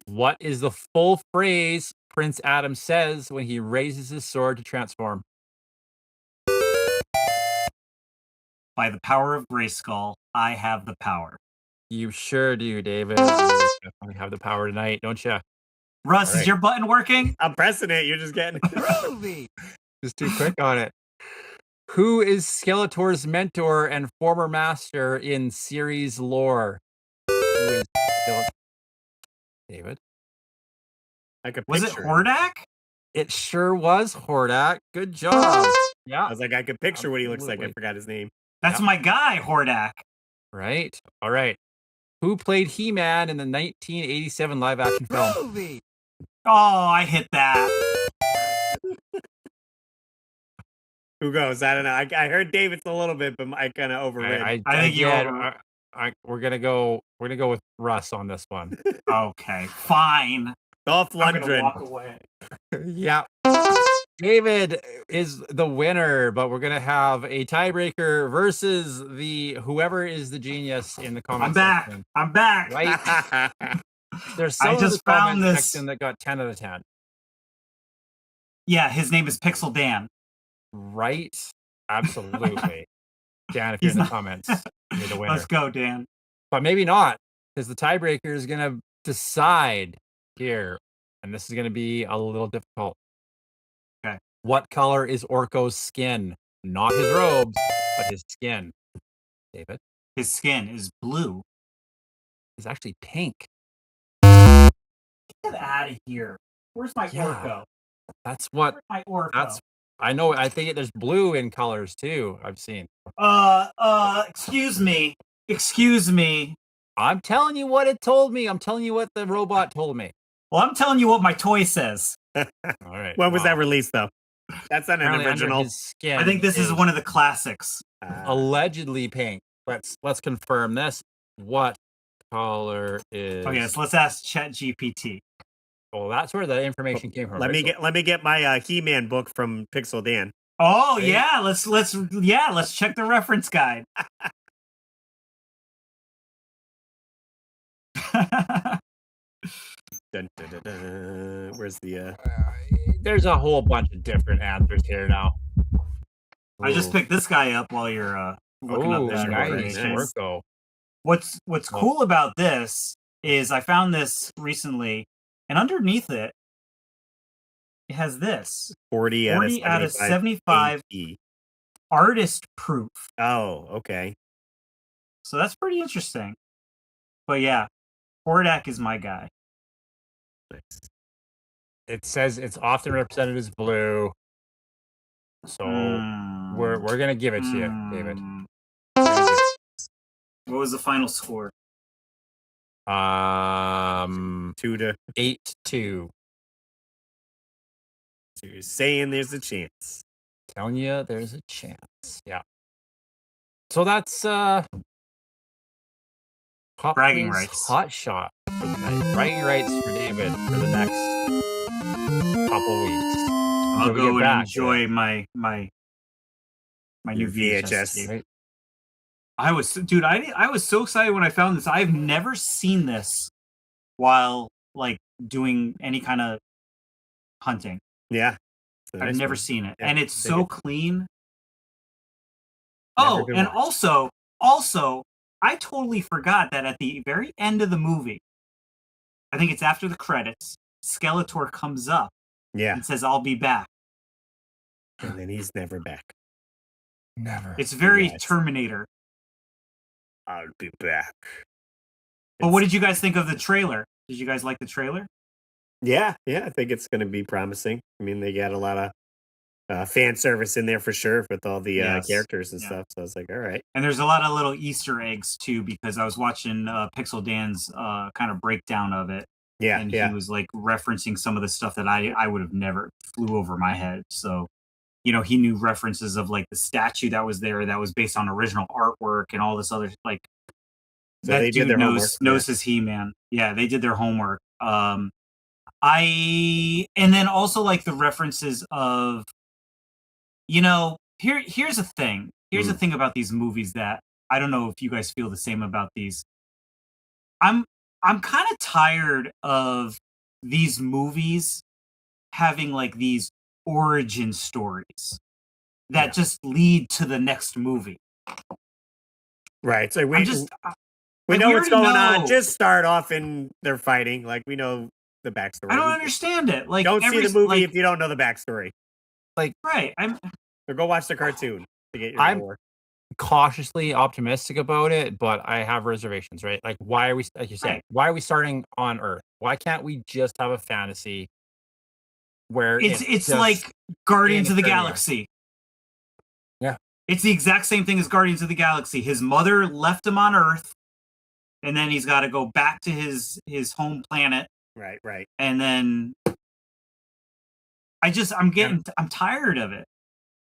B: What is the full phrase Prince Adam says when he raises his sword to transform?
D: By the power of Grayskull, I have the power.
B: You sure do, David. You definitely have the power tonight, don't you?
D: Russ,
B: All right.
D: is your button working?
C: I'm pressing it. You're just getting.
B: Just too quick on it. Who is Skeletor's mentor and former master in series lore? Who is David?
C: I could
D: Was it
C: picture
D: Hordak?
B: It sure was Hordak. Good job. Yeah.
C: I was like, I could picture what he looks like. I
B: Absolutely.
C: forgot his name.
D: That's my guy, Hordak.
B: Right. All right. Who played He-Man in the 1987 live-action film?
D: Oh, I hit that.
C: Who goes? I don't know. I heard David's a little bit, but I kind of overrid.
D: I think you
B: did.
D: over-
B: We're gonna go with Russ on this one.
D: Okay, fine.
C: Dolph
D: I'm gonna
C: Lundgren.
D: walk away.
B: Yeah. David is the winner, but we're gonna have a tiebreaker versus whoever is the genius in the comments.
D: I'm back.
B: Right? There's some
D: I just found this
B: section that got 10 out of 10.
D: Yeah, his name is Pixel Dan.
B: Right? Absolutely. Dan, if you're in the comments, you're the winner.
D: Let's go, Dan.
B: But maybe not, because the tiebreaker is gonna decide here, and this is gonna be a little difficult.
D: Okay.
B: What color is Orko's skin? Not his robes, but his skin. David?
D: His skin is blue.
B: It's actually pink.
D: Get out of here. Where's my Orko?
B: That's what.
D: Where's my Orko?
B: I know. I think there's blue in colors too. I've seen.
D: Excuse me. Excuse me.
B: I'm telling you what it told me. I'm telling you what the robot told me.
D: Well, I'm telling you what my toy says.
B: All right.
C: When was that released, though? That's not an
B: Apparently under
C: original.
B: his skin
D: I think this is one of the classics.
B: allegedly pink. Let's confirm this. What color is?
D: Okay, so let's ask ChatGPT.
B: Well, that's where the information came from.
C: Let
B: right?
C: me get my He-Man book from Pixel Dan.
D: Oh
C: Right?
D: yeah, let's check the reference guide.
C: Dun, dun, dun, dun. Where's the?
B: There's a whole bunch of different answers here now.
D: I just picked this guy up while you're looking up this
B: nice.
D: information.
B: Orko.
D: What's cool about this is I found this recently, and underneath it, it has this
C: 40
D: out of 75
C: AE.
D: artist proof.
C: Oh, okay.
D: So that's pretty interesting. But yeah, Hordak is my guy.
C: Nice.
B: It says it's often represented as blue. So we're gonna give it to you, David.
D: What was the final score?
C: 2-8.
B: So
C: you're saying there's a chance.
B: Telling you there's a chance. Yeah. So that's
D: bragging
B: Popkins
D: rights.
B: Hot shot. For the night. Bragging rights for David for the next couple weeks.
D: I'll go and enjoy my new VHS.
B: Right?
D: I was so excited when I found this. I've never seen this while like doing any kind of hunting.
C: Yeah.
D: I've never seen it.
C: Yeah,
D: and it's so clean.
C: Never
D: Oh,
C: been
D: and
C: watched.
D: also, I totally forgot that at the very end of the movie, I think it's after the credits, Skeletor comes up and says, "I'll be back."
C: And then he's never back.
B: Never.
D: It's very Terminator.
C: I'll be back.
D: But what did you guys think of the trailer? Did you guys like the trailer?
C: Yeah, I think it's going to be promising. I mean, they got a lot of fan service in there for sure with all the characters and stuff. So I was like, all right.
D: And there's a lot of little Easter eggs too, because I was watching Pixel Dan's kind of breakdown of it.
C: Yeah,
D: and he was like referencing some of the stuff that I would have never flew over my head. So, you know, he knew references of like the statue that was there that was based on original artwork and all this other like.
C: So
D: that
C: they did
D: dude
C: their
D: knows
C: homework.
D: his He-Man. Yeah, they did their homework. And then also like the references of, you know, here's the thing. Here's the thing about these movies that I don't know if you guys feel the same about these. I'm kind of tired of these movies having like these origin stories that just lead to the next movie.
C: Right. So we
D: like,
C: know
D: we
C: what's
D: already
C: going on.
D: know.
C: Just start off and they're fighting. Like we know the backstory.
D: I don't understand it. Like,
C: don't see the movie if you don't know the backstory.
B: Like,
D: right.
C: Or go watch the cartoon to get your
B: I'm
C: lore.
B: cautiously optimistic about it, but I have reservations, right? Like, why are we, like you said, why are we starting on Earth? Why can't we just have a fantasy where
D: It's
B: just
D: like Guardians of the
B: Eternia.
D: Galaxy.
B: Yeah.
D: It's the exact same thing as Guardians of the Galaxy. His mother left him on Earth, and then he's got to go back to his home planet,
C: Right.
D: and then I'm tired of it.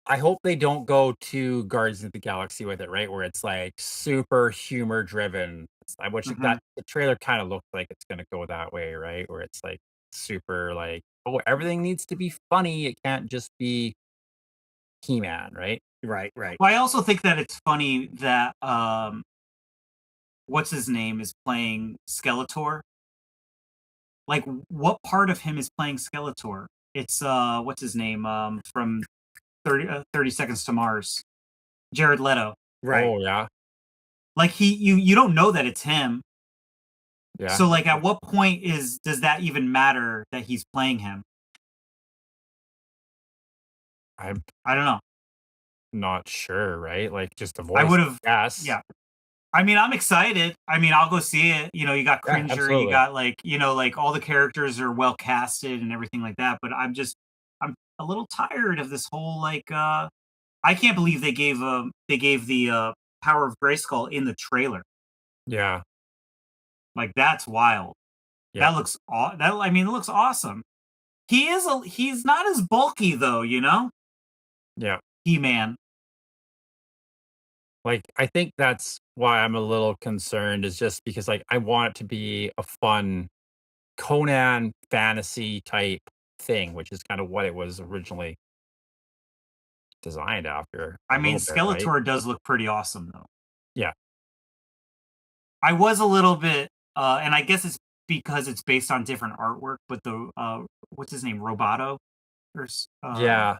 B: I hope they don't go to Guardians of the Galaxy with it, right? Where it's like super humor driven. I wish that the trailer kind of looked like it's gonna go that way, right? Where it's like super like, oh, everything needs to be funny. It can't just be He-Man, right?
C: Right.
D: Well, I also think that it's funny that what's his name is playing Skeletor. Like, what part of him is playing Skeletor? It's what's his name from 30 Seconds to Mars, Jared Leto.
C: Right.
B: Oh yeah.
D: Like you don't know that it's him.
B: Yeah.
D: So like, at what point does that even matter that he's playing him?
B: I'm
D: I don't know.
B: not sure, right? Like just a voice.
D: I would have.
B: Yes.
D: Yeah. I mean, I'm excited. I mean, I'll go see it. You know, you got
B: Yeah,
D: Cringer,
B: absolutely.
D: you got like, like all the characters are well casted and everything like that. But I'm a little tired of this whole like. I can't believe they gave the Power of Grayskull in the trailer.
B: Yeah.
D: Like, that's wild.
B: Yeah.
D: That looks it looks awesome. He's not as bulky though, you know?
B: Yeah.
D: He-Man.
B: Like, I think that's why I'm a little concerned is just because like I want it to be a fun Conan fantasy type thing, which is kind of what it was originally designed after.
D: I mean,
B: little bit, right?
D: Skeletor does look pretty awesome though.
B: Yeah.
D: I was a little bit and I guess it's because it's based on different artwork, but the what's his name? Roboto?
B: Yeah.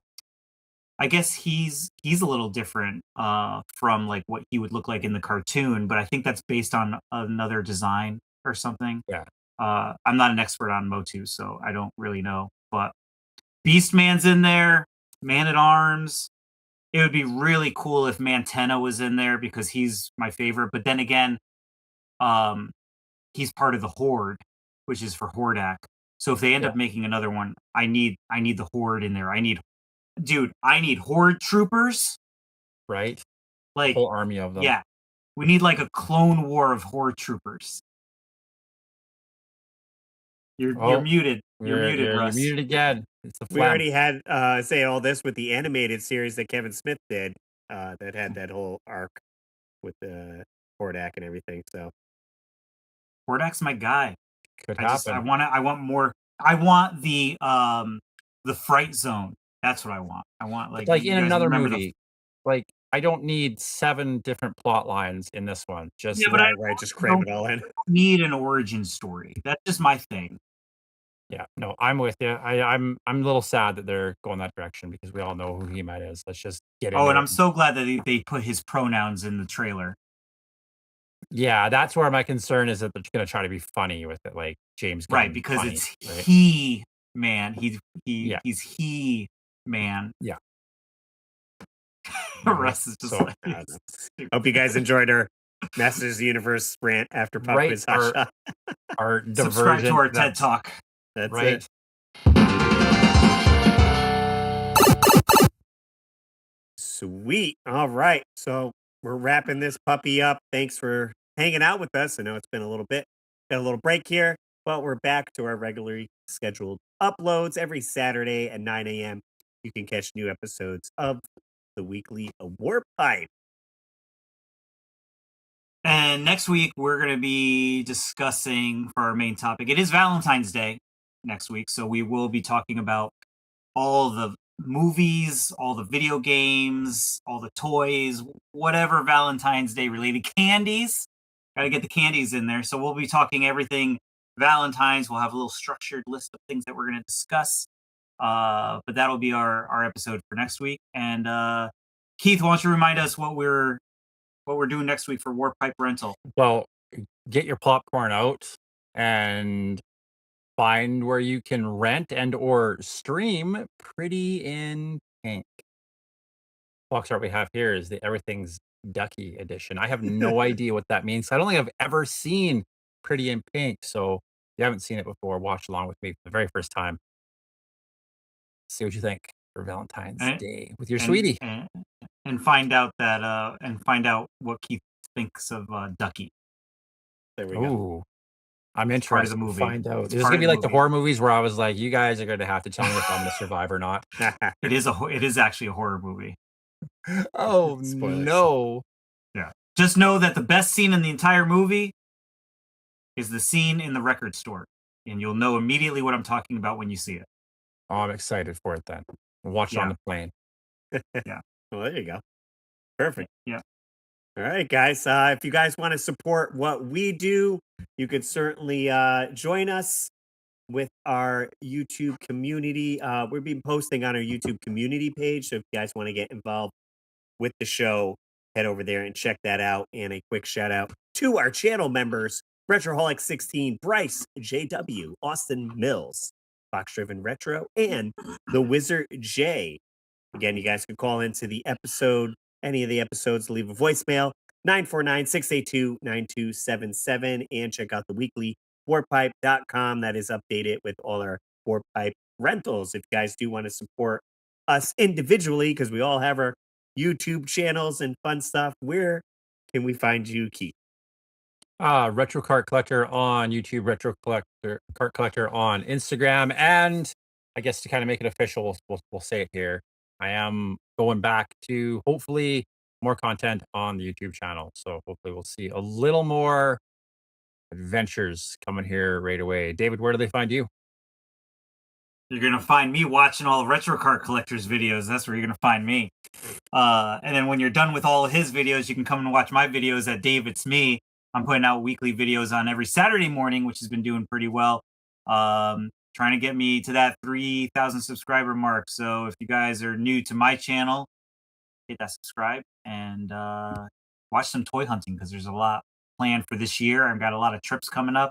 D: I guess he's a little different from like what he would look like in the cartoon, but I think that's based on another design or something.
B: Yeah.
D: I'm not an expert on Motu, so I don't really know. But Beastman's in there, Man at Arms. It would be really cool if Mantenna was in there because he's my favorite. But then again, he's part of the Horde, which is for Hordak. So if they end up making another one, I need the Horde in there. I need Horde troopers.
B: Right.
D: Like,
B: whole army of them.
D: Yeah. We need like a clone war of Horde troopers. You're muted. You're muted, Russ.
B: You're muted again. It's the
C: We already had say all this with the animated series that Kevin Smith did that had that whole arc with the Hordak and everything. So
D: Hordak's my guy.
B: Could happen.
D: I want more. I want the Fright Zone. That's what I want. I want
B: like in another movie. Like, I don't need 7 different plot lines in this one. Just
C: just cram it all in.
D: Need an origin story. That's just my thing.
B: Yeah, no, I'm with you. I'm a little sad that they're going that direction because we all know who He-Man is. Let's just get in.
D: Oh, and I'm so glad that they put his pronouns in the trailer.
B: Yeah, that's where my concern is that they're going to try to be funny with it, like James Gunn.
D: Right, because
B: funny,
D: it's
B: right?
D: He-Man. He's He-Man.
B: Yeah.
D: Russ is just
C: Hope you guys enjoyed our Masters of the Universe rant after Pop Quiz Hot Shot.
B: Our
D: subscribe
B: diversion.
D: to our TED Talk.
C: That's
B: right.
C: it. Sweet. All right. So we're wrapping this puppy up. Thanks for hanging out with us. I know it's been a little bit. Got a little break here, but we're back to our regularly scheduled uploads every Saturday at 9 a.m. You can catch new episodes of the weekly Warp Pipe.
D: And next week, we're going to be discussing for our main topic. It is Valentine's Day next week, so we will be talking about all the movies, all the video games, all the toys, whatever Valentine's Day related candies. Got to get the candies in there. So we'll be talking everything Valentine's. We'll have a little structured list of things that we're going to discuss. But that'll be our episode for next week. And Keith, why don't you remind us what we're doing next week for Warp Pipe Rental?
B: Well, get your popcorn out and find where you can rent and or stream Pretty in Pink. Box art we have here is the Everything's Ducky edition. I have no idea what that means. I don't think I've ever seen Pretty in Pink. So if you haven't seen it before, watch along with me for the very first time. See what you think for Valentine's
D: And-
B: Day with your
D: and-
B: sweetie.
D: and find out what Keith thinks of Ducky.
C: There we go.
B: Ooh, I'm
D: It's part of
B: interested
D: the
B: to
D: movie.
B: find out.
D: It's
B: There's
D: part
B: gonna
D: of
B: be
D: the
B: like the
D: movie.
B: horror movies where I was like, you guys are gonna have to tell me if I'm gonna survive or not.
D: It is actually a horror movie.
B: Oh
C: Spoilers.
B: no!
D: Yeah. Just know that the best scene in the entire movie is the scene in the record store, and you'll know immediately what I'm talking about when you see it.
B: Oh, I'm excited for it then. Watch it on the plane.
C: Well, there you go. Perfect.
D: Yeah.
C: All right, guys. If you guys want to support what we do, you could certainly join us with our YouTube community. We've been posting on our YouTube community page. So if you guys want to get involved with the show, head over there and check that out. And a quick shout out to our channel members, Retroholic 16, Bryce, JW, Austin Mills, Fox Driven Retro, and the Wizard J. Again, you guys can call into the episode, any of the episodes, leave a voicemail, 949-682-9277, and check out the weekly warpipe.com. That is updated with all our warpipe rentals. If you guys do want to support us individually, because we all have our YouTube channels and fun stuff, where can we find you, Keith?
B: Retro Cart Collector on YouTube, Retro Collector Cart Collector on Instagram, and I guess to kind of make it official, we'll say it here. I am going back to hopefully more content on the YouTube channel. So hopefully we'll see a little more adventures coming here right away. David, where do they find you?
D: You're gonna find me watching all of Retro Cart Collector's videos. That's where you're gonna find me. And then when you're done with all of his videos, you can come and watch my videos at Dave It's Me. I'm putting out weekly videos on every Saturday morning, which has been doing pretty well. Trying to get me to that 3,000 subscriber mark. So if you guys are new to my channel, hit that subscribe and watch some toy hunting, because there's a lot planned for this year. I've got a lot of trips coming up.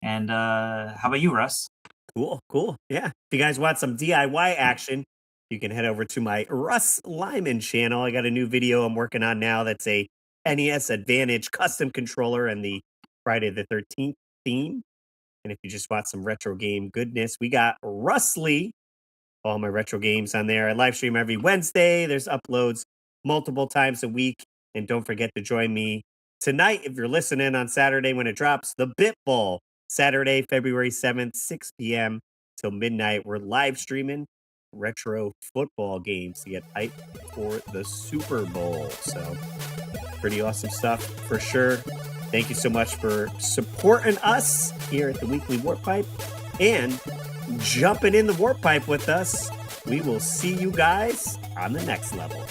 D: And how about you, Russ?
C: Cool. Yeah. If you guys want some DIY action, you can head over to my Russ Lyman channel. I got a new video I'm working on now that's a NES Advantage custom controller and the Friday the 13th theme. And if you just want some retro game goodness, we got Russly, all my retro games on there. I live stream every Wednesday. There's uploads multiple times a week. And don't forget to join me tonight, if you're listening, on Saturday when it drops, the Bit Bowl. Saturday, February 7th, 6 p.m. till midnight. We're live streaming retro football games to get hyped for the Super Bowl. So pretty awesome stuff for sure. Thank you so much for supporting us here at the Weekly Warp Pipe and jumping in the Warp Pipe with us. We will see you guys on the next level.